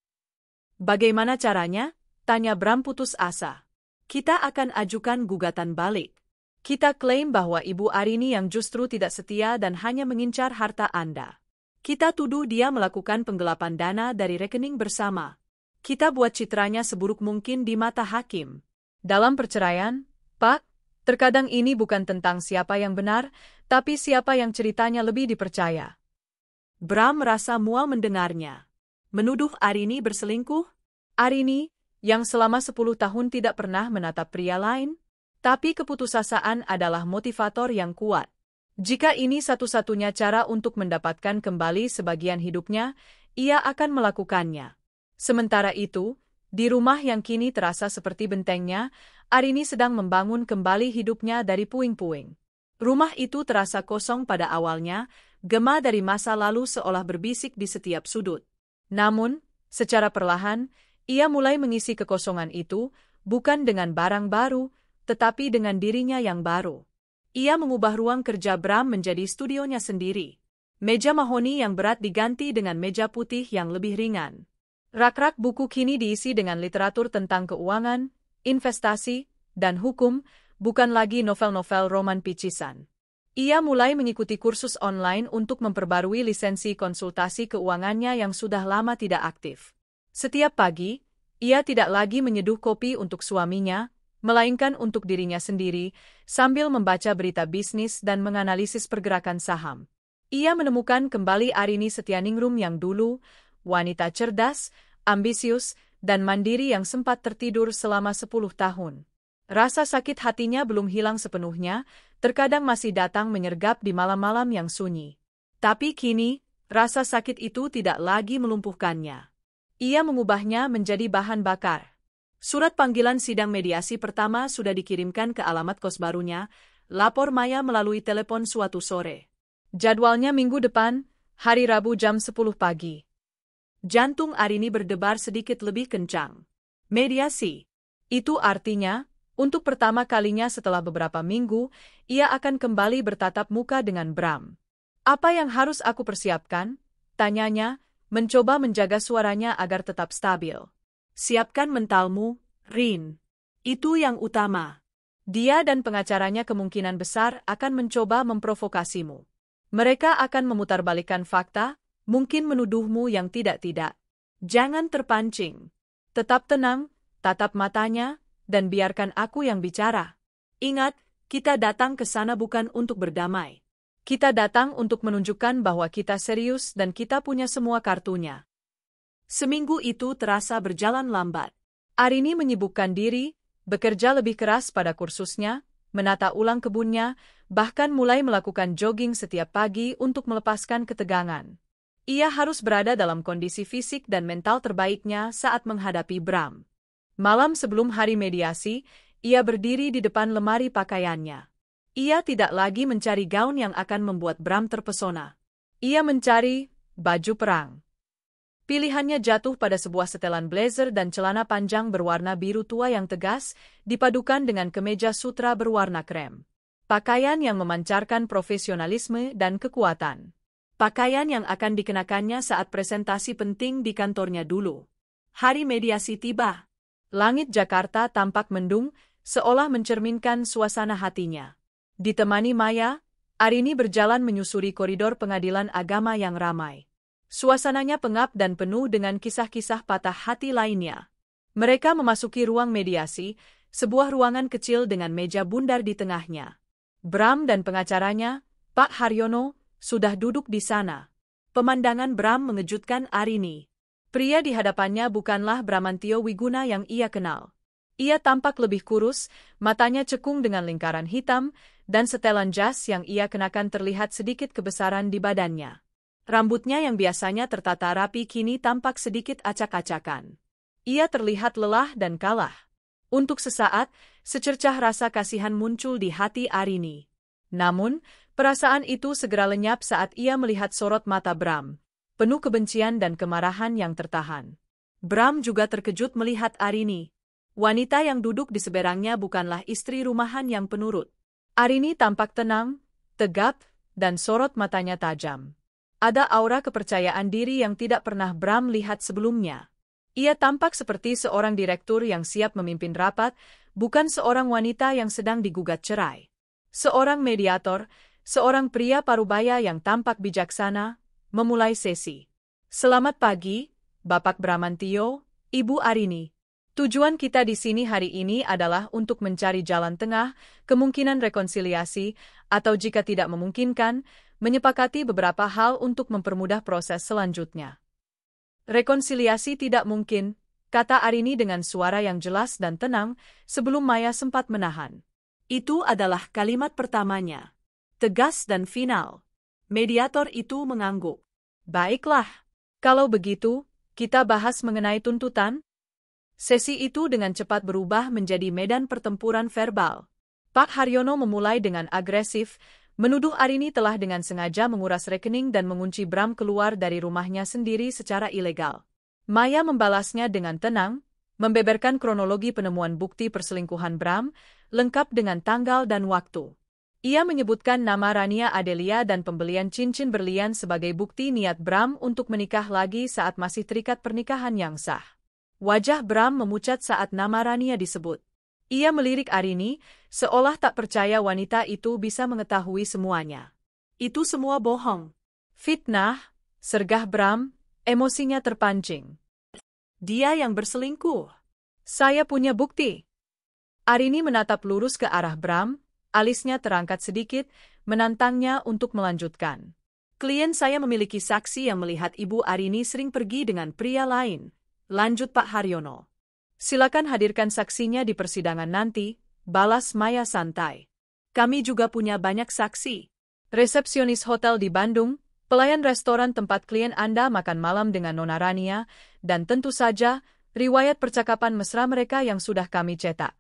"Bagaimana caranya?" tanya Bram putus asa. "Kita akan ajukan gugatan balik. Kita klaim bahwa Ibu Arini yang justru tidak setia dan hanya mengincar harta Anda. Kita tuduh dia melakukan penggelapan dana dari rekening bersama. Kita buat citranya seburuk mungkin di mata hakim. Dalam perceraian, Pak, terkadang ini bukan tentang siapa yang benar, tapi siapa yang ceritanya lebih dipercaya." Bram merasa mual mendengarnya. Menuduh Arini berselingkuh? Arini, yang selama 10 tahun tidak pernah menatap pria lain? Tapi keputusasaan adalah motivator yang kuat. Jika ini satu-satunya cara untuk mendapatkan kembali sebagian hidupnya, ia akan melakukannya. Sementara itu, di rumah yang kini terasa seperti bentengnya, Arini sedang membangun kembali hidupnya dari puing-puing. Rumah itu terasa kosong pada awalnya, gema dari masa lalu seolah berbisik di setiap sudut. Namun, secara perlahan, ia mulai mengisi kekosongan itu, bukan dengan barang baru, tetapi dengan dirinya yang baru. Ia mengubah ruang kerja Bram menjadi studionya sendiri. Meja mahoni yang berat diganti dengan meja putih yang lebih ringan. Rak-rak buku kini diisi dengan literatur tentang keuangan, investasi, dan hukum, bukan lagi novel-novel roman picisan. Ia mulai mengikuti kursus online untuk memperbarui lisensi konsultasi keuangannya yang sudah lama tidak aktif. Setiap pagi, ia tidak lagi menyeduh kopi untuk suaminya, melainkan untuk dirinya sendiri, sambil membaca berita bisnis dan menganalisis pergerakan saham. Ia menemukan kembali Arini Setianingrum yang dulu, wanita cerdas, ambisius, dan mandiri yang sempat tertidur selama 10 tahun. Rasa sakit hatinya belum hilang sepenuhnya, terkadang masih datang menyergap di malam-malam yang sunyi. Tapi kini, rasa sakit itu tidak lagi melumpuhkannya. Ia mengubahnya menjadi bahan bakar. Surat panggilan sidang mediasi pertama sudah dikirimkan ke alamat kos barunya, lapor Maya melalui telepon suatu sore. Jadwalnya minggu depan, hari Rabu jam 10 pagi. Jantung Arini berdebar sedikit lebih kencang. Mediasi. Itu artinya, untuk pertama kalinya setelah beberapa minggu, ia akan kembali bertatap muka dengan Bram. Apa yang harus aku persiapkan? Tanyanya, mencoba menjaga suaranya agar tetap stabil. Siapkan mentalmu, Rin. Itu yang utama. Dia dan pengacaranya kemungkinan besar akan mencoba memprovokasimu. Mereka akan memutarbalikkan fakta, mungkin menuduhmu yang tidak-tidak. Jangan terpancing. Tetap tenang, tatap matanya, dan biarkan aku yang bicara. Ingat, kita datang ke sana bukan untuk berdamai. Kita datang untuk menunjukkan bahwa kita serius dan kita punya semua kartunya. Seminggu itu terasa berjalan lambat. Arini menyibukkan diri, bekerja lebih keras pada kursusnya, menata ulang kebunnya, bahkan mulai melakukan jogging setiap pagi untuk melepaskan ketegangan. Ia harus berada dalam kondisi fisik dan mental terbaiknya saat menghadapi Bram. Malam sebelum hari mediasi, ia berdiri di depan lemari pakaiannya. Ia tidak lagi mencari gaun yang akan membuat Bram terpesona. Ia mencari baju perang. Pilihannya jatuh pada sebuah setelan blazer dan celana panjang berwarna biru tua yang tegas, dipadukan dengan kemeja sutra berwarna krem. Pakaian yang memancarkan profesionalisme dan kekuatan. Pakaian yang akan dikenakannya saat presentasi penting di kantornya dulu. Hari mediasi tiba. Langit Jakarta tampak mendung, seolah mencerminkan suasana hatinya. Ditemani Maya, Arini berjalan menyusuri koridor pengadilan agama yang ramai. Suasananya pengap dan penuh dengan kisah-kisah patah hati lainnya. Mereka memasuki ruang mediasi, sebuah ruangan kecil dengan meja bundar di tengahnya. Bram dan pengacaranya, Pak Haryono, sudah duduk di sana. Pemandangan Bram mengejutkan Arini. Pria di hadapannya bukanlah Bramantio Wiguna yang ia kenal. Ia tampak lebih kurus, matanya cekung dengan lingkaran hitam, dan setelan jas yang ia kenakan terlihat sedikit kebesaran di badannya. Rambutnya yang biasanya tertata rapi kini tampak sedikit acak-acakan. Ia terlihat lelah dan kalah. Untuk sesaat, secercah rasa kasihan muncul di hati Arini. Namun, perasaan itu segera lenyap saat ia melihat sorot mata Bram, penuh kebencian dan kemarahan yang tertahan. Bram juga terkejut melihat Arini. Wanita yang duduk di seberangnya bukanlah istri rumahan yang penurut. Arini tampak tenang, tegap, dan sorot matanya tajam. Ada aura kepercayaan diri yang tidak pernah Bram lihat sebelumnya. Ia tampak seperti seorang direktur yang siap memimpin rapat, bukan seorang wanita yang sedang digugat cerai. Seorang mediator, seorang pria parubaya yang tampak bijaksana, memulai sesi. Selamat pagi, Bapak Bramantio, Ibu Arini. Tujuan kita di sini hari ini adalah untuk mencari jalan tengah, kemungkinan rekonsiliasi, atau jika tidak memungkinkan, menyepakati beberapa hal untuk mempermudah proses selanjutnya. Rekonsiliasi tidak mungkin, kata Arini dengan suara yang jelas dan tenang, sebelum Maya sempat menahan. Itu adalah kalimat pertamanya. Tegas dan final. Mediator itu mengangguk. Baiklah. Kalau begitu, kita bahas mengenai tuntutan. Sesi itu dengan cepat berubah menjadi medan pertempuran verbal. Pak Haryono memulai dengan agresif, menuduh Arini telah dengan sengaja menguras rekening dan mengunci Bram keluar dari rumahnya sendiri secara ilegal. Maya membalasnya dengan tenang, membeberkan kronologi penemuan bukti perselingkuhan Bram, lengkap dengan tanggal dan waktu. Ia menyebutkan nama Rania Adelia dan pembelian cincin berlian sebagai bukti niat Bram untuk menikah lagi saat masih terikat pernikahan yang sah. Wajah Bram memucat saat nama Rania disebut. Ia melirik Arini, seolah tak percaya wanita itu bisa mengetahui semuanya. Itu semua bohong. Fitnah, sergah Bram, emosinya terpancing. Dia yang berselingkuh. Saya punya bukti. Arini menatap lurus ke arah Bram, alisnya terangkat sedikit, menantangnya untuk melanjutkan. Klien saya memiliki saksi yang melihat Ibu Arini sering pergi dengan pria lain, lanjut Pak Haryono. Silakan hadirkan saksinya di persidangan nanti, balas Maya santai. Kami juga punya banyak saksi. Resepsionis hotel di Bandung, pelayan restoran tempat klien Anda makan malam dengan Nona Rania, dan tentu saja, riwayat percakapan mesra mereka yang sudah kami cetak.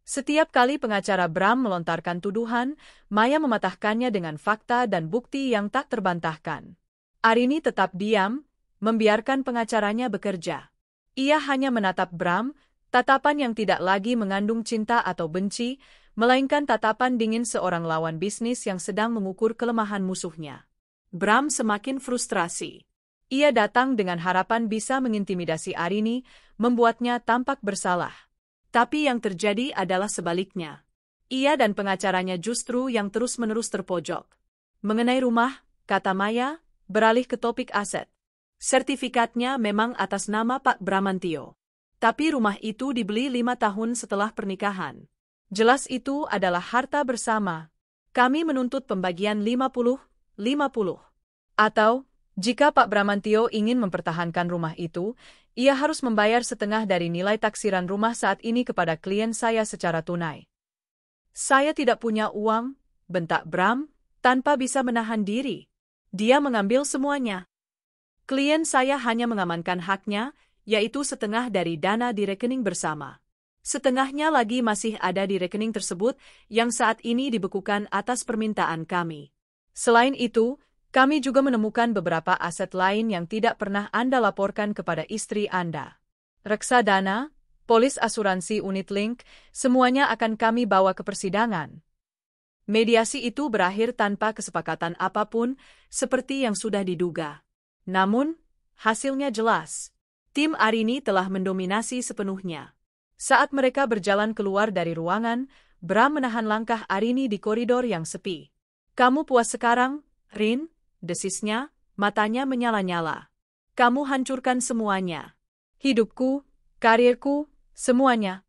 Setiap kali pengacara Bram melontarkan tuduhan, Maya mematahkannya dengan fakta dan bukti yang tak terbantahkan. Arini tetap diam, membiarkan pengacaranya bekerja. Ia hanya menatap Bram, tatapan yang tidak lagi mengandung cinta atau benci, melainkan tatapan dingin seorang lawan bisnis yang sedang mengukur kelemahan musuhnya. Bram semakin frustrasi. Ia datang dengan harapan bisa mengintimidasi Arini, membuatnya tampak bersalah. Tapi yang terjadi adalah sebaliknya. Ia dan pengacaranya justru yang terus-menerus terpojok. Mengenai rumah, kata Maya, beralih ke topik aset. Sertifikatnya memang atas nama Pak Bramantio. Tapi rumah itu dibeli 5 tahun setelah pernikahan. Jelas itu adalah harta bersama. Kami menuntut pembagian 50-50. Atau, jika Pak Bramantio ingin mempertahankan rumah itu, ia harus membayar setengah dari nilai taksiran rumah saat ini kepada klien saya secara tunai. Saya tidak punya uang, bentak Bram, tanpa bisa menahan diri. Dia mengambil semuanya. Klien saya hanya mengamankan haknya, yaitu setengah dari dana di rekening bersama. Setengahnya lagi masih ada di rekening tersebut yang saat ini dibekukan atas permintaan kami. Selain itu, kami juga menemukan beberapa aset lain yang tidak pernah Anda laporkan kepada istri Anda. Reksadana, polis asuransi unit link, semuanya akan kami bawa ke persidangan. Mediasi itu berakhir tanpa kesepakatan apapun, seperti yang sudah diduga. Namun, hasilnya jelas. Tim Arini telah mendominasi sepenuhnya. Saat mereka berjalan keluar dari ruangan, Bram menahan langkah Arini di koridor yang sepi. "Kamu puas sekarang, Rin?" desisnya, matanya menyala-nyala. "Kamu hancurkan semuanya. Hidupku, karirku, semuanya."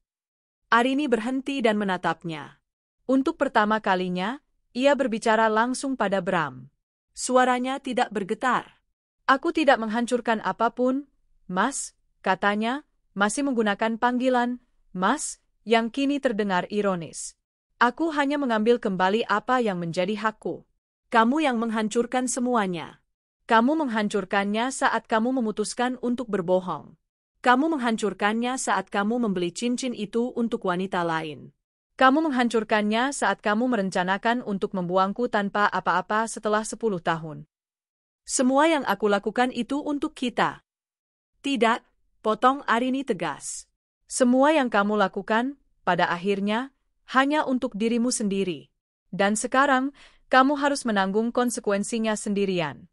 Arini berhenti dan menatapnya. Untuk pertama kalinya, ia berbicara langsung pada Bram. Suaranya tidak bergetar. "Aku tidak menghancurkan apapun, Mas," katanya, masih menggunakan panggilan, Mas, yang kini terdengar ironis. "Aku hanya mengambil kembali apa yang menjadi hakku." "Kamu yang menghancurkan semuanya. Kamu menghancurkannya saat kamu memutuskan untuk berbohong. Kamu menghancurkannya saat kamu membeli cincin itu untuk wanita lain. Kamu menghancurkannya saat kamu merencanakan untuk membuangku tanpa apa-apa setelah 10 tahun. Semua yang aku lakukan itu untuk kita." "Tidak," potong Arini tegas. "Semua yang kamu lakukan, pada akhirnya, hanya untuk dirimu sendiri. Dan sekarang, kamu harus menanggung konsekuensinya sendirian."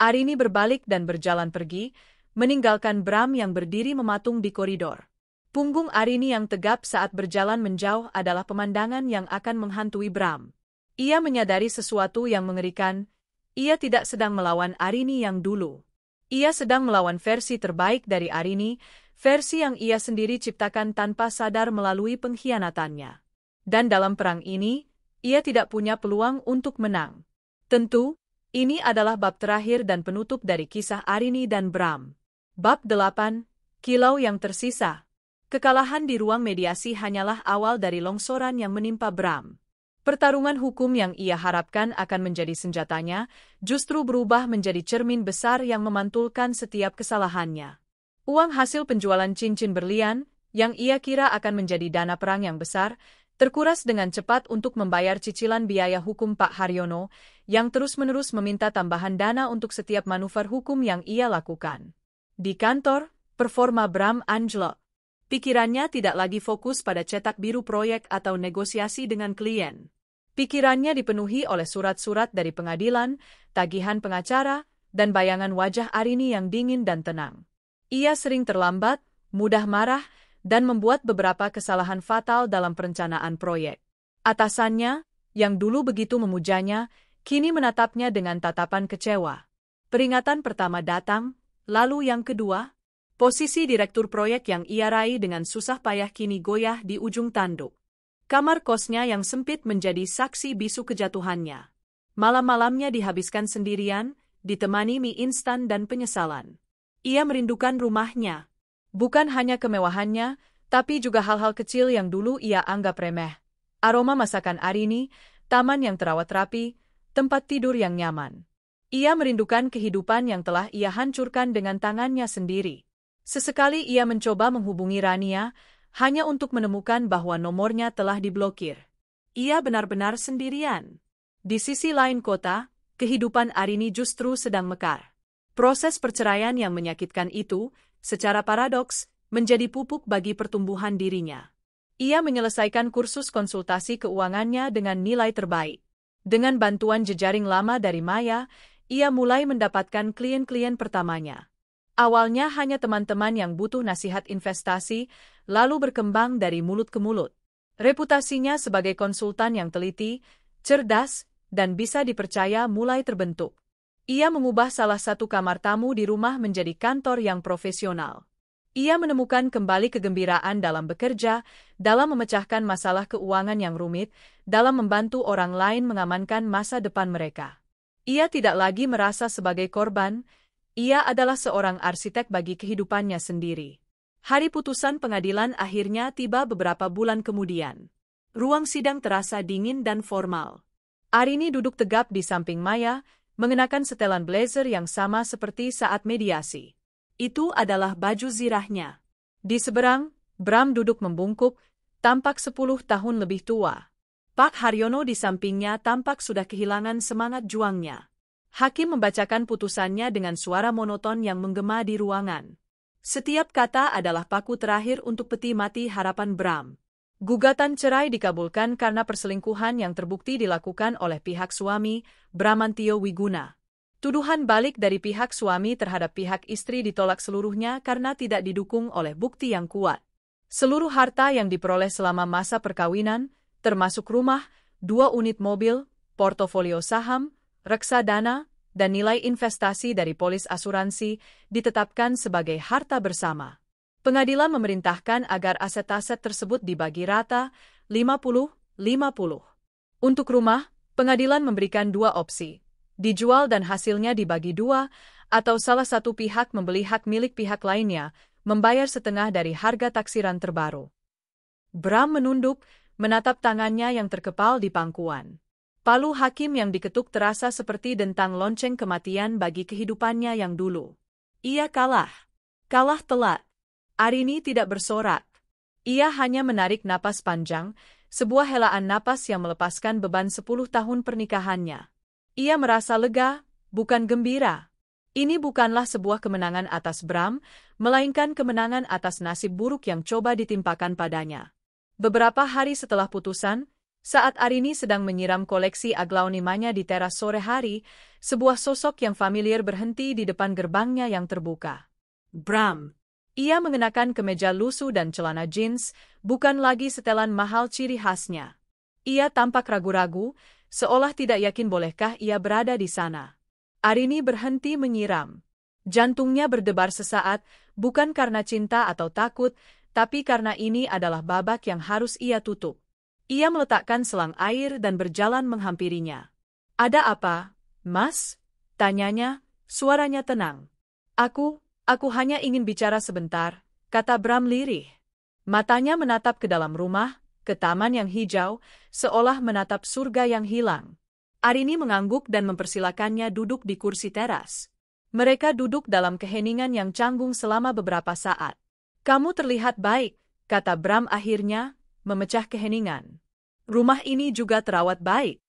Arini berbalik dan berjalan pergi, meninggalkan Bram yang berdiri mematung di koridor. Punggung Arini yang tegap saat berjalan menjauh adalah pemandangan yang akan menghantui Bram. Ia menyadari sesuatu yang mengerikan. Ia tidak sedang melawan Arini yang dulu. Ia sedang melawan versi terbaik dari Arini, versi yang ia sendiri ciptakan tanpa sadar melalui pengkhianatannya. Dan dalam perang ini, ia tidak punya peluang untuk menang. Tentu, ini adalah bab terakhir dan penutup dari kisah Arini dan Bram. Bab 8, Kilau yang Tersisa. Kekalahan di ruang mediasi hanyalah awal dari longsoran yang menimpa Bram. Pertarungan hukum yang ia harapkan akan menjadi senjatanya, justru berubah menjadi cermin besar yang memantulkan setiap kesalahannya. Uang hasil penjualan cincin berlian, yang ia kira akan menjadi dana perang yang besar, terkuras dengan cepat untuk membayar cicilan biaya hukum Pak Haryono, yang terus-menerus meminta tambahan dana untuk setiap manuver hukum yang ia lakukan. Di kantor, performa Bram anjlok. Pikirannya tidak lagi fokus pada cetak biru proyek atau negosiasi dengan klien. Pikirannya dipenuhi oleh surat-surat dari pengadilan, tagihan pengacara, dan bayangan wajah Arini yang dingin dan tenang. Ia sering terlambat, mudah marah, dan membuat beberapa kesalahan fatal dalam perencanaan proyek. Atasannya, yang dulu begitu memujanya, kini menatapnya dengan tatapan kecewa. Peringatan pertama datang, lalu yang kedua. Posisi direktur proyek yang ia raih dengan susah payah kini goyah di ujung tanduk. Kamar kosnya yang sempit menjadi saksi bisu kejatuhannya. Malam-malamnya dihabiskan sendirian, ditemani mie instan dan penyesalan. Ia merindukan rumahnya. Bukan hanya kemewahannya, tapi juga hal-hal kecil yang dulu ia anggap remeh. Aroma masakan Arini, taman yang terawat rapi, tempat tidur yang nyaman. Ia merindukan kehidupan yang telah ia hancurkan dengan tangannya sendiri. Sesekali ia mencoba menghubungi Rania, hanya untuk menemukan bahwa nomornya telah diblokir. Ia benar-benar sendirian. Di sisi lain kota, kehidupan Arini justru sedang mekar. Proses perceraian yang menyakitkan itu, secara paradoks, menjadi pupuk bagi pertumbuhan dirinya. Ia menyelesaikan kursus konsultasi keuangannya dengan nilai terbaik. Dengan bantuan jejaring lama dari Maya, ia mulai mendapatkan klien-klien pertamanya. Awalnya hanya teman-teman yang butuh nasihat investasi, lalu berkembang dari mulut ke mulut. Reputasinya sebagai konsultan yang teliti, cerdas, dan bisa dipercaya mulai terbentuk. Ia mengubah salah satu kamar tamu di rumah menjadi kantor yang profesional. Ia menemukan kembali kegembiraan dalam bekerja, dalam memecahkan masalah keuangan yang rumit, dalam membantu orang lain mengamankan masa depan mereka. Ia tidak lagi merasa sebagai korban, ia adalah seorang arsitek bagi kehidupannya sendiri. Hari putusan pengadilan akhirnya tiba beberapa bulan kemudian. Ruang sidang terasa dingin dan formal. Arini duduk tegap di samping Maya, mengenakan setelan blazer yang sama seperti saat mediasi. Itu adalah baju zirahnya. Di seberang, Bram duduk membungkuk, tampak 10 tahun lebih tua. Pak Haryono di sampingnya tampak sudah kehilangan semangat juangnya. Hakim membacakan putusannya dengan suara monoton yang menggema di ruangan. Setiap kata adalah paku terakhir untuk peti mati harapan Bram. Gugatan cerai dikabulkan karena perselingkuhan yang terbukti dilakukan oleh pihak suami, Bramantio Wiguna. Tuduhan balik dari pihak suami terhadap pihak istri ditolak seluruhnya karena tidak didukung oleh bukti yang kuat. Seluruh harta yang diperoleh selama masa perkawinan, termasuk rumah, 2 unit mobil, portofolio saham, reksadana, dan nilai investasi dari polis asuransi, ditetapkan sebagai harta bersama. Pengadilan memerintahkan agar aset-aset tersebut dibagi rata, 50-50. Untuk rumah, pengadilan memberikan 2 opsi. Dijual dan hasilnya dibagi 2, atau salah satu pihak membeli hak milik pihak lainnya, membayar setengah dari harga taksiran terbaru. Bram menunduk, menatap tangannya yang terkepal di pangkuan. Palu hakim yang diketuk terasa seperti dentang lonceng kematian bagi kehidupannya yang dulu. Ia kalah. Kalah telak. Arini tidak bersorak. Ia hanya menarik napas panjang, sebuah helaan napas yang melepaskan beban 10 tahun pernikahannya. Ia merasa lega, bukan gembira. Ini bukanlah sebuah kemenangan atas Bram, melainkan kemenangan atas nasib buruk yang coba ditimpakan padanya. Beberapa hari setelah putusan, saat Arini sedang menyiram koleksi aglaonimanya di teras sore hari, sebuah sosok yang familiar berhenti di depan gerbangnya yang terbuka. Bram. Ia mengenakan kemeja lusuh dan celana jeans, bukan lagi setelan mahal ciri khasnya. Ia tampak ragu-ragu, seolah tidak yakin bolehkah ia berada di sana. Arini berhenti menyiram. Jantungnya berdebar sesaat, bukan karena cinta atau takut, tapi karena ini adalah babak yang harus ia tutup. Ia meletakkan selang air dan berjalan menghampirinya. "Ada apa, Mas?" tanyanya, suaranya tenang. Aku hanya ingin bicara sebentar," kata Bram lirih. Matanya menatap ke dalam rumah, ke taman yang hijau, seolah menatap surga yang hilang. Arini mengangguk dan mempersilakannya duduk di kursi teras. Mereka duduk dalam keheningan yang canggung selama beberapa saat. "Kamu terlihat baik," kata Bram akhirnya, memecah keheningan. "Rumah ini juga terawat baik."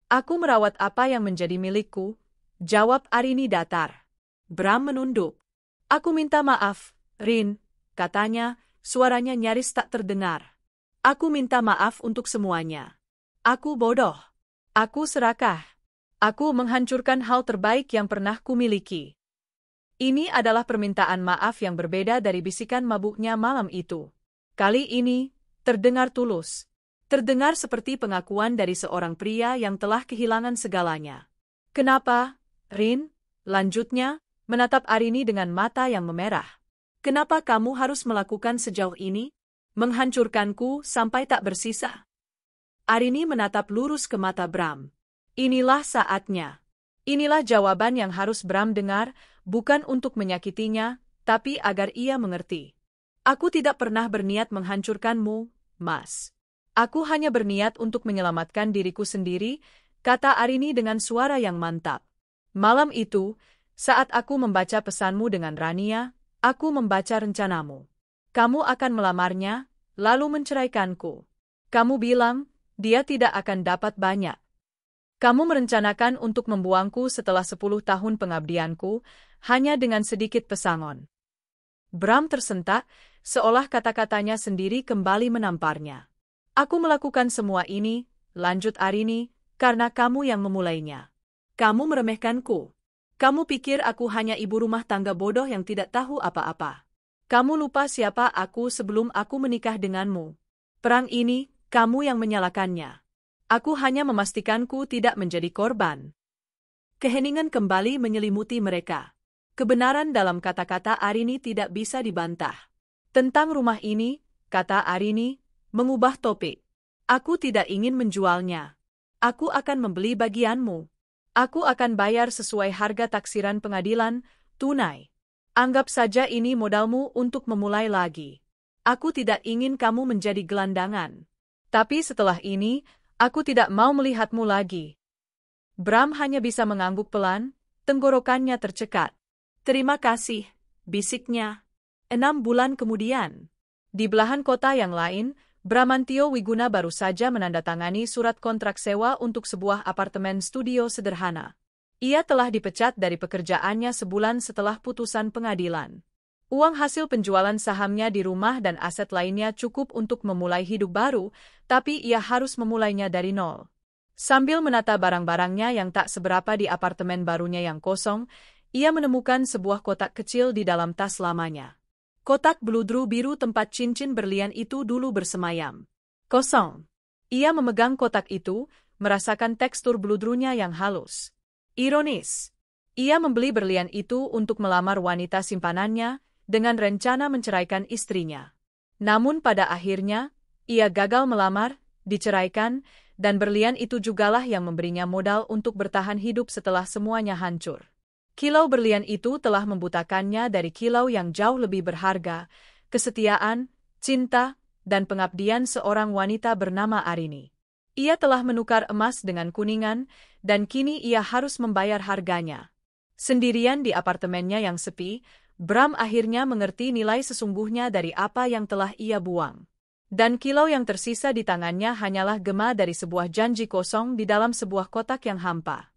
"Aku merawat apa yang menjadi milikku," jawab Arini datar. Bram menunduk. "Aku minta maaf, Rin," katanya, suaranya nyaris tak terdengar. "Aku minta maaf untuk semuanya. Aku bodoh. Aku serakah. Aku menghancurkan hal terbaik yang pernah kumiliki." Ini adalah permintaan maaf yang berbeda dari bisikan mabuknya malam itu. Kali ini, terdengar tulus. Terdengar seperti pengakuan dari seorang pria yang telah kehilangan segalanya. "Kenapa, Rin?" lanjutnya, menatap Arini dengan mata yang memerah. "Kenapa kamu harus melakukan sejauh ini? Menghancurkanku sampai tak bersisa?" Arini menatap lurus ke mata Bram. Inilah saatnya. Inilah jawaban yang harus Bram dengar, bukan untuk menyakitinya, tapi agar ia mengerti. Aku tidak pernah berniat menghancurkanmu, Mas. Aku hanya berniat untuk menyelamatkan diriku sendiri, kata Arini dengan suara yang mantap. Malam itu, saat aku membaca pesanmu dengan Rania, aku membaca rencanamu. Kamu akan melamarnya, lalu menceraikanku. Kamu bilang, dia tidak akan dapat banyak. Kamu merencanakan untuk membuangku setelah 10 tahun pengabdianku, hanya dengan sedikit pesangon. Bram tersentak, seolah kata-katanya sendiri kembali menamparnya. Aku melakukan semua ini, lanjut Arini, karena kamu yang memulainya. Kamu meremehkanku. Kamu pikir aku hanya ibu rumah tangga bodoh yang tidak tahu apa-apa. Kamu lupa siapa aku sebelum aku menikah denganmu. Perang ini, kamu yang menyalakannya. Aku hanya memastikanku tidak menjadi korban. Keheningan kembali menyelimuti mereka. Kebenaran dalam kata-kata Arini tidak bisa dibantah. Tentang rumah ini, kata Arini, mengubah topik. Aku tidak ingin menjualnya. Aku akan membeli bagianmu. Aku akan bayar sesuai harga taksiran pengadilan, tunai. Anggap saja ini modalmu untuk memulai lagi. Aku tidak ingin kamu menjadi gelandangan. Tapi setelah ini, aku tidak mau melihatmu lagi. Bram hanya bisa mengangguk pelan, tenggorokannya tercekat. Terima kasih, bisiknya. 6 bulan kemudian. Di belahan kota yang lain, Bramantio Wiguna baru saja menandatangani surat kontrak sewa untuk sebuah apartemen studio sederhana. Ia telah dipecat dari pekerjaannya sebulan setelah putusan pengadilan. Uang hasil penjualan sahamnya di rumah dan aset lainnya cukup untuk memulai hidup baru, tapi ia harus memulainya dari nol. Sambil menata barang-barangnya yang tak seberapa di apartemen barunya yang kosong, ia menemukan sebuah kotak kecil di dalam tas lamanya. Kotak beludru biru tempat cincin berlian itu dulu bersemayam. Kosong. Ia memegang kotak itu, merasakan tekstur beludrunya yang halus. Ironis. Ia membeli berlian itu untuk melamar wanita simpanannya, dengan rencana menceraikan istrinya. Namun pada akhirnya, ia gagal melamar, diceraikan, dan berlian itu jugalah yang memberinya modal untuk bertahan hidup setelah semuanya hancur. Kilau berlian itu telah membutakannya dari kilau yang jauh lebih berharga, kesetiaan, cinta, dan pengabdian seorang wanita bernama Arini. Ia telah menukar emas dengan kuningan, dan kini ia harus membayar harganya. Sendirian di apartemennya yang sepi, Bram akhirnya mengerti nilai sesungguhnya dari apa yang telah ia buang. Dan kilau yang tersisa di tangannya hanyalah gema dari sebuah janji kosong di dalam sebuah kotak yang hampa.